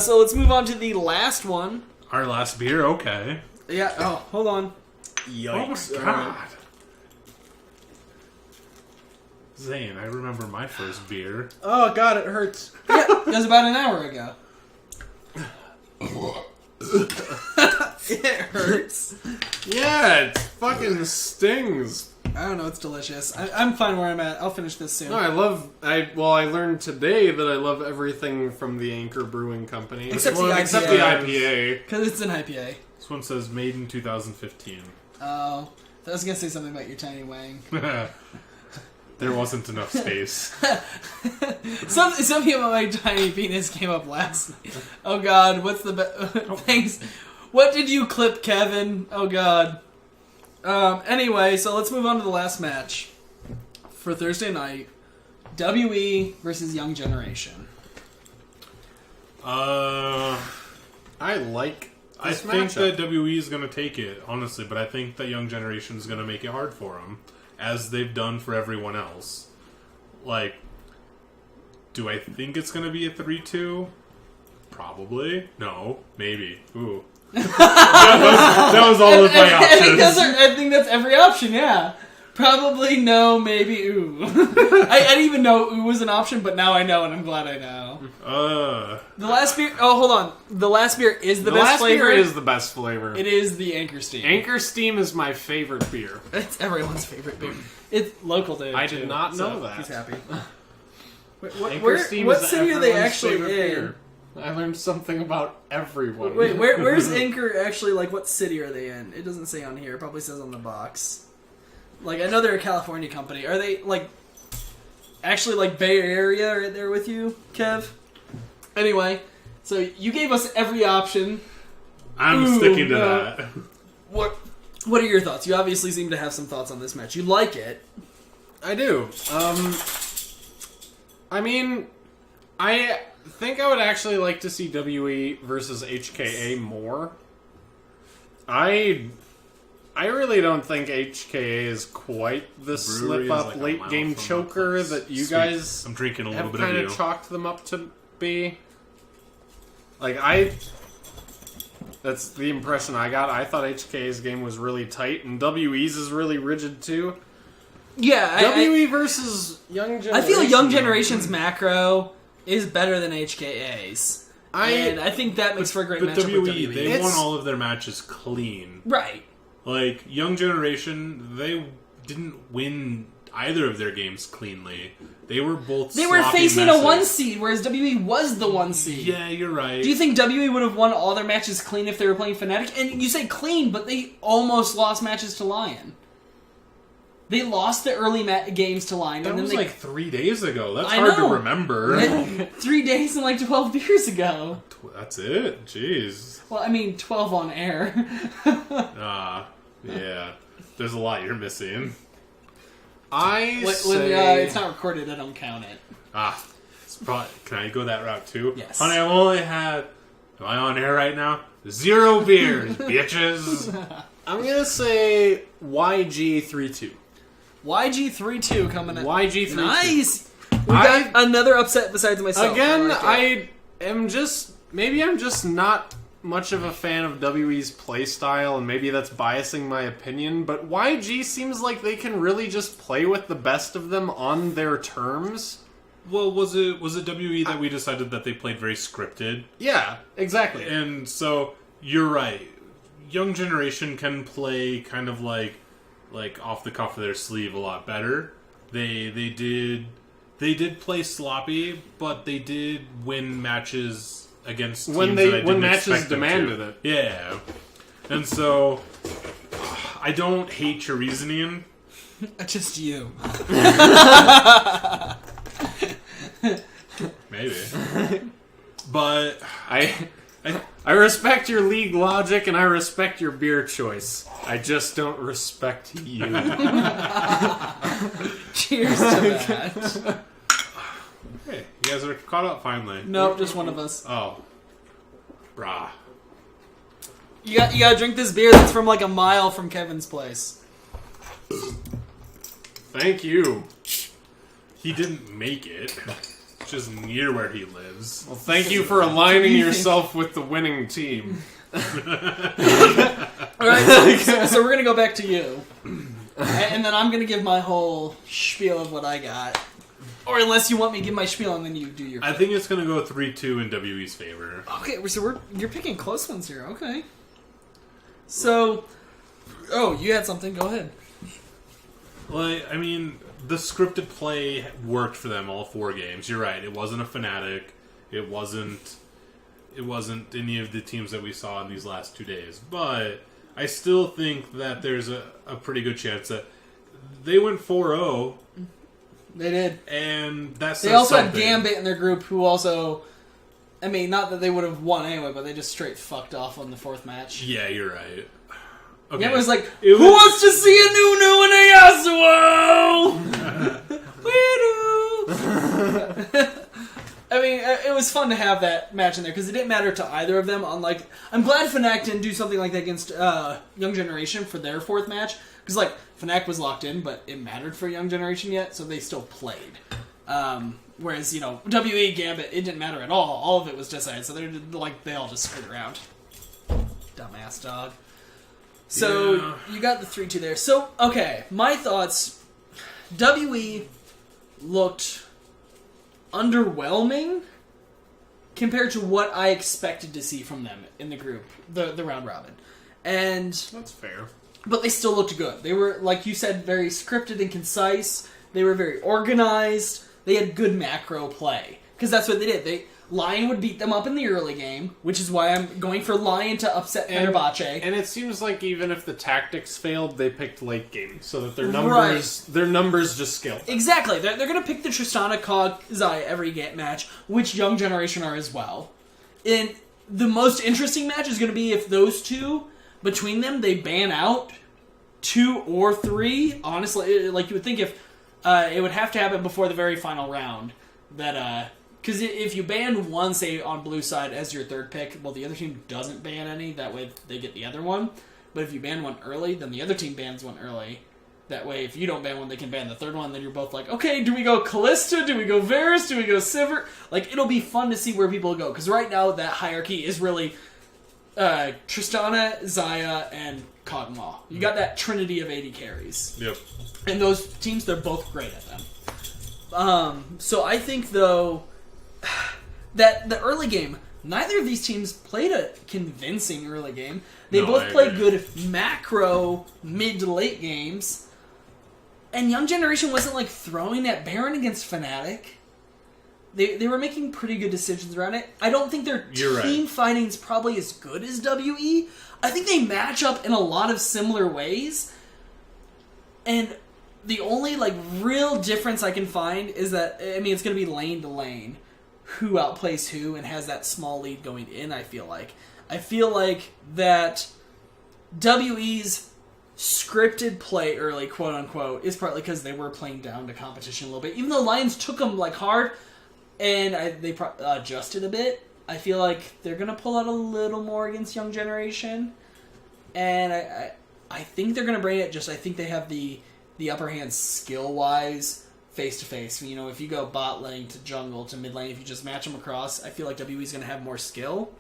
So let's move on to the last one. Our last beer, okay. Yeah. Oh, hold on. Yikes. Oh my god. Zane, I remember my first beer. Oh god, it hurts. Yeah, it was about an hour ago. It hurts. Yeah, it fucking stings. I don't know. It's delicious. I'm fine where I'm at. I'll finish this soon. No, I learned today that I love everything from the Anchor Brewing Company. Except the Except IPA. the IPA. Because it's an IPA. This one says made in 2015. Oh. I was going to say something about your tiny wang. There wasn't enough space. Something about my tiny penis came up last night. Oh god, what's the thanks. What did you clip, Kevin? Oh god. Anyway, so let's move on to the last match for Thursday night. WE versus Young Generation. I like I this think matchup. that WE is going to take it, honestly, but I think that Young Generation is going to make it hard for them, as they've done for everyone else. Like, do I think it's going to be a 3-2? Probably. No. Maybe. Ooh. that was all of my options. I think that's every option, yeah. Probably no, maybe ooh. I didn't even know ooh was an option, but now I know, and I'm glad I know. The last beer... Oh, hold on. The last beer is the best flavor. The last beer is the best flavor. It is the Anchor Steam. Anchor Steam is my favorite beer. It's everyone's favorite beer. It's local to I too, did not know so that. He's happy. Anchor Steam what is city are they everyone's actually in? favorite beer. I learned something about everyone. Wait, where's Anchor actually, like, what city are they in? It doesn't say on here. It probably says on the box. Like, I know they're a California company. Are they, like, actually, like, Bay Area right there with you, Kev? Anyway, so you gave us every option. I'm sticking to that. What are your thoughts? You obviously seem to have some thoughts on this match. You like it. I do. I mean, I think I would actually like to see WE versus HKA more. I really don't think HKA is quite the Brewery is slip-up like a late mile game from my choker place. that you Sweet. guys I'm drinking a little have bit of kind you. of chalked them up to be. Like, that's the impression I got. I thought HKA's game was really tight, and WE's is really rigid too. Yeah, WE versus Young Generation. I feel Young Generation's macro is better than HKA's. And I think that makes for a great But matchup with WE, WE. they won all of their matches clean. Right. Like, Young Generation, they didn't win either of their games cleanly. They were both They were sloppy facing messes. a 1 seed, whereas WE was the 1 seed. Yeah, you're right. Do you think WE would have won all their matches clean if they were playing Fnatic? And you say clean, but they almost lost matches to Lion. They lost the early games to Lion. That and then was they... like 3 days ago. That's I hard know. to remember. 3 days and like 12 years ago. That's it? Jeez. Well, I mean, 12 on air. Yeah. There's a lot you're missing. When it's not recorded, I don't count it. Can I go that route too? Yes. Honey, I've only had... Am I on air right now? 0 beers, bitches. I'm gonna say YG32. YG32 coming in. YG32. Nice! We got another upset besides myself. Again, I I'm just not much of a fan of WE's playstyle, and maybe that's biasing my opinion, but YG seems like they can really just play with the best of them on their terms. Well, was it WE that we decided that they played very scripted? Yeah, exactly. And so, you're right. Young Generation can play kind of like off the cuff of their sleeve a lot better. They did play sloppy, but they did win matches against teams when that I didn't matches expect them demanded to. it. Yeah. And so I don't hate your reasoning. just you. Maybe. But I respect your league logic and I respect your beer choice. I just don't respect you. Cheers to that. hey, you guys are caught up finally. Nope, just one of us. Oh. Brah. You gotta drink this beer that's from like a mile from Kevin's place. Thank you. He didn't make it. It's just near where he lives. Well, thank you for aligning yourself with the winning team. Alright, so we're gonna go back to you. And then I'm gonna give my whole spiel of what I got. Or unless you want me to give my spiel and then you do your... I think it's going to go 3-2 in WE's favor. Okay, so you're picking close ones here. Okay. So... Oh, you had something. Go ahead. Well, I mean, the scripted play worked for them all 4 games. You're right. It wasn't a Fnatic. It wasn't any of the teams that we saw in these last 2 days. But I still think that there's a pretty good chance that they went 4-0. They did. And that's They also had Gambit in their group, who also... I mean, not that they would have won anyway, but they just straight fucked off on the 4th match. Yeah, you're right. Okay. Yeah, it was like, who wants to see a Nunu and a Yasuo? We do. I mean, it was fun to have that match in there, because it didn't matter to either of them. Unlike, I'm glad Fnatic didn't do something like that against Young Generation for their 4th match, because, like, Fnatic was locked in, but it mattered for Young Generation yet, so they still played. Whereas, you know, WE, Gambit, it didn't matter at all. All of it was decided, so they all just screwed around. Dumbass dog. So, yeah. You got the 3-2 there. So, okay, my thoughts. WE looked underwhelming compared to what I expected to see from them in the group, the round robin. And That's fair. but they still looked good. They were, like you said, very scripted and concise. They were very organized. They had good macro play. Because that's what they did. Lion would beat them up in the early game, which is why I'm going for Lion to upset Fenerbahce. And it seems like even if the tactics failed, they picked late game, so that their Right. numbers just scaled. Exactly. They're going to pick the Tristana, Kog, Zaya every match, which Young Generation are as well. And the most interesting match is going to be if those two, between them, they ban out 2 or 3. Honestly, like you would think if it would have to happen before the very final round. That because if you ban one, say on blue side as your 3rd pick, well, the other team doesn't ban any. That way, they get the other one. But if you ban one early, then the other team bans one early. That way, if you don't ban one, they can ban the 3rd one. Then you're both like, okay, do we go Callista? Do we go Varus? Do we go Sivert? Like, it'll be fun to see where people go. Because right now, that hierarchy is really Tristana, Zaya, and Kog'Maw. You got that trinity of 80 carries. Yep. And those teams, they're both great at them. So I think, though, that the early game, neither of these teams played a convincing early game. They both played good macro mid to late games. And Young Generation wasn't, like, throwing that Baron against Fnatic. They were making pretty good decisions around it. I don't think their team fighting is probably as good as WE. I think they match up in a lot of similar ways. And the only, like, real difference I can find is that, I mean, it's going to be lane to lane. Who outplays who and has that small lead going in, I feel like. I feel like that WE's scripted play early, quote-unquote, is partly because they were playing down to competition a little bit. Even though Lions took them, like, hard, and they adjusted a bit, I feel like they're going to pull out a little more against Young Generation. And I think they're going to bring it, just I think they have the upper hand skill-wise, face-to-face. You know, if you go bot lane to jungle to mid lane, if you just match them across, I feel like WE's going to have more skill.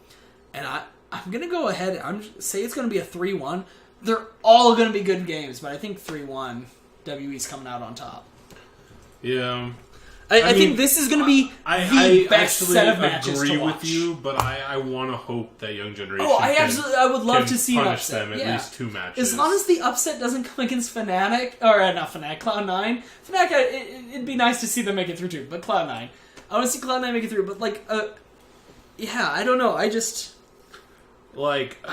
And I'm going to go ahead and say it's going to be a 3-1. They're all going to be good games, but I think 3-1, WE's coming out on top. Yeah. I think this is going to be the best set of matches to watch. I agree with you, but I want to hope that Young Generation I would love to see an punish upset. them at least 2 matches. As long as the upset doesn't come against Fnatic, or not Fnatic, Cloud9. Fnatic, it'd be nice to see them make it through too, but Cloud9. I want to see Cloud9 make it through, but like, yeah, I don't know. I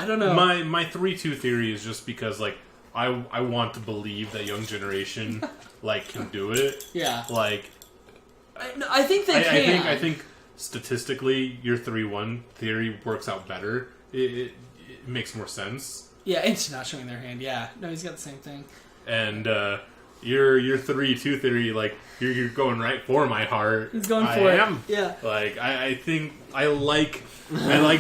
don't know. My 3-2 theory is just because, like, I want to believe that Young Generation, like, can do it. Yeah. Like, I think they can. I think statistically, your 3-1 theory works out better. It makes more sense. Yeah, it's not showing their hand. Yeah, no, he's got the same thing. And your 3-2 theory, like, you're going right for my heart. He's going for it. I am. Yeah. Like, I think I like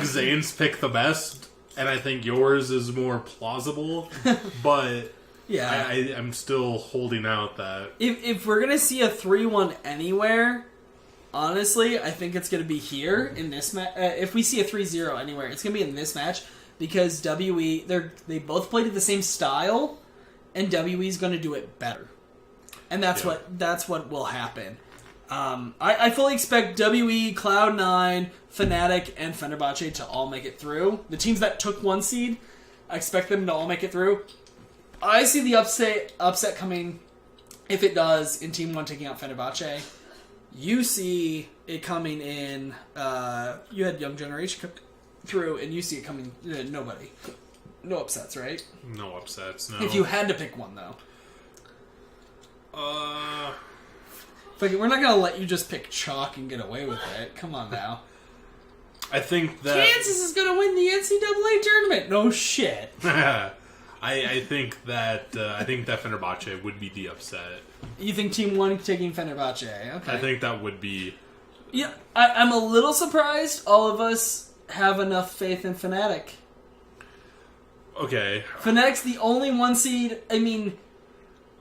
Zane's pick the best, and I think yours is more plausible, but Yeah. I'm still holding out that... If we're going to see a 3-1 anywhere, honestly, I think it's going to be here in this match. If we see a 3-0 anywhere, it's going to be in this match because WE, they both played at the same style, and WE's going to do it better. And that's what will happen. I fully expect WE, Cloud9, Fnatic, and Fenerbahce to all make it through. The teams that took 1 seed, I expect them to all make it through. I see the upset coming, if it does, in Team 1 taking out Fenerbahce. You see it coming in... you had Young Generation come through, and you see it coming... nobody. No upsets, right? No upsets, no. If you had to pick one, though. We're not going to let you just pick chalk and get away with it. Come on now. I think that... Kansas is going to win the NCAA tournament. No shit. I think that Fenerbahce would be the upset. You think Team 1 taking Fenerbahce? Okay. I think that would be... Yeah, I'm a little surprised all of us have enough faith in Fnatic. Okay. Fnatic's the only 1 seed. I mean,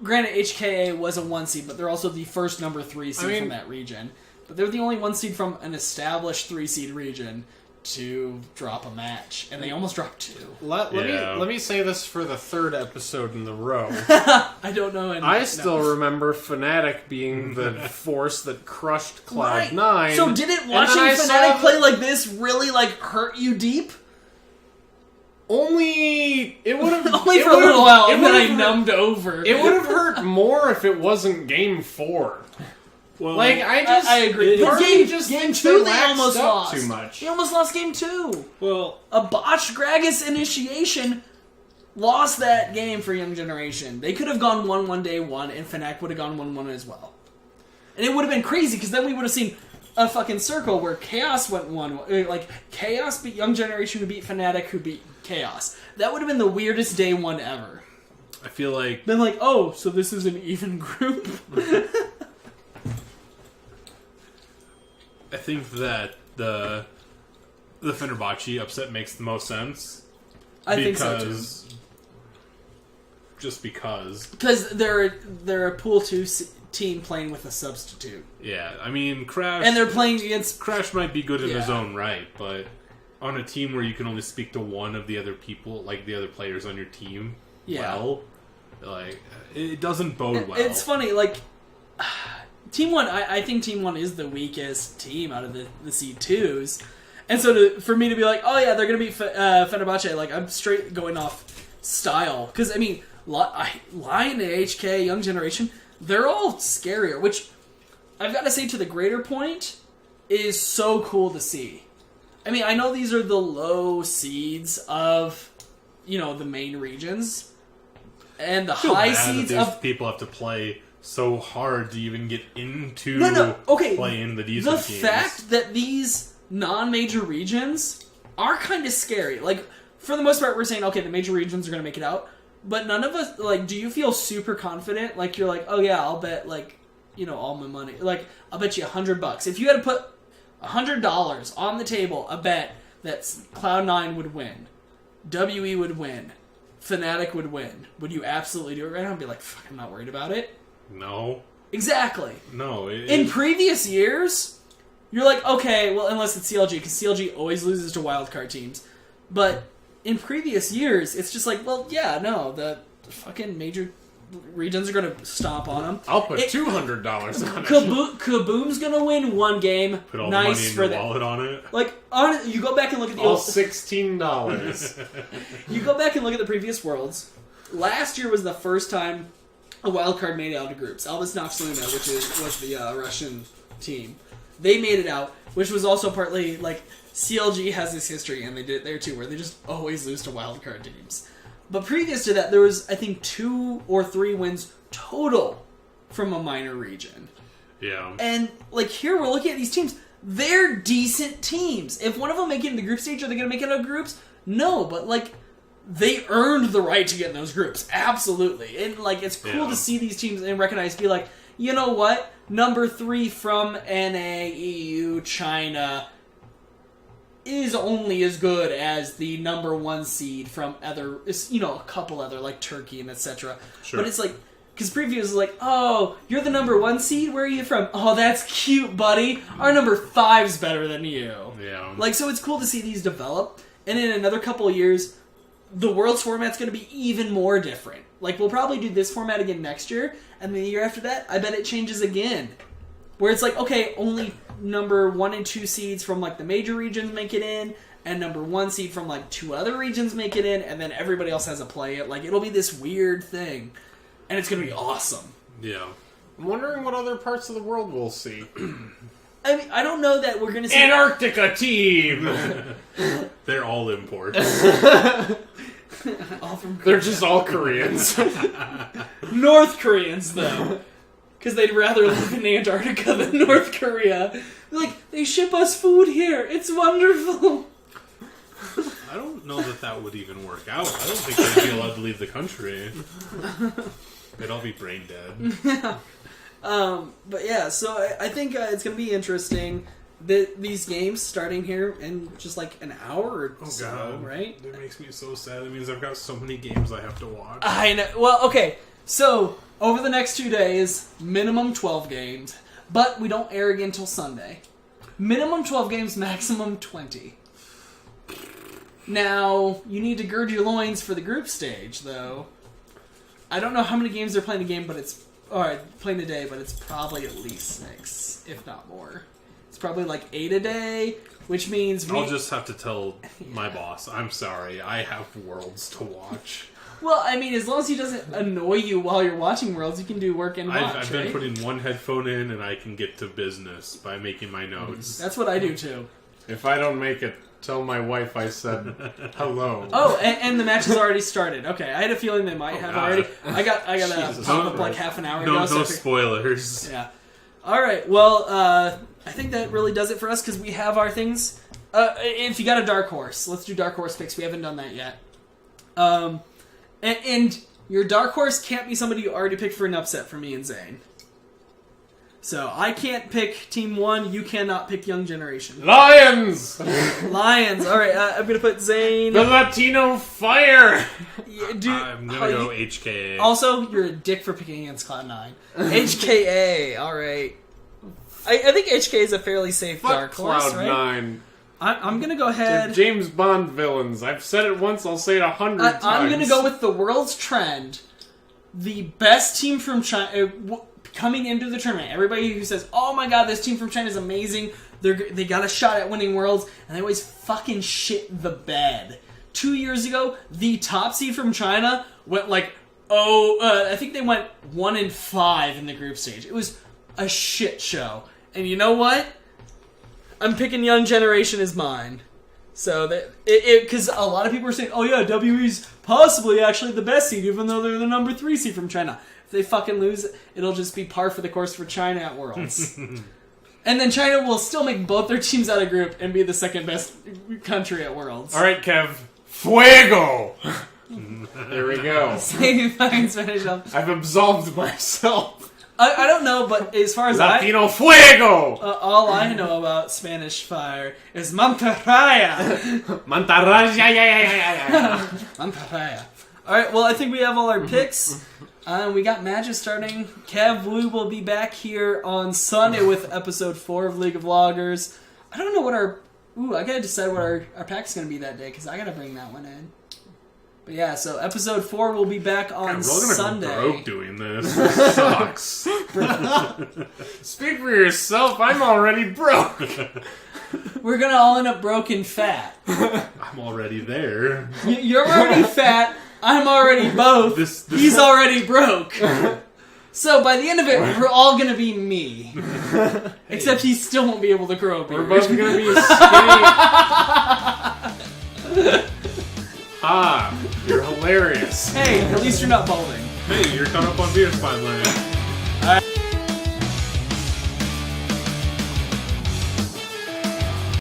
granted, HKA was a 1 seed, but they're also the first number 3 seed from that region. But they're the only 1 seed from an established 3 seed region to drop a match, and they almost dropped 2. Let me say this for the 3rd episode in the row. I don't know. I still remember Fnatic being the force that crushed Cloud9. Right. So didn't watching Fnatic play like this really hurt you deep? Only it would have only for a little while, and then I numbed over. It would have hurt more if it wasn't Game 4. Well, I agree. But game 2 they almost lost. Too much. They almost lost Game 2. Well, a botched Gragas initiation lost that game for Young Generation. They could have gone 1-1 day 1, and Fnatic would have gone 1-1 as well. And it would have been crazy, because then we would have seen a fucking circle where Chaos went 1-1. Chaos beat Young Generation, who beat Fnatic, who beat Chaos. That would have been the weirdest day 1 ever. I feel like... Then oh, so this is an even group? I think that the Fenerbahce upset makes the most sense. I think so too. Just because. Because they're a Pool 2 team playing with a substitute. Yeah, I mean, Crash... And they're playing against... Crash might be good in his own right, but on a team where you can only speak to one of the other people, like the other players on your team, it doesn't bode well. It's funny, Team 1, I think Team 1 is the weakest team out of the Seed 2s. And so for me to be like, oh yeah, they're going to beat Fenerbahce, I'm straight going off style. Because, I mean, Lion, HK, Young Generation, they're all scarier, which I've got to say to the greater point is so cool to see. I mean, I know these are the low seeds of, the main regions. And the high seeds of... people have to play... so hard to even get into playing the decent teams. The fact that these non-major regions are kind of scary. For the most part, we're saying, okay, the major regions are going to make it out. But none of us, do you feel super confident? You're oh yeah, I'll bet, all my money. I'll bet you $100. If you had to put $100 on the table, a bet that Cloud9 would win, WE would win, Fnatic would win, would you absolutely do it right now and be fuck, I'm not worried about it? No. Exactly. No. In previous years, you're okay, well, unless it's CLG, because CLG always loses to wildcard teams. But in previous years, it's just the fucking major regions are going to stomp on them. I'll put $200 on it. Kaboom's going to win 1 game. Put all nice the money in your wallet on it. You go back and look at the all $16. You go back and look at the previous Worlds. Last year was the first time a wildcard made it out of groups. Albus Noxluna, which was the Russian team. They made it out, which was also partly, CLG has this history, and they did it there too, where they just always lose to wildcard teams. But previous to that, there was, I think, 2 or 3 wins total from a minor region. Yeah. And, here we're looking at these teams. They're decent teams. If one of them make it into the group stage, are they going to make it out of groups? No, but, they earned the right to get in those groups. Absolutely. And, it's cool to see these teams and recognize, be you know what? Number 3 from NA, EU, China, is only as good as the number 1 seed from other, a couple other, like Turkey and etc. Sure. But it's like, because previews is like, oh, you're the number 1 seed? Where are you from? Oh, that's cute, buddy. Our number 5's better than you. Yeah. Like, so it's cool to see these develop. And in another couple of years, the Worlds format's going to be even more different. Like, we'll probably do this format again next year, and the year after that, I bet it changes again. Where it's like, okay, only number 1 and 2 seeds from, like, the major regions make it in, and number 1 seed from, like, 2 other regions make it in, and then everybody else has to play it. Like, it'll be this weird thing. And it's going to be awesome. Yeah. I'm wondering what other parts of the world we'll see. I mean, I don't know that we're going to see... Antarctica team! They're all imports. all from Korea. They're just all Koreans. North Koreans, though. Because they'd rather live in Antarctica than North Korea. Like, they ship us food here. It's wonderful. I don't know that would even work out. I don't think they'd be allowed to leave the country. They'd all be brain dead. But yeah, so I think it's going to be interesting. These games starting here in just like an hour or so, right? That makes me so sad. It means I've got so many games I have to watch. I know. Well, okay. So, over the next 2 days, minimum 12 games. But we don't air again until Sunday. Minimum 12 games, maximum 20. Now, you need to gird your loins for the group stage, though. I don't know how many games they're playing playing a day, but it's probably at least 6, if not more. It's probably like 8 a day, which means I'll just have to tell my boss, I'm sorry, I have Worlds to watch. Well, I mean, as long as he doesn't annoy you while you're watching Worlds, you can do work and watch, I've been putting one headphone in, and I can get to business by making my notes. That's what I do, too. If I don't make it, tell my wife I said hello. Oh, and the match has already started. Okay, I had a feeling they might have God. already. I got Jesus a pop up Christ. like half an hour ago. No so spoilers. yeah. All right. Well, I think that really does it for us because we have our things. If you got a dark horse, let's do dark horse picks. We haven't done that yet. And your dark horse can't be somebody you already picked for an upset for me and Zane. So I can't pick Team 1. You cannot pick Young Generation. Lions! Lions. All right. I'm gonna put Zane. The Latino Fire! Yeah, I'm gonna go HKA. Also, you're a dick for picking against Cloud9. HKA. All right. I think HK is a fairly safe Fuck dark horse, right? Cloud9. I'm gonna go They're ahead. James Bond villains. I've said it once, I'll say it 100 times. I'm gonna go with the world's trend. The best team from China coming into the tournament. Everybody who says, "Oh my god, this team from China is amazing. They got a shot at winning Worlds," and they always fucking shit the bed. 2 years ago, the top seed from China went like, I think they went 1-5 in the group stage. It was a shit show. And you know what? I'm picking Young Generation as mine. So that because a lot of people are saying, "Oh yeah, WE's possibly actually the best seed, even though they're the number 3 seed from China." If they fucking lose, it'll just be par for the course for China at Worlds. And then China will still make both their teams out of group and be the second best country at Worlds. Alright, Kev. Fuego! There we go. Say fucking Spanish. I've absolved myself. I don't know, but as far as Latino Fuego! all I know about Spanish fire is Mantarraya. Mantarraya. Mantarraya. Alright, well, I think we have all our picks. We got matches starting. Kev, we will be back here on Sunday with episode 4 of League of Loggers. I don't know what I gotta decide what our pack's gonna be that day, because I gotta bring that one in. But yeah, so episode 4 will be back on We're Sunday. gonna go broke doing this. This sucks. Speak for yourself, I'm already broke. We're gonna all end up broke and fat. I'm already there. You're already fat. I'm already both. He's already broke. So by the end of it, we're all gonna be me. Except he still won't be able to grow a beard. We're both gonna be skinny. You're hilarious. Hey, at least you're not balding. Hey, you're caught up on beer finally.